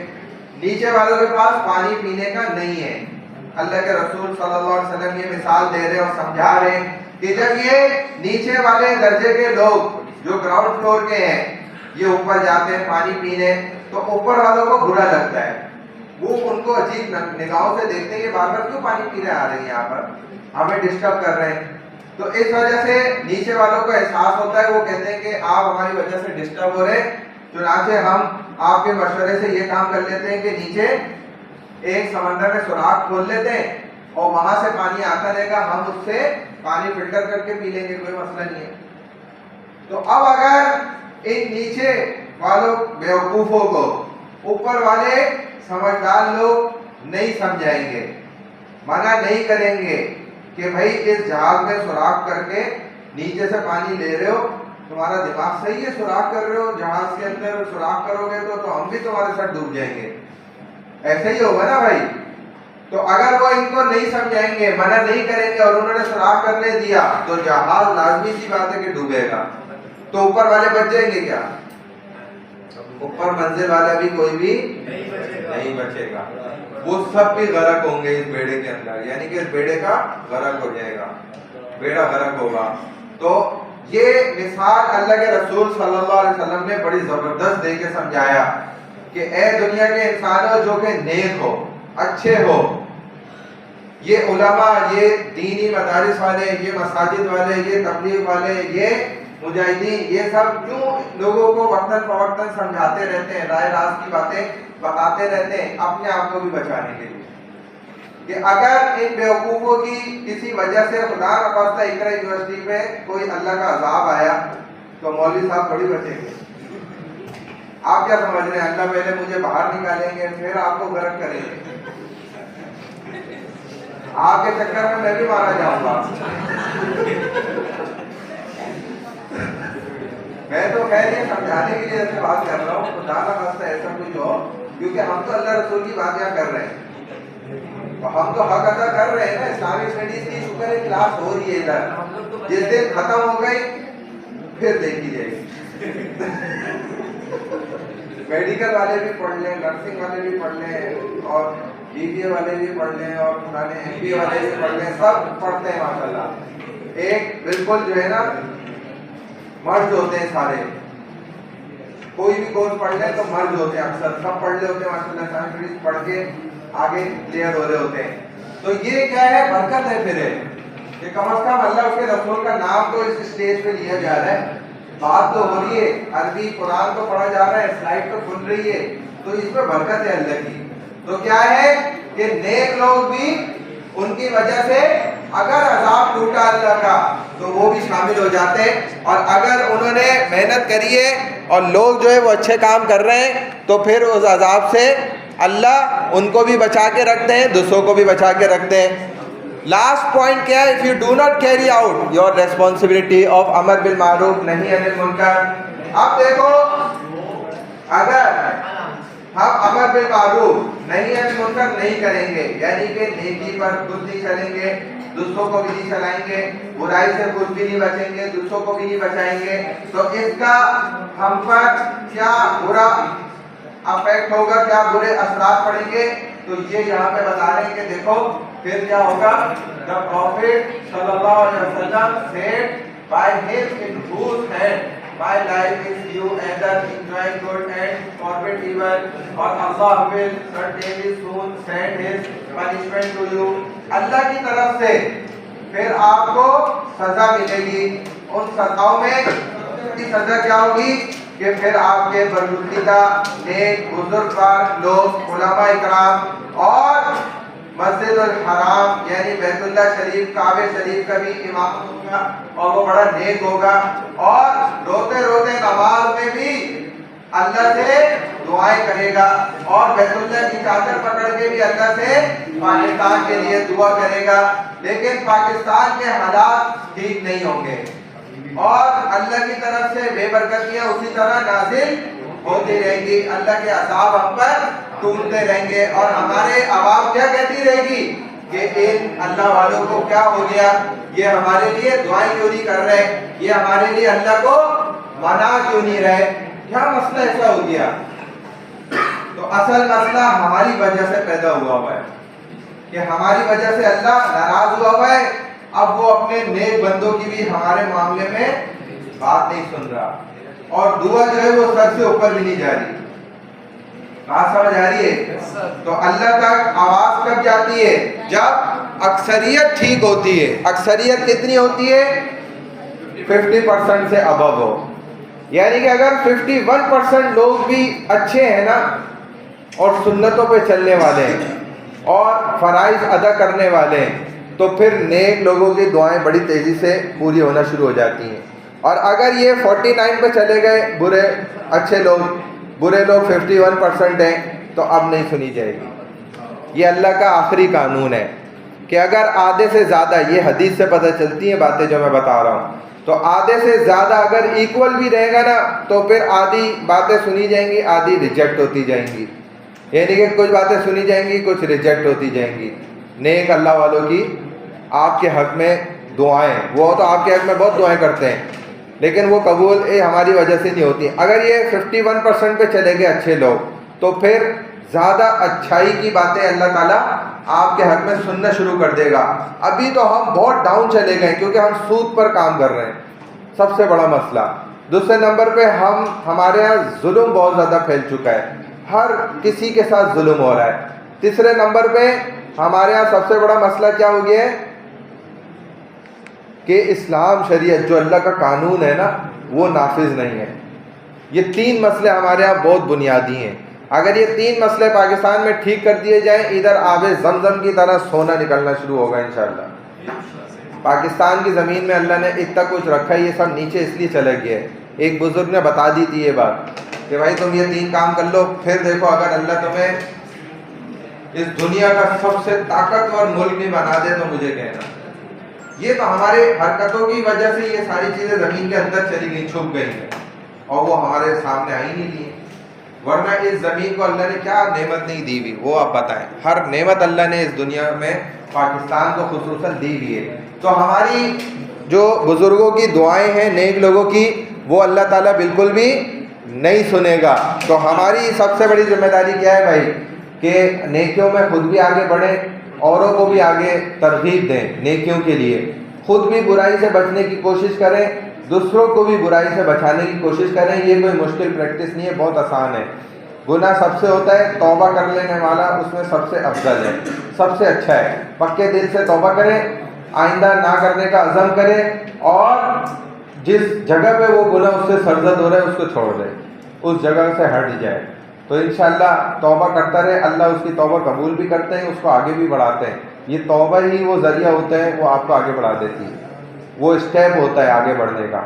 نیچے والوں کے پاس پانی پینے کا نہیں ہے. اللہ کے رسول صلی اللہ علیہ وسلم یہ مثال دے رہے اور سمجھا رہے کہ جب یہ نیچے والے درجے کے لوگ جو گراؤنڈ فلور کے ہیں یہ اوپر جاتے ہیں پانی پینے، تو اوپر والوں کو برا لگتا ہے، وہ ان کو عجیب نگاہوں سے دیکھتے ہیں کہ بار بار کیوں پانی پینے آ رہے ہیں یہاں پر، ہمیں ڈسٹرب کر رہے ہیں. تو اس وجہ سے نیچے والوں کو احساس ہوتا ہے، وہ کہتے ہیں کہ آپ ہماری وجہ سے ڈسٹرب ہو رہے ہیں، چنانچہ ہم آپ کے مشورے سے یہ کام کر لیتے ہیں کہ نیچے ایک سمندر میں سوراخ کھول لیتے ہیں اور وہاں سے پانی آتا رہے گا، ہم اس سے پانی فلٹر کر کے پی لیں گے، کوئی مسئلہ نہیں ہے. تو اب اگر ان نیچے والوں بیوقوفوں کو اوپر والے سمجھدار لوگ نہیں سمجھائیں گے، منع نہیں کریں گے کہ بھائی اس جہاز میں سوراخ کر کے نیچے سے پانی لے رہے ہو، تمہارا دماغ صحیح ہے، سوراخ کر رہے ہو جہاز کے اندر، سوراخ کرو گے تو ہم بھی تمہارے ساتھ ڈوب جائیں گے، ایسا ہی ہوگا نا بھائی. تو اگر وہ ان کو نہیں سمجھائیں گے، منع نہیں کریں گے اور انہوں نے سوراخ کرنے دیا تو جہاز لازمی سی بات ہے کہ ڈوبے گا. تو اوپر والے بچ جائیں گے کیا؟ اوپر منزل والا بھی کوئی بھی نہیں بچے گا، وہ سب بھی غرق ہوں گے اس بیڑے کے اندر، یعنی کہ اس بیڑے کا غرق ہو جائے گا، بیڑا غرق ہوگا. تو یہ مثال اللہ کے رسول صلی اللہ علیہ وسلم نے بڑی زبردست دے کے سمجھایا کہ اے دنیا کے انسانوں جو کہ نیک ہو، اچھے ہو، یہ علماء، یہ دینی مدارس والے، یہ مساجد والے، یہ تبلیغ والے، یہ مجاہدین، یہ سب کیوں لوگوں کو وقتاً فوقتاً سمجھاتے رہتے ہیں، رائے راست کی باتیں بتاتے رہتے ہیں اپنے آپ کو بھی بچانے کے لیے، کہ اگر ان بیوقوفوں کی کسی وجہ سے خدا نخواستہ اقرا یونیورسٹی پہ کوئی اللہ کا عذاب آیا تو مولوی صاحب تھوڑی بچیں گے. آپ کیا سمجھ رہے ہیں اللہ پہلے مجھے باہر نکالیں گے پھر آپ کو غرق کریں گے؟ آپ کے چکر میں بھی مارا جاؤں گا. میں تو خیر یہ سمجھانے کے لیے ایسے بات کر رہا ہوں، خدا نخواستہ ایسا کچھ ہو، کیونکہ ہم تو اللہ رسول کی باتیں کر رہے ہیں، ہم تو حق ادا کر رہے ہیں نا. اسلامک اسٹڈیز کی شکر ہے کلاس ہو رہی ہے ادھر، جس دن ختم ہو گئی پھر دیکھی جائے گی. میڈیکل والے بھی پڑھ لیں، نرسنگ والے بھی پڑھ لیں، اور BBA والے بھی پڑھ لیں، اور پرانے MBA والے بھی پڑھ لیں، سب پڑھتے ہیں ماشاءاللہ. ایک بالکل جو ہے نا مرد ہوتے ہیں سارے، کوئی بھی کورس پڑھ لیں تو مرد ہوتے ہیں، اکثر سب پڑھ لے ہوتے ہیں ماشاءاللہ، اسلامک پڑھ کے آگے کلیئر ہو رہے ہوتے ہیں. تو یہ کیا ہے؟ برکت ہے پھر کہ کم از کم اللہ اس کے رسول کا نام تو اس اسٹیج پہ لیا جا رہا ہے، بات تو ہو رہی ہے، عربی قرآن تو پڑھا جا رہا ہے، سلائڈ تو کھل رہی ہے، تو اس پہ برکت ہے اللہ کی. تو کیا ہے کہ نیک لوگ بھی ان کی وجہ سے اگر عذاب ٹوٹا اللہ کا تو وہ بھی شامل ہو جاتے ہیں، اور اگر انہوں نے محنت کری ہے اور لوگ جو ہے وہ اچھے کام کر رہے ہیں تو پھر اس عذاب سے اللہ ان کو بھی بچا کے رکھتے ہیں، دوسروں کو بھی بچا کے رکھتے ہیں. لاسٹ پوائنٹ کیا ہے؟ if you do not carry out your responsibility of امر بالمعروف نہی عن المنکر. اب دیکھو اگر ہم امر بالمعروف نہی عن المنکر نہیں کریں گے، یعنی کہ نیکی پر خود نہیں چلیں گے، دوسروں کو بھی نہیں چلائیں گے، برائی سے خود بھی نہیں بچیں گے، دوسروں کو بھی نہیں بچائیں گے، تو اس کا ہم پر کیا برا افیکٹ ہوگا، کیا برے اثرات پڑیں گے؟ تو یہ یہاں پہ بتا رہے ہیں کہ دیکھو پھر کیا ہوگا. The Prophet صلی اللہ علیہ وسلم said by him in whose hand my life is you either enjoying good and forbid evil, or Allah will certainly soon send His punishment to you. اللہ کی طرف سے پھر آپ کو سزا ملے گی. ان سزاؤں میں کی سزا کیا ہوگی کہ پھر آپ کے برگزیدہ نیک بزرگوار لوگ علماء اکرام اور مسجد الحرام یعنی بیت اللہ شریف کعبہ شریف کا بھی امام ہوگا اور وہ بڑا نیک ہوگا اور روتے روتے نماز میں بھی اللہ سے دعائیں کرے گا اور بیت اللہ کی چادر پکڑ کے بھی اللہ سے پاکستان کے لیے دعا کرے گا. لیکن پاکستان کے حالات ٹھیک نہیں ہوں گے اور اللہ کی طرف سے بے برکتیاں اسی طرح نازل ہوتی رہیں گی. اللہ کے عذاب ہم پر ٹوٹتے رہیں گے اور ہمارے عوام کیا کہتی رہے گی کہ ان اللہ والوں کو کیا ہو گیا, یہ ہمارے لیے دعائیں کیوں نہیں کر رہے, یہ ہمارے لیے اللہ کو منا کیوں نہیں رہے, کیا مسئلہ ایسا ہو گیا. تو اصل مسئلہ ہماری وجہ سے پیدا ہوا ہے کہ ہماری وجہ سے اللہ ناراض ہوا ہے. اب وہ اپنے نیک بندوں کی بھی ہمارے معاملے میں بات نہیں سن رہا اور دعا جو ہے وہ سر سے اوپر بھی نہیں جا رہی. بات سمجھ آ رہی ہے؟ تو اللہ تک آواز کب جاتی ہے جب اکثریت ٹھیک ہوتی ہے. اکثریت کتنی ہوتی ہے 50% سے ابو ہو, یعنی کہ اگر 51% لوگ بھی اچھے ہیں نا اور سنتوں پہ چلنے والے ہیں اور فرائض ادا کرنے والے ہیں تو پھر نیک لوگوں کی دعائیں بڑی تیزی سے پوری ہونا شروع ہو جاتی ہیں. اور اگر یہ 49 پہ چلے گئے برے اچھے لوگ, برے لوگ 51% ہیں تو اب نہیں سنی جائے گی. یہ اللہ کا آخری قانون ہے کہ اگر آدھے سے زیادہ, یہ حدیث سے پتہ چلتی ہیں باتیں جو میں بتا رہا ہوں, تو آدھے سے زیادہ اگر ایکول بھی رہے گا نا تو پھر آدھی باتیں سنی جائیں گی, آدھی ریجیکٹ ہوتی جائیں گی. یعنی کہ کچھ باتیں سنی جائیں گی, کچھ ریجیکٹ ہوتی جائیں گی. نیک اللہ والوں کی آپ کے حق میں دعائیں, وہ تو آپ کے حق میں بہت دعائیں کرتے ہیں لیکن وہ قبول ہماری وجہ سے نہیں ہوتی. اگر یہ 51% پہ چلے گئے اچھے لوگ تو پھر زیادہ اچھائی کی باتیں اللہ تعالیٰ آپ کے حق میں سننا شروع کر دے گا. ابھی تو ہم بہت ڈاؤن چلے گئے کیونکہ ہم سود پر کام کر رہے ہیں, سب سے بڑا مسئلہ. دوسرے نمبر پہ ہمارے یہاں ظلم بہت زیادہ پھیل چکا ہے, ہر کسی کے ساتھ ظلم ہو رہا ہے. تیسرے نمبر پہ ہمارے یہاں سب سے بڑا مسئلہ کیا ہو گیا ہے کہ اسلام شریعت جو اللہ کا قانون ہے نا وہ نافذ نہیں ہے. یہ 3 مسئلے ہمارے یہاں بہت بنیادی ہیں. اگر یہ 3 مسئلے پاکستان میں ٹھیک کر دیے جائیں, ادھر آب زمزم کی طرح سونا نکلنا شروع ہوگا انشاءاللہ. پاکستان کی زمین میں اللہ نے اتنا کچھ رکھا ہے, یہ سب نیچے اس لیے چلے گئے. ایک بزرگ نے بتا دی تھی یہ بات کہ بھائی تم یہ 3 کام کر لو, پھر دیکھو اگر اللہ تمہیں اس دنیا کا سب سے طاقتور ملک بھی بنا دے تو مجھے کہنا. یہ تو ہمارے حرکتوں کی وجہ سے یہ ساری چیزیں زمین کے اندر چلی گئی, چھپ گئی ہیں اور وہ ہمارے سامنے آئی نہیں تھی. ورنہ اس زمین کو اللہ نے کیا نعمت نہیں دی ہوئی, وہ آپ بتائیں. ہر نعمت اللہ نے اس دنیا میں پاکستان کو خصوصاً دی ہوئی ہے. تو ہماری جو بزرگوں کی دعائیں ہیں نیک لوگوں کی, وہ اللہ تعالیٰ بالکل بھی نہیں سنے گا. تو ہماری سب سے بڑی ذمہ داری کیا ہے بھائی کہ نیکیوں میں خود بھی آگے بڑھیں, اوروں کو بھی آگے ترغیب دیں نیکیوں کے لیے. خود بھی برائی سے بچنے کی کوشش کریں, دوسروں کو بھی برائی سے بچانے کی کوشش کریں. یہ کوئی مشکل پریکٹس نہیں ہے, بہت آسان ہے. گناہ سب سے ہوتا ہے, توبہ کر لینے والا اس میں سب سے افضل ہے, سب سے اچھا ہے. پکے دل سے توبہ کریں, آئندہ نہ کرنے کا عزم کریں اور جس جگہ پہ وہ گناہ اس سے سرزد ہو رہا ہے اس کو چھوڑ دیں, اس جگہ سے ہٹ جائے. تو انشاءاللہ توبہ کرتا رہے, اللہ اس کی توبہ قبول بھی کرتے ہیں, اس کو آگے بھی بڑھاتے ہیں. یہ توبہ ہی وہ ذریعہ ہوتا ہے, وہ آپ کو آگے بڑھا دیتی ہے, وہ اسٹیپ ہوتا ہے آگے بڑھنے کا.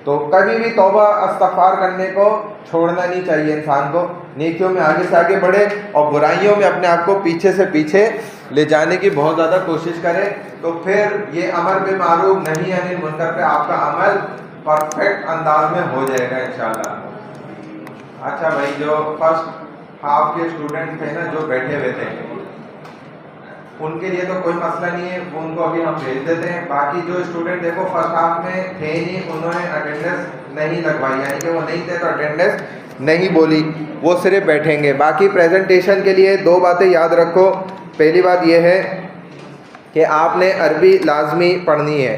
تو کبھی بھی توبہ استغفار کرنے کو چھوڑنا نہیں چاہیے انسان کو. نیکیوں میں آگے سے آگے بڑھے اور برائیوں میں اپنے آپ کو پیچھے سے پیچھے لے جانے کی بہت زیادہ کوشش کرے. تو پھر یہ امر بالمعروف نہی عن المنکر پہ آپ کا عمل پرفیکٹ انداز میں ہو جائے گا انشاءاللہ. اچھا بھائی, جو فرسٹ ہاف کے اسٹوڈنٹ تھے نا جو بیٹھے ہوئے تھے, ان کے لیے تو کوئی مسئلہ نہیں ہے, ان کو ابھی ہم بھیج دیتے ہیں. باقی جو اسٹوڈنٹ دیکھو فرسٹ ہاف میں تھے نہیں, انہوں نے اٹینڈنس نہیں لگوائی, یعنی کہ وہ نہیں تھے تو اٹینڈنس نہیں بولی, وہ صرف بیٹھیں گے. باقی پریزنٹیشن کے لیے 2 باتیں یاد رکھو. پہلی بات یہ ہے کہ آپ نے عربی لازمی پڑھنی ہے.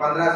15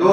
2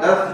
10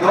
2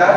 10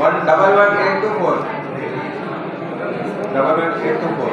11184, 11184।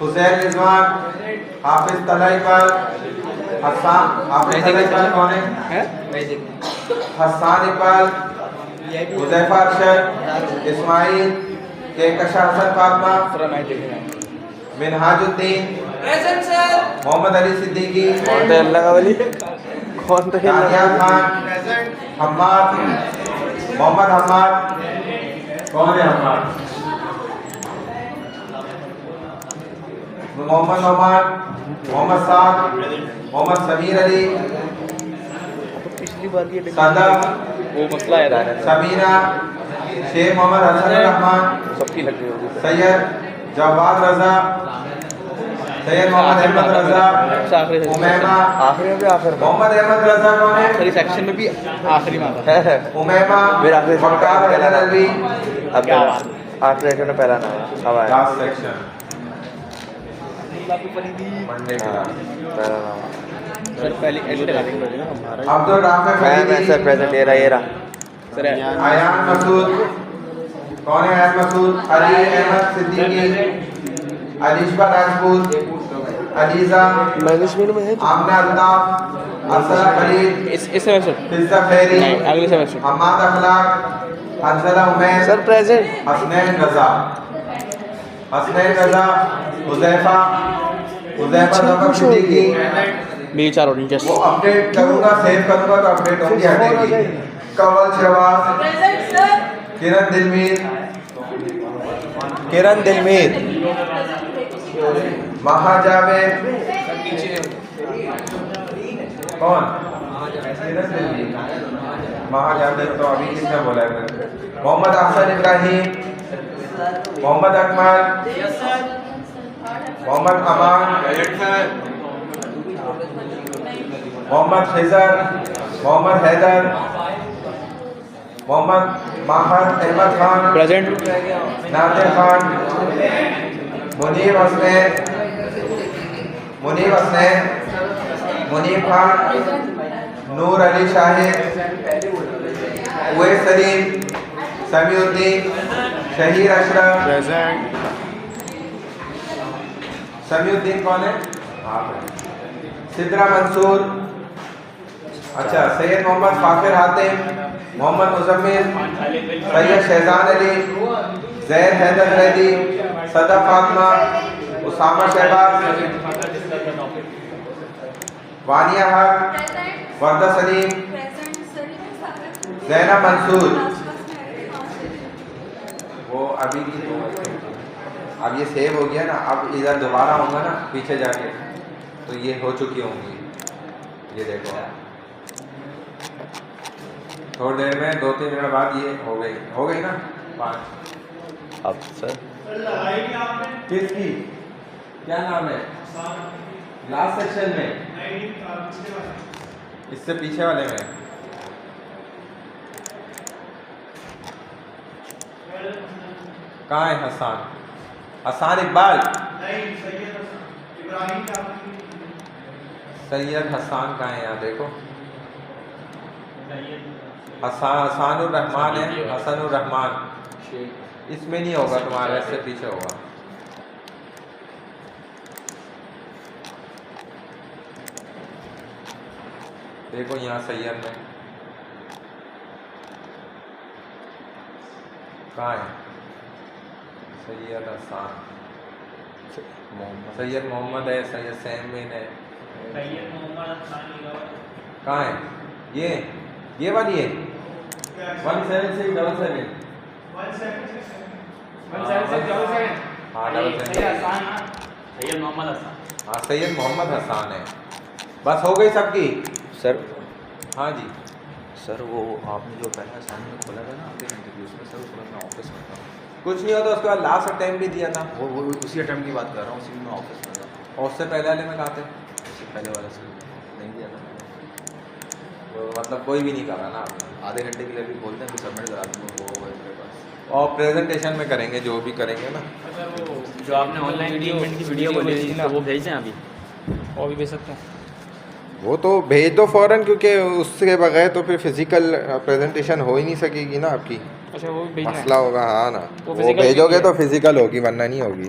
حسین رضوان, حافظ طلعت, حسان حافظ طلعت کون ہے؟ حسان اقبال, حذیفہ ارشد, اسماعیل, کہکشاں حسن فاطمہ, منہاج الدین, محمد علی صدیقی, دانیہ خان, حماد, محمد حماد, کون ہے حماد؟ محمد نعمان, محمد سعد, محمد سمیر علی, صدف, سمینہ, شیخ محمد حسن الرحمان, سید جواد رضا, سید محمد احمد رضا, امیمہ, محمد احمد رضا کون ہے؟ سیکشن میں بھی آخری میں آتا ہے امیمہ, وقار حیدر علوی, آخری سیکشن میں پہلا نام ہے لاسٹ سیکشن عبد الرحمن فریدی, ایان مسعود, کون ہے ایان مسعود؟ علی احمد صدیقی, علیشبہ راجپوت, علیزہ, آمنہ الطاف, ارسلہ خلیل, فضہ خیری, حماد اخلاق, حنزلہ عمیر, حسنین رضا, حذیفہ ظفر صدیقی. وہ اپڈیٹ کروں گا, سیو کروں گا تو اپڈیٹ ہوگی, ہٹے گی. کنول شہباز, کرن دلمیر, مہا جاوید, کون؟ مہا جاوید تو ابھی کس نے بولا ہے؟ محمد احسن ابراہیم, محمد اکمل, محمد امان, محمد خضر, محمد حیدر, محمد ماہر احمد خان, نادر خان, منیب حسنین, منیب خان, نور علی شاہد, اویس سلیم, سمیع الدین, شہیر اشرف, سمیع الدین کون ہے؟ سدرہ منصور, اچھا, سید محمد فاخر حاتم, محمد مزمل, سید شہزان علی, زید حیدر زیدی, صدف فاطمہ, اسامہ شہباز, وانیہ حق, وردہ سلیم, زینب منصور. وہ ابھی کی اب یہ سیو ہو گیا نا, اب ادھر دوبارہ ہوں گا نا پیچھے جا کے تو یہ ہو چکی ہوں گی. یہ دیکھو تھوڑی دیر میں 2-3 منٹ بعد یہ ہو گئی نا 5. اب سر کس کی کیا نام ہے؟ لاسٹ سیکشن میں, اس سے پیچھے والے میں. کہاں ہے حسان؟ حسان اقبال, سید حسان کہاں ہے؟ یہاں دیکھو, حسان الرحمان ہے, حسن الرحمان, اس میں نہیں ہوگا تمہارا, اس سے پیچھے ہوگا. دیکھو یہاں سید میں کہاں ہے؟ سید حسان, سید محمد ہے, سید سیمین ہے, کہاں ہے؟ یہ والی ہے 17677. ہاں سید محمد حسان ہے. بس ہو گئی سب کی سر. ہاں جی سر وہ آپ نے جو پہلا سامنے کھولا تھا نا آپ کے انٹرویوز میں, سر اس کو میں آفس میں تھا. کچھ نہیں ہوتا, اس کے بعد لاسٹ اٹیمپٹ بھی دیا تھا. وہ اسی اٹیمپٹ کی بات کر رہا ہوں, اسی میں آفس میں تھا. اور اس سے پہلے والے میں کہا تھے؟ اس سے پہلے والا سر نہیں دیا تھا. تو مطلب کوئی بھی نہیں کرا نا آپ نے. آدھے گھنٹے کے لیے بھی بولتے ہیں کہ سبمٹ کرا دوں گا, وہ ہوگا میرے پاس. اور پریزنٹیشن میں کریں گے جو بھی کریں گے نا. جو آپ نے آن لائن 3 منٹ کی ویڈیو بولی تھی وہ بھیج دیں ابھی, وہ بھی بھیج سکتے ہیں. وہ تو بھیج دو فوراً, کیونکہ اس کے بغیر تو پھر فزیکل پریزنٹیشن ہو ہی نہیں سکے گی نا آپ کی. اچھا وہ بھی مسئلہ ہوگا. ہاں نا, وہ physical بھیجو گے تو فزیکل ہوگی ورنہ نہیں ہوگی.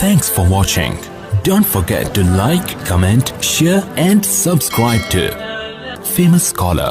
Thanks for watching. Don't forget to like, comment, share and subscribe to Famous Scholar